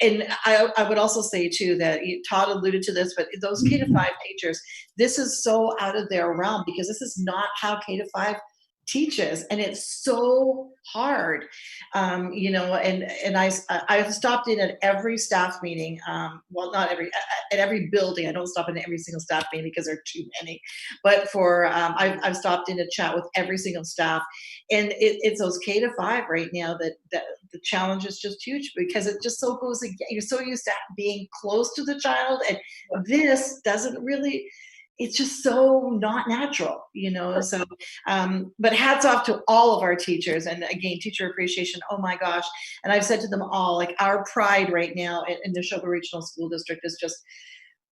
and I would also say too that Todd alluded to this, but those K-5 teachers, this is so out of their realm, because this is not how K-5 teaches, and it's so hard, you know, and I've stopped in at every staff meeting, well, not every, at every building. I don't stop in every single staff meeting because there are too many, but for, I've stopped in to chat with every single staff, and it's those K-5 right now that the challenge is just huge, because it just so goes again. You're so used to being close to the child, and this doesn't really, it's just so not natural, you know. So, but hats off to all of our teachers, and again, teacher appreciation. Oh my gosh! And I've said to them all, like, our pride right now in the Neshoba Regional School District is just,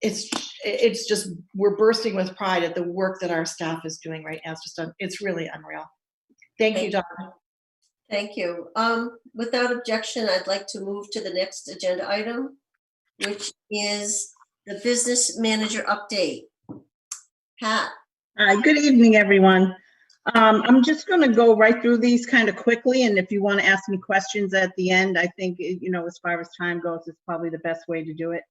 it's just, we're bursting with pride at the work that our staff is doing right now. It's just, it's really unreal. Thank you, Donna. Thank you. Without objection, I'd like to move to the next agenda item, which is the business manager update. Pat. Hi, good evening, everyone. I'm just going to go right through these kind of quickly, and if you want to ask me questions at the end, I think, you know, as far as time goes, it's probably the best way to do it.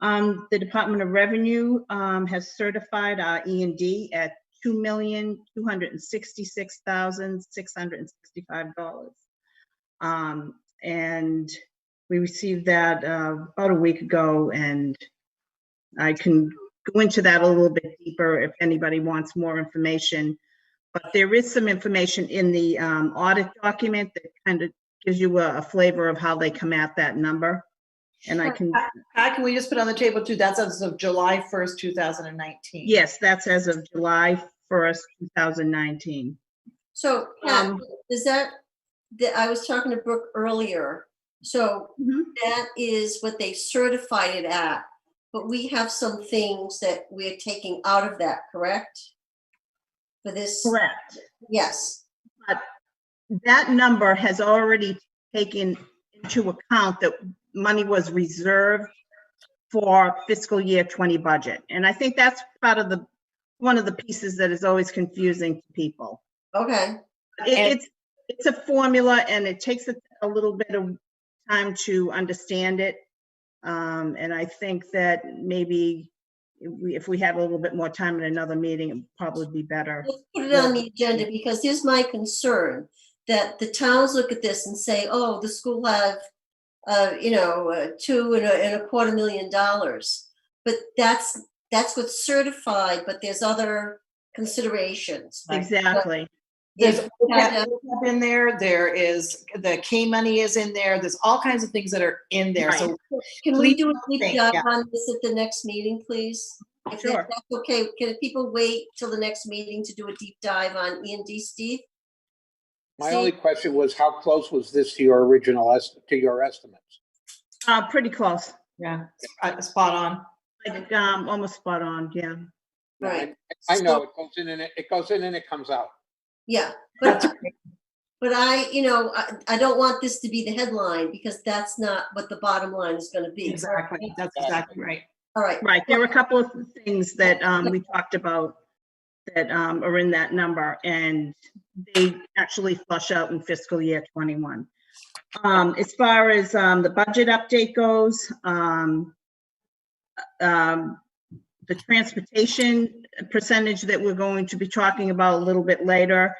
The Department of Revenue has certified our E&D at $2,266,665. And we received that about a week ago, and I can go into that a little bit deeper if anybody wants more information. But there is some information in the audit document that kind of gives you a flavor of how they come at that number. And I can... Can we just put on the table too, that's as of July 1st, 2019. Yes, that's as of July 1st, 2019. So, is that I was talking to Brooke earlier. So that is what they certified it at. But we have some things that we're taking out of that, correct? For this? Correct. Yes. But that number has already taken into account that money was reserved for fiscal year 20 budget. And I think that's part of one of the pieces that is always confusing to people. Okay. It's a formula, and it takes a little bit of time to understand it. And I think that maybe if we have a little bit more time in another meeting, it would probably be better. Let's put it on the agenda, because here's my concern, that the towns look at this and say, oh, the school have, you know, $2.25 million. But that's what's certified, but there's other considerations. Exactly. But there's OPEB in there. There is the K money is in there. There's all kinds of things that are in there. Right. So can we do a deep dive on this at the next meeting, please? If Sure. that's okay. Can people wait till the next meeting to do a deep dive on E&D, Steve? My only question was, how close was this to your original estimates? Pretty close. Yeah, spot on. Like, almost spot on. Yeah. Right. I know it goes in and it goes in and it comes out. Yeah, but I, you know, I don't want this to be the headline, because that's not what the bottom line is going to be. Exactly. That's exactly right. All right. Right. There were a couple of things that we talked about that are in that number, and they actually flush out in fiscal year 21. As far as the budget update goes, the transportation percentage that we're going to be talking about a little bit later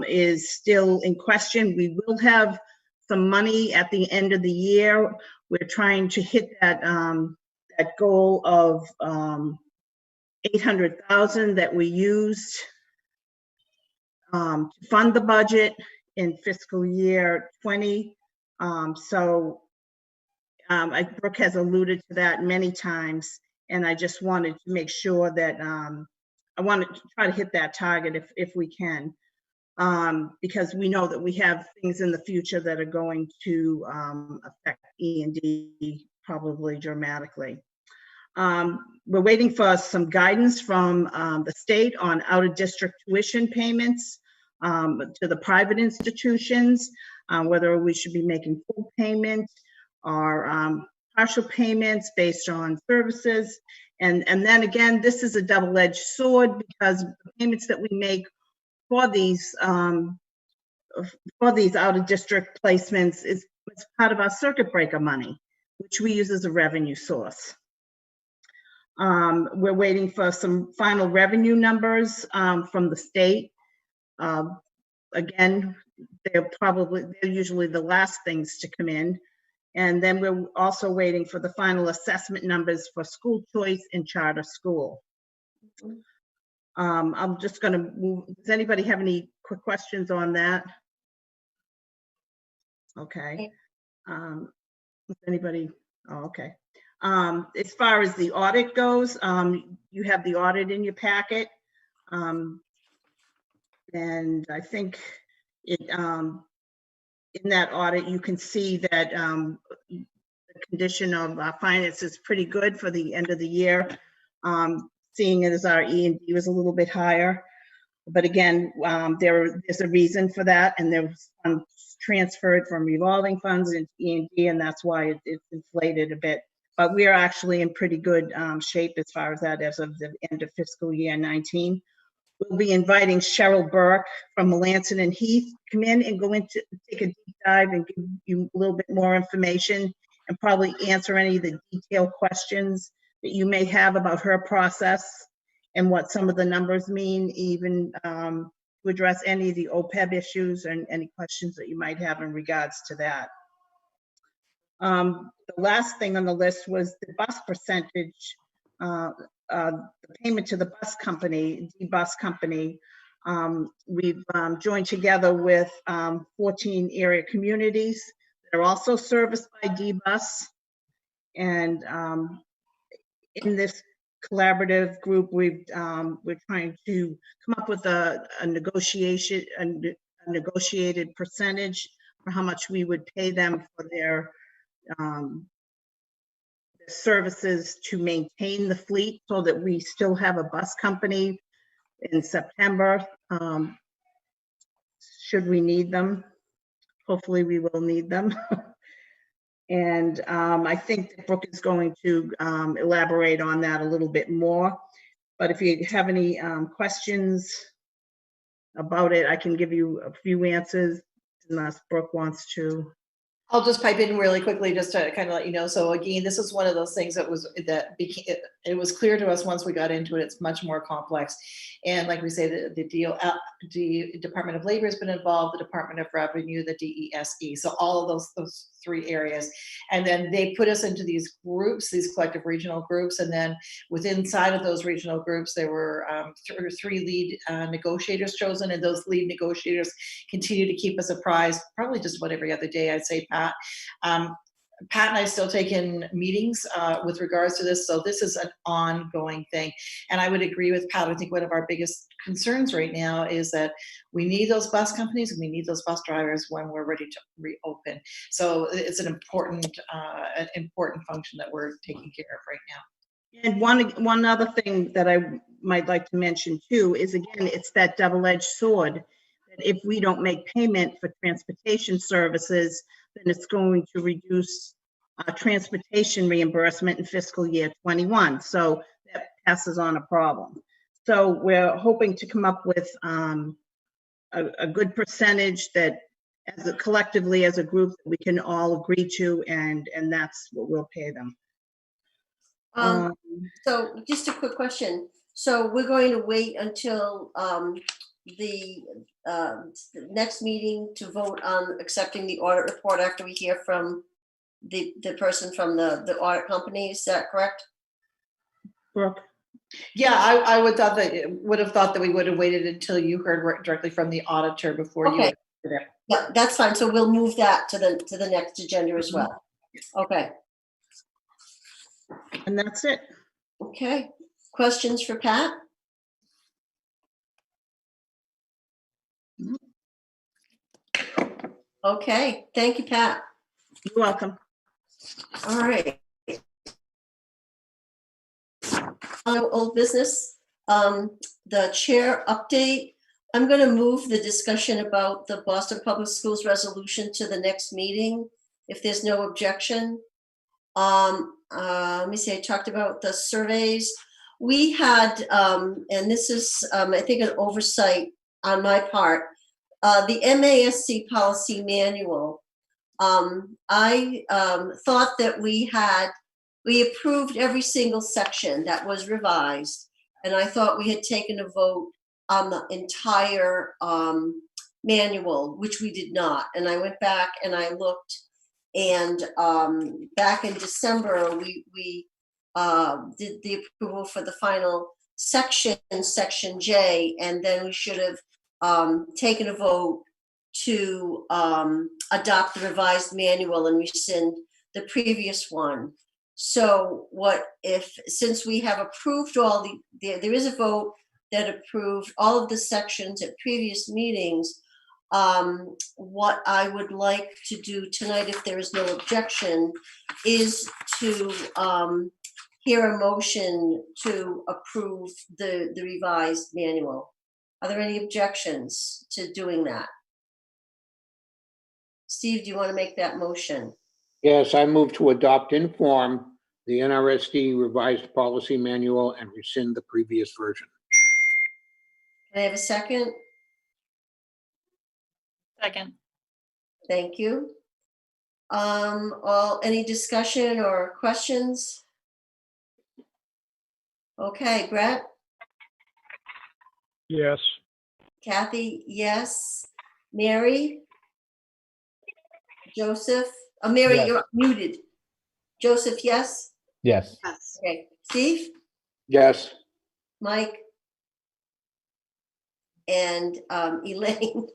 is still in question. We will have some money at the end of the year. We're trying to hit that that goal of $800,000 that we used to fund the budget in fiscal year 20. Brooke has alluded to that many times, and I just wanted to make sure that I wanted to try to hit that target if we can, because we know that we have things in the future that are going to affect E&D probably dramatically. We're waiting for some guidance from the state on out-of-district tuition payments to the private institutions, whether we should be making full payment or partial payments based on services. And then again, this is a double-edged sword, because the payments that we make for these out-of-district placements is part of our circuit breaker money, which we use as a revenue source. We're waiting for some final revenue numbers from the state. Again, they're usually the last things to come in. And then we're also waiting for the final assessment numbers for school choice and charter school. I'm just going to move. Does anybody have any quick questions on that? Okay. Does anybody? Oh, okay. As far as the audit goes, you have the audit in your packet. And I think it, in that audit, you can see that the condition of our finance is pretty good for the end of the year. Seeing it as our E&D was a little bit higher. But again, there's a reason for that, and there was funds transferred from revolving funds into E&D, and that's why it's inflated a bit. But we are actually in pretty good shape as far as that as of the end of fiscal year 19. We'll be inviting Cheryl Burke from Melanson and Heath to come in and take a deep dive and give you a little bit more information and probably answer any of the detailed questions that you may have about her process and what some of the numbers mean, even to address any of the OPEB issues and any questions that you might have in regards to that. The last thing on the list was the bus percentage, the payment to the bus company, D-Bus Company. We've joined together with 14 area communities that are also serviced by D-Bus. And in this collaborative group, we're trying to come up with a negotiated percentage for how much we would pay them for their services to maintain the fleet, so that we still have a bus company in September, should we need them. Hopefully we will need them. And I think that Brooke is going to elaborate on that a little bit more. But if you have any questions about it, I can give you a few answers unless Brooke wants to. I'll just pipe in really quickly just to kind of let you know. So again, this is one of those things it was clear to us once we got into it. It's much more complex, and like we say, the Department of Labor has been involved, the Department of Revenue, the DESE. So all of those three areas, and then they put us into these groups, these collective regional groups, and then inside of those regional groups, there were three lead negotiators chosen, and those lead negotiators continue to keep us apprised, probably just about every other day, I'd say, Pat. Pat and I still take in meetings with regards to this, so this is an ongoing thing. And I would agree with Pat. I think one of our biggest concerns right now is that we need those bus companies and we need those bus drivers when we're ready to reopen. So it's an important function that we're taking care of right now. And one other thing that I might like to mention too is, again, it's that double-edged sword. That if we don't make payment for transportation services, then it's going to reduce transportation reimbursement in fiscal year 21. So that passes on a problem. So we're hoping to come up with a good percentage that collectively as a group we can all agree to, and that's what we'll pay them. So just a quick question. So we're going to wait until the next meeting to vote on accepting the audit report after we hear from the person from the audit company. Is that correct? Brooke? Yeah, I would have thought that we would have waited until you heard directly from the auditor before you. Okay. Yeah, that's fine. So we'll move that to the next agenda as well. Okay. And that's it. Okay. Questions for Pat? Okay. Thank you, Pat. You're welcome. All right. Old business. The chair update. I'm going to move the discussion about the Boston Public Schools resolution to the next meeting, if there's no objection. Let me see, I talked about the surveys. We had, and this is, I think, an oversight on my part, the MASC policy manual. I thought that we approved every single section that was revised, and I thought we had taken a vote on the entire manual, which we did not. And I went back and I looked, and back in December, we did the approval for the final section, Section J, and then we should have taken a vote to adopt the revised manual and rescind the previous one. So what if, since we have approved all there is a vote that approved all of the sections at previous meetings, what I would like to do tonight, if there is no objection, is to hear a motion to approve the revised manual. Are there any objections to doing that? Steve, do you want to make that motion? Yes, I move to adopt in form the NRSD revised policy manual and rescind the previous version. Can I have a second? Second. Thank you. Any discussion or questions? Okay, Brett? Yes. Kathy, yes. Mary? Joseph? Mary, Yes. you're muted. Joseph, yes? Yes. Okay. Steve? Yes. Mike? And Elaine?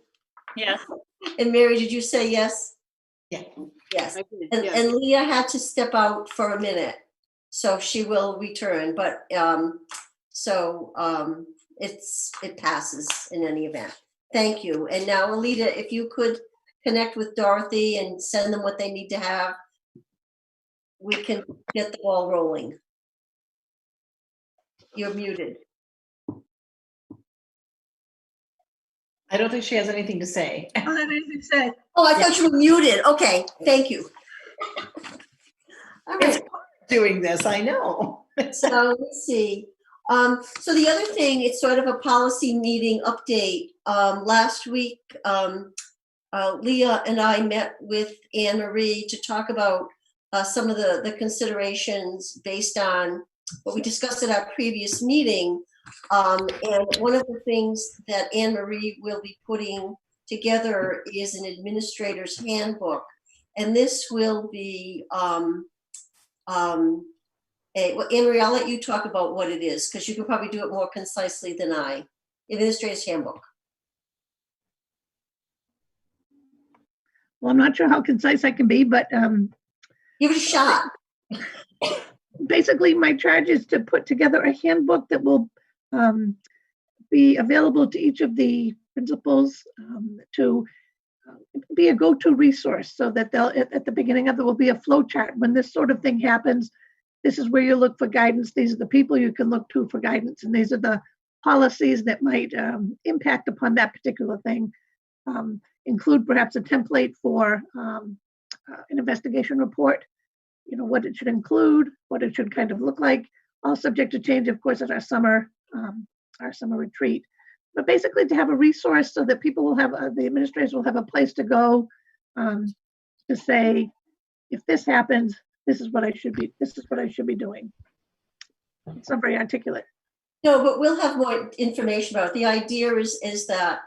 Yes. And Mary, did you say yes? Yeah. Yes. I did, And, yes. and Leah had to step out for a minute, so she will return, but it passes in any event. Thank you. And now, Alita, if you could connect with Dorothy and send them what they need to have, we can get the ball rolling. You're muted. I don't think she has anything to say. I don't have anything to say. Oh, I thought you were muted. Okay, thank you. All right. Doing this, I know. So let's see. So the other thing, it's sort of a policy meeting update. Last week, Leah and I met with Anne Marie to talk about some of the considerations based on what we discussed at our previous meeting. And one of the things that Anne Marie will be putting together is an administrator's handbook. And this will be, well, Anne Marie, I'll let you talk about what it is, because you can probably do it more concisely than I. Administrator's handbook. Well, I'm not sure how concise I can be, but give it a shot. Basically, my charge is to put together a handbook that will be available to each of the principals to be a go-to resource, so that they'll at the beginning of it will be a flow chart. When this sort of thing happens, this is where you look for guidance. These are the people you can look to for guidance, and these are the policies that might impact upon that particular thing. Include perhaps a template for an investigation report, you know, what it should include, what it should kind of look like, all subject to change, of course, at our summer retreat. But basically to have a resource so that people will have, the administrators will have a place to go to say, if this happens, this is what I should be doing. It's not very articulate. No, but we'll have more information about it. The idea is that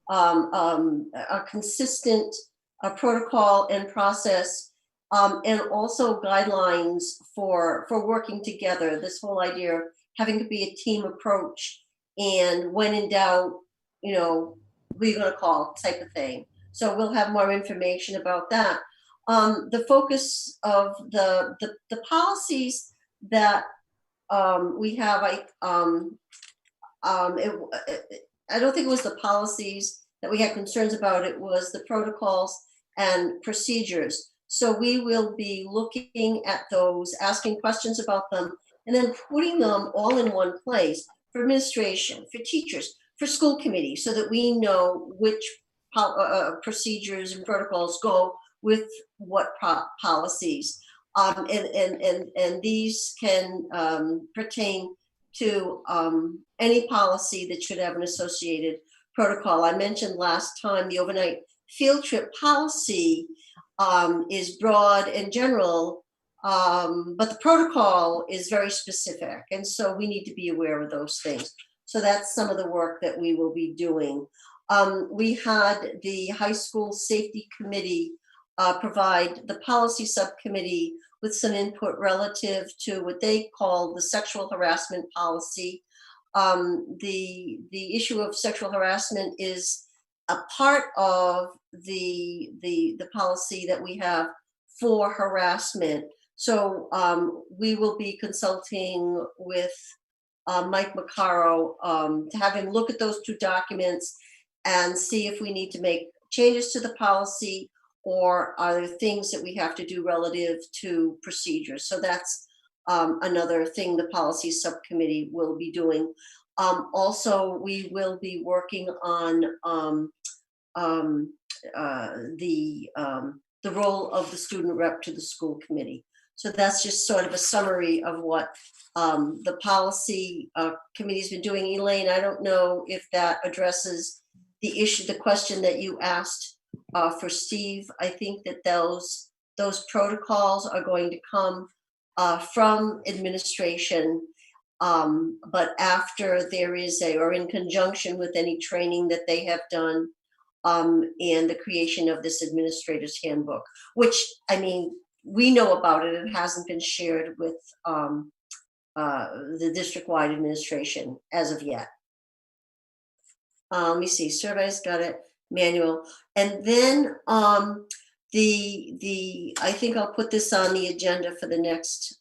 a consistent protocol and process, and also guidelines for working together. This whole idea of having to be a team approach, and when in doubt, you know, who are you going to call, type of thing. So we'll have more information about that. The focus of the policies that we have, I don't think it was the policies that we had concerns about. It was the protocols and procedures. So we will be looking at those, asking questions about them, and then putting them all in one place for administration, for teachers, for school committee, so that we know which procedures and protocols go with what policies. And these can pertain to any policy that should have an associated protocol. I mentioned last time the overnight field trip policy is broad and general, but the protocol is very specific. And so we need to be aware of those things. So that's some of the work that we will be doing. We had the high school safety committee provide the policy subcommittee with some input relative to what they call the sexual harassment policy. The issue of sexual harassment is a part of the policy that we have for harassment. So we will be consulting with Mike Maccaro to have him look at those two documents and see if we need to make changes to the policy or are there things that we have to do relative to procedures. So that's another thing the policy subcommittee will be doing. Also, we will be working on the role of the student rep to the school committee. So that's just sort of a summary of what the policy committee's been doing. Elaine, I don't know if that addresses the issue, the question that you asked for Steve. I think that those protocols are going to come from administration, but after there is or in conjunction with any training that they have done and the creation of this administrator's handbook, which, I mean, we know about it. It hasn't been shared with the district-wide administration as of yet. Let me see, surveys, got it, manual. And then I think I'll put this on the agenda for the next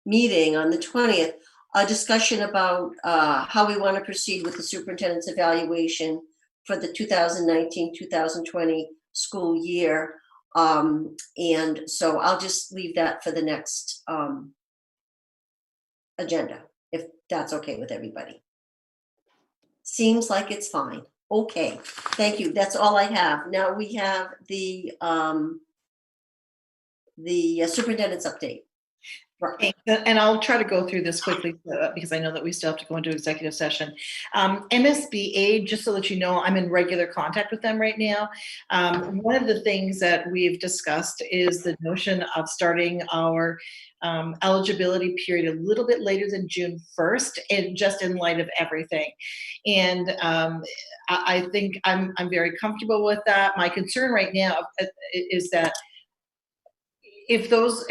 meeting on the 20th, a discussion about how we want to proceed with the superintendent's evaluation for the 2019-2020 school year. And so I'll just leave that for the next agenda, if that's okay with everybody. Seems like it's fine. Okay, thank you. That's all I have. Now we have the superintendent's update. Okay, and I'll try to go through this quickly because I know that we still have to go into executive session. MSBA, just so that you know, I'm in regular contact with them right now. One of the things that we've discussed is the notion of starting our eligibility period a little bit later than June 1st, and just in light of everything. And I think I'm very comfortable with that. My concern right now is that if those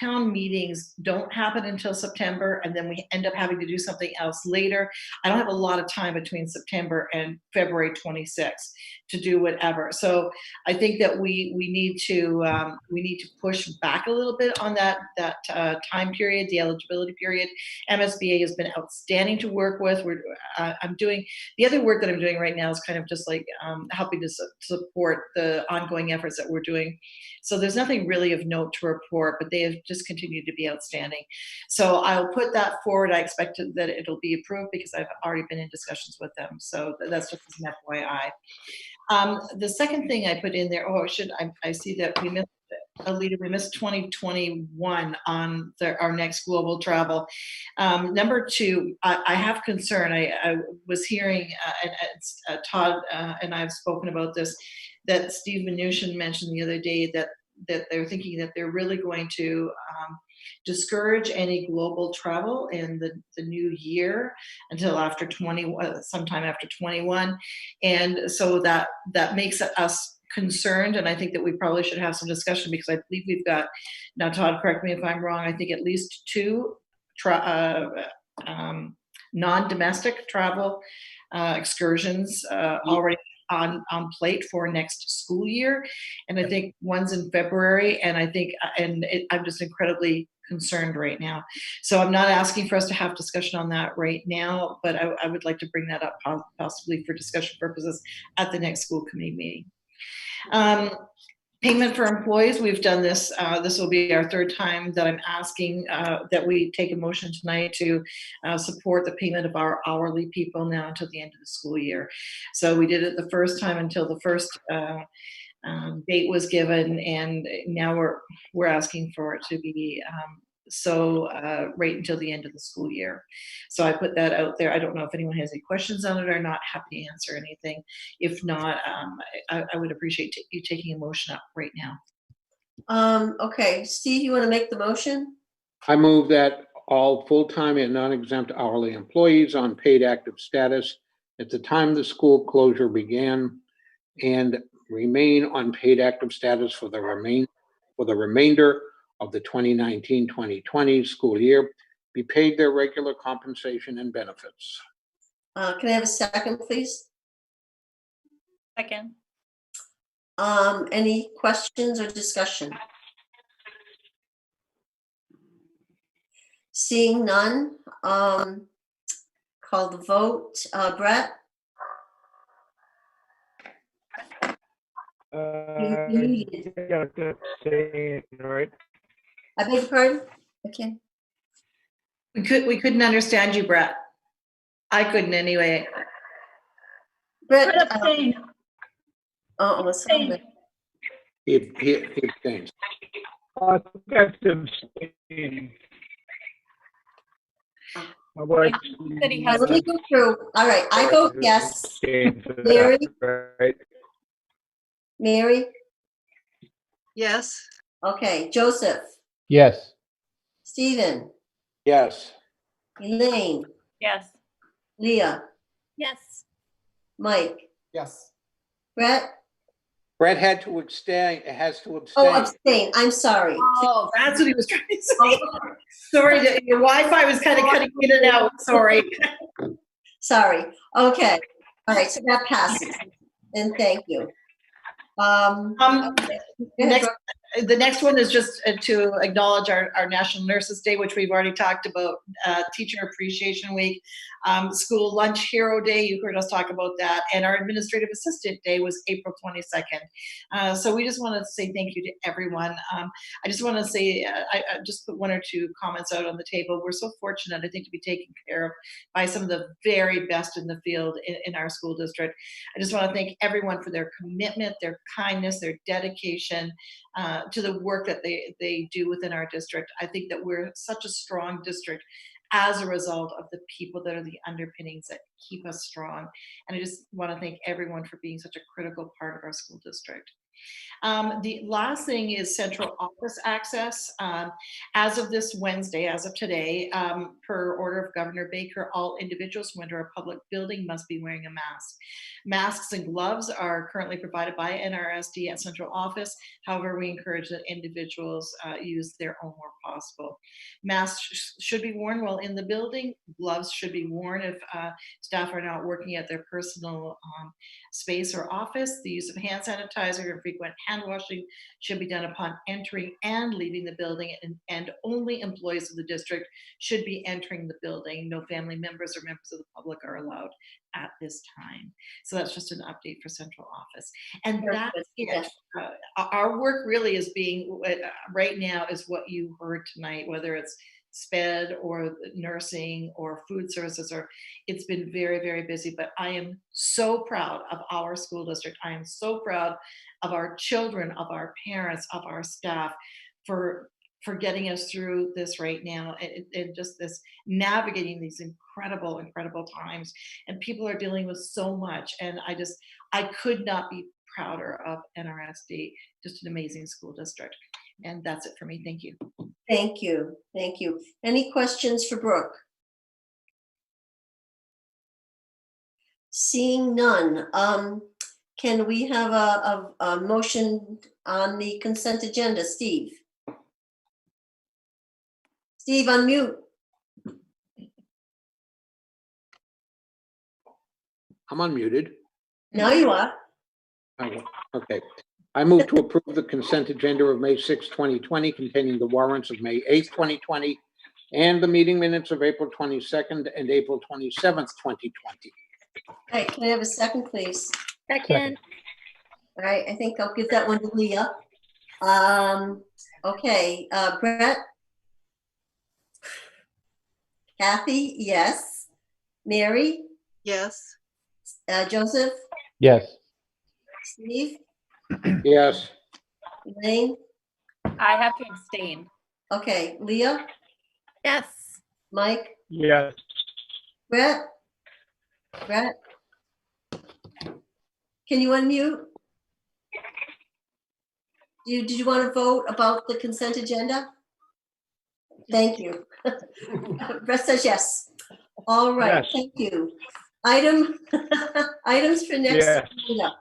town meetings don't happen until September and then we end up having to do something else later, I don't have a lot of time between September and February 26th to do whatever. So I think that we need to push back a little bit on that time period, the eligibility period. MSBA has been outstanding to work with. I'm doing the other work that I'm doing right now is kind of just like helping to support the ongoing efforts that we're doing. So there's nothing really of note to report, but they have just continued to be outstanding. So I'll put that forward. I expect that it'll be approved because I've already been in discussions with them. So that's just an FYI. The second thing I put in there, I see that we missed Alita, we missed 2021 on our next global travel. Number two, I have concern. I was hearing, and Todd and I have spoken about this, that Steve Mnuchin mentioned the other day that they're thinking that they're really going to discourage any global travel in the new year until after sometime after 21. And so that makes us concerned, and I think that we probably should have some discussion because I believe we've got, now Todd, correct me if I'm wrong, I think at least two non-domestic travel excursions already on plate for next school year, and I think one's in February, and I'm just incredibly concerned right now. So I'm not asking for us to have discussion on that right now, but I would like to bring that up possibly for discussion purposes at the next school committee meeting. Payment for employees, we've done this. This will be our third time that I'm asking that we take a motion tonight to support the payment of our hourly people now until the end of the school year. So we did it the first time until the first date was given, and now we're asking for it to be right until the end of the school year. So I put that out there. I don't know if anyone has any questions on it or not. Happy to answer anything. If not, I would appreciate you taking a motion up right now. Okay, Steve, you want to make the motion? I move that all full-time and non-exempt hourly employees on paid active status at the time the school closure began and remain on paid active status for the remainder of the 2019-2020 school year be paid their regular compensation and benefits. Can I have a second, please? Second. Any questions or discussion? Seeing none, call the vote. Brett? Yeah, that's saying, right? I beg your pardon? Okay. We couldn't understand you, Brett. I couldn't anyway. Brett, He abstains. That's abstaining. My wife- Let me go through. All right, I vote yes. Mary? Right. Mary? Yes. Okay, Joseph? Yes. Stephen? Yes. Elaine? Yes. Leah? Yes. Mike? Yes. Brett? Brett has to abstain. Oh, abstain. I'm sorry. Oh, that's what he was trying to say. Sorry, your Wi-Fi was kind of cutting in and out. Sorry. Sorry. Okay. All right, so that passes. And thank you. The next one is just to acknowledge our National Nurses Day, which we've already talked about, Teacher Appreciation Week, School Lunch Hero Day, you heard us talk about that, and our Administrative Assistant Day was April 22nd. So we just want to say thank you to everyone. I just want to say, I just put one or two comments out on the table. We're so fortunate, I think, to be taken care of by some of the very best in the field in our school district. I just want to thank everyone for their commitment, their kindness, their dedication, to the work that they do within our district. I think that we're such a strong district as a result of the people that are the underpinnings that keep us strong. And I just want to thank everyone for being such a critical part of our school district. The last thing is central office access. As of this Wednesday, as of today, per order of Governor Baker, all individuals who enter a public building must be wearing a mask. Masks and gloves are currently provided by NRSD at central office. However, we encourage that individuals use their own where possible. Masks should be worn while in the building. Gloves should be worn if staff are not working at their personal space or office. The use of hand sanitizer and frequent hand washing should be done upon entering and leaving the building, and only employees of the district should be entering the building. No family members or members of the public are allowed at this time. So that's just an update for central office. And that's it. Our work really is being, right now, is what you heard tonight, whether it's SPED or nursing or food services, or it's been very, very busy, but I am so proud of our school district. I am so proud of our children, of our parents, of our staff for getting us through this right now, and just this navigating these incredible times. And people are dealing with so much, and I could not be prouder of NRSD. Just an amazing school district. And that's it for me. Thank you. Thank you. Thank you. Any questions for Brooke? Seeing none, can we have a motion on the consent agenda? Steve? Steve, unmute. I'm unmuted. Now you are. Oh, okay. I move to approve the consent agenda of May 6, 2020, containing the warrants of May 8, 2020, and the meeting minutes of April 22nd and April 27th, 2020. All right, can I have a second, please? Second. All right, I think I'll give that one to Leah. Okay, Brett? Kathy, yes. Mary? Yes. Joseph? Yes. Steve? Yes. Elaine? I have to abstain. Okay, Leah? Yes. Mike? Yes. Brett? Brett? Can you unmute? Did you want to vote about the consent agenda? Thank you. Brett says yes. All right, Yes. thank you. Items for next Yes. agenda.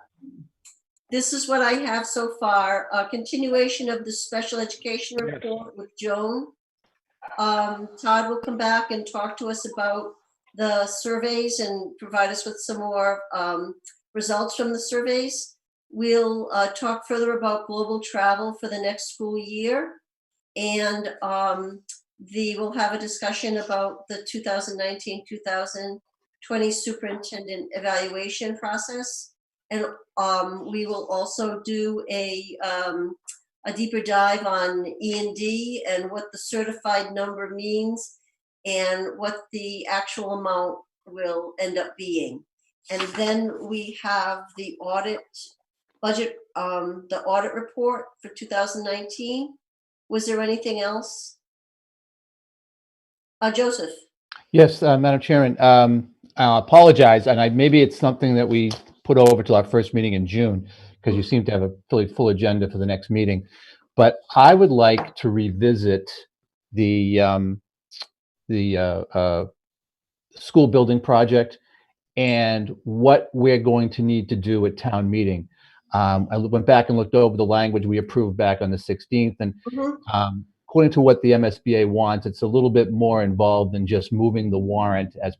This is what I have so far. A continuation of the special education report with Joan. Todd will come back and talk to us about the surveys and provide us with some more results from the surveys. We'll talk further about global travel for the next school year. And we'll have a discussion about the 2019-2020 superintendent evaluation process. And we will also do a deeper dive on E&D and what the certified number means and what the actual amount will end up being. And then we have the audit budget, the audit report for 2019. Was there anything else? Joseph? Yes, Madam Chairman, I apologize, and maybe it's something that we put over to our first meeting in June, because you seem to have a really full agenda for the next meeting. But I would like to revisit the school building project and what we're going to need to do at town meeting. I went back and looked over the language we approved back on the 16th, and according to what the MSBA wants, it's a little bit more involved than just moving the warrant as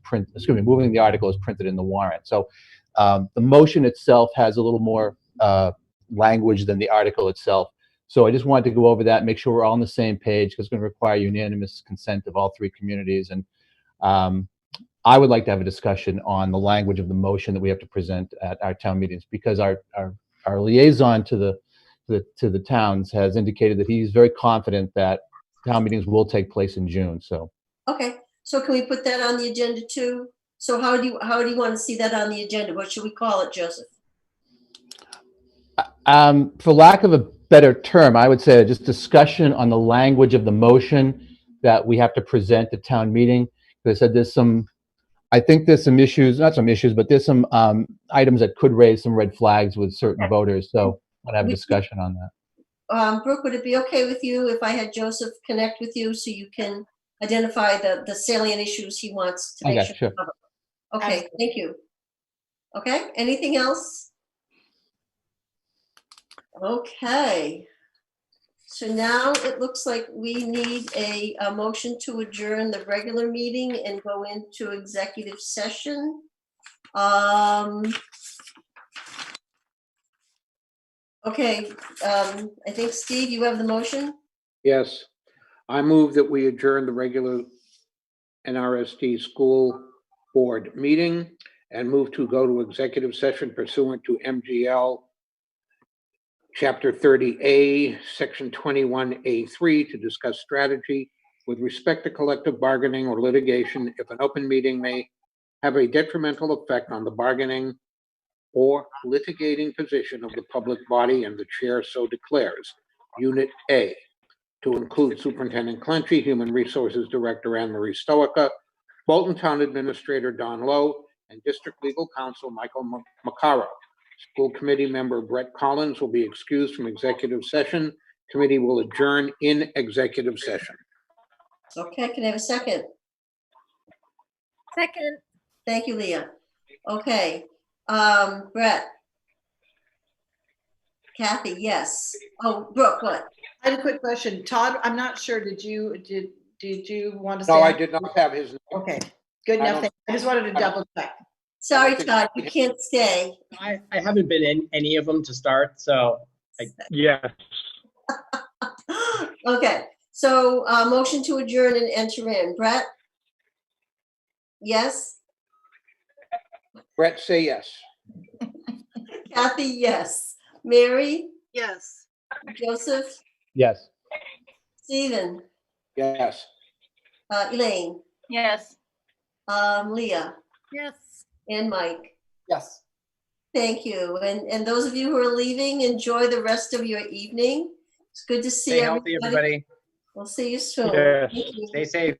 moving the article as printed in the warrant. So the motion itself has a little more language than the article itself. So I just wanted to go over that, make sure we're all on the same page, because it's going to require unanimous consent of all three communities. And I would like to have a discussion on the language of the motion that we have to present at our town meetings, because our liaison to the towns has indicated that he's very confident that town meetings will take place in June. So Okay, so can we put that on the agenda too? So how do you want to see that on the agenda? What should we call it, Joseph? for lack of a better term, I would say just discussion on the language of the motion that we have to present at town meeting. Because I said I think there's some issues, not some issues, but there's some items that could raise some red flags with certain voters. So I'll have a discussion on that. Brooke, would it be okay with you if I had Joseph connect with you so you can identify the salient issues he wants to make Okay, sure. cover? Okay, thank you. Okay, anything else? Okay. So now it looks like we need a motion to adjourn the regular meeting and go into executive session. Okay, I think, Steve, you have the motion? Yes, I move that we adjourn the regular NRSD school board meeting and move to go to executive session pursuant to MGL Chapter 30A, Section 21A3, to discuss strategy with respect to collective bargaining or litigation if an open meeting may have a detrimental effect on the bargaining or litigating position of the public body, and the chair so declares. Unit A, to include Superintendent Clenchey, Human Resources Director Anne Marie Stoica, Bolton Town Administrator Don Lowe, and District Legal Counsel Michael Maccaro. School Committee member Brett Collins will be excused from executive session. Committee will adjourn in executive session. Okay, can I have a second? Second. Thank you, Leah. Okay, Brett. Kathy, yes. Oh, Brooke, what? I have a quick question. Todd, I'm not sure, did you want to say? No, I did not have his name. Okay, good enough. I just wanted to double check. Sorry, Todd, you can't stay. I haven't been in any of them to start, so. Yes. Okay, so motion to adjourn and enter in. Brett? Yes? Brett, say yes. Kathy, yes. Mary? Yes. Joseph? Yes. Stephen? Yes. Elaine? Yes. Leah? Yes. And Mike? Yes. Thank you. And those of you who are leaving, enjoy the rest of your evening. It's good to see Stay healthy, everybody. We'll see you soon. Yes. Thank you. Stay safe.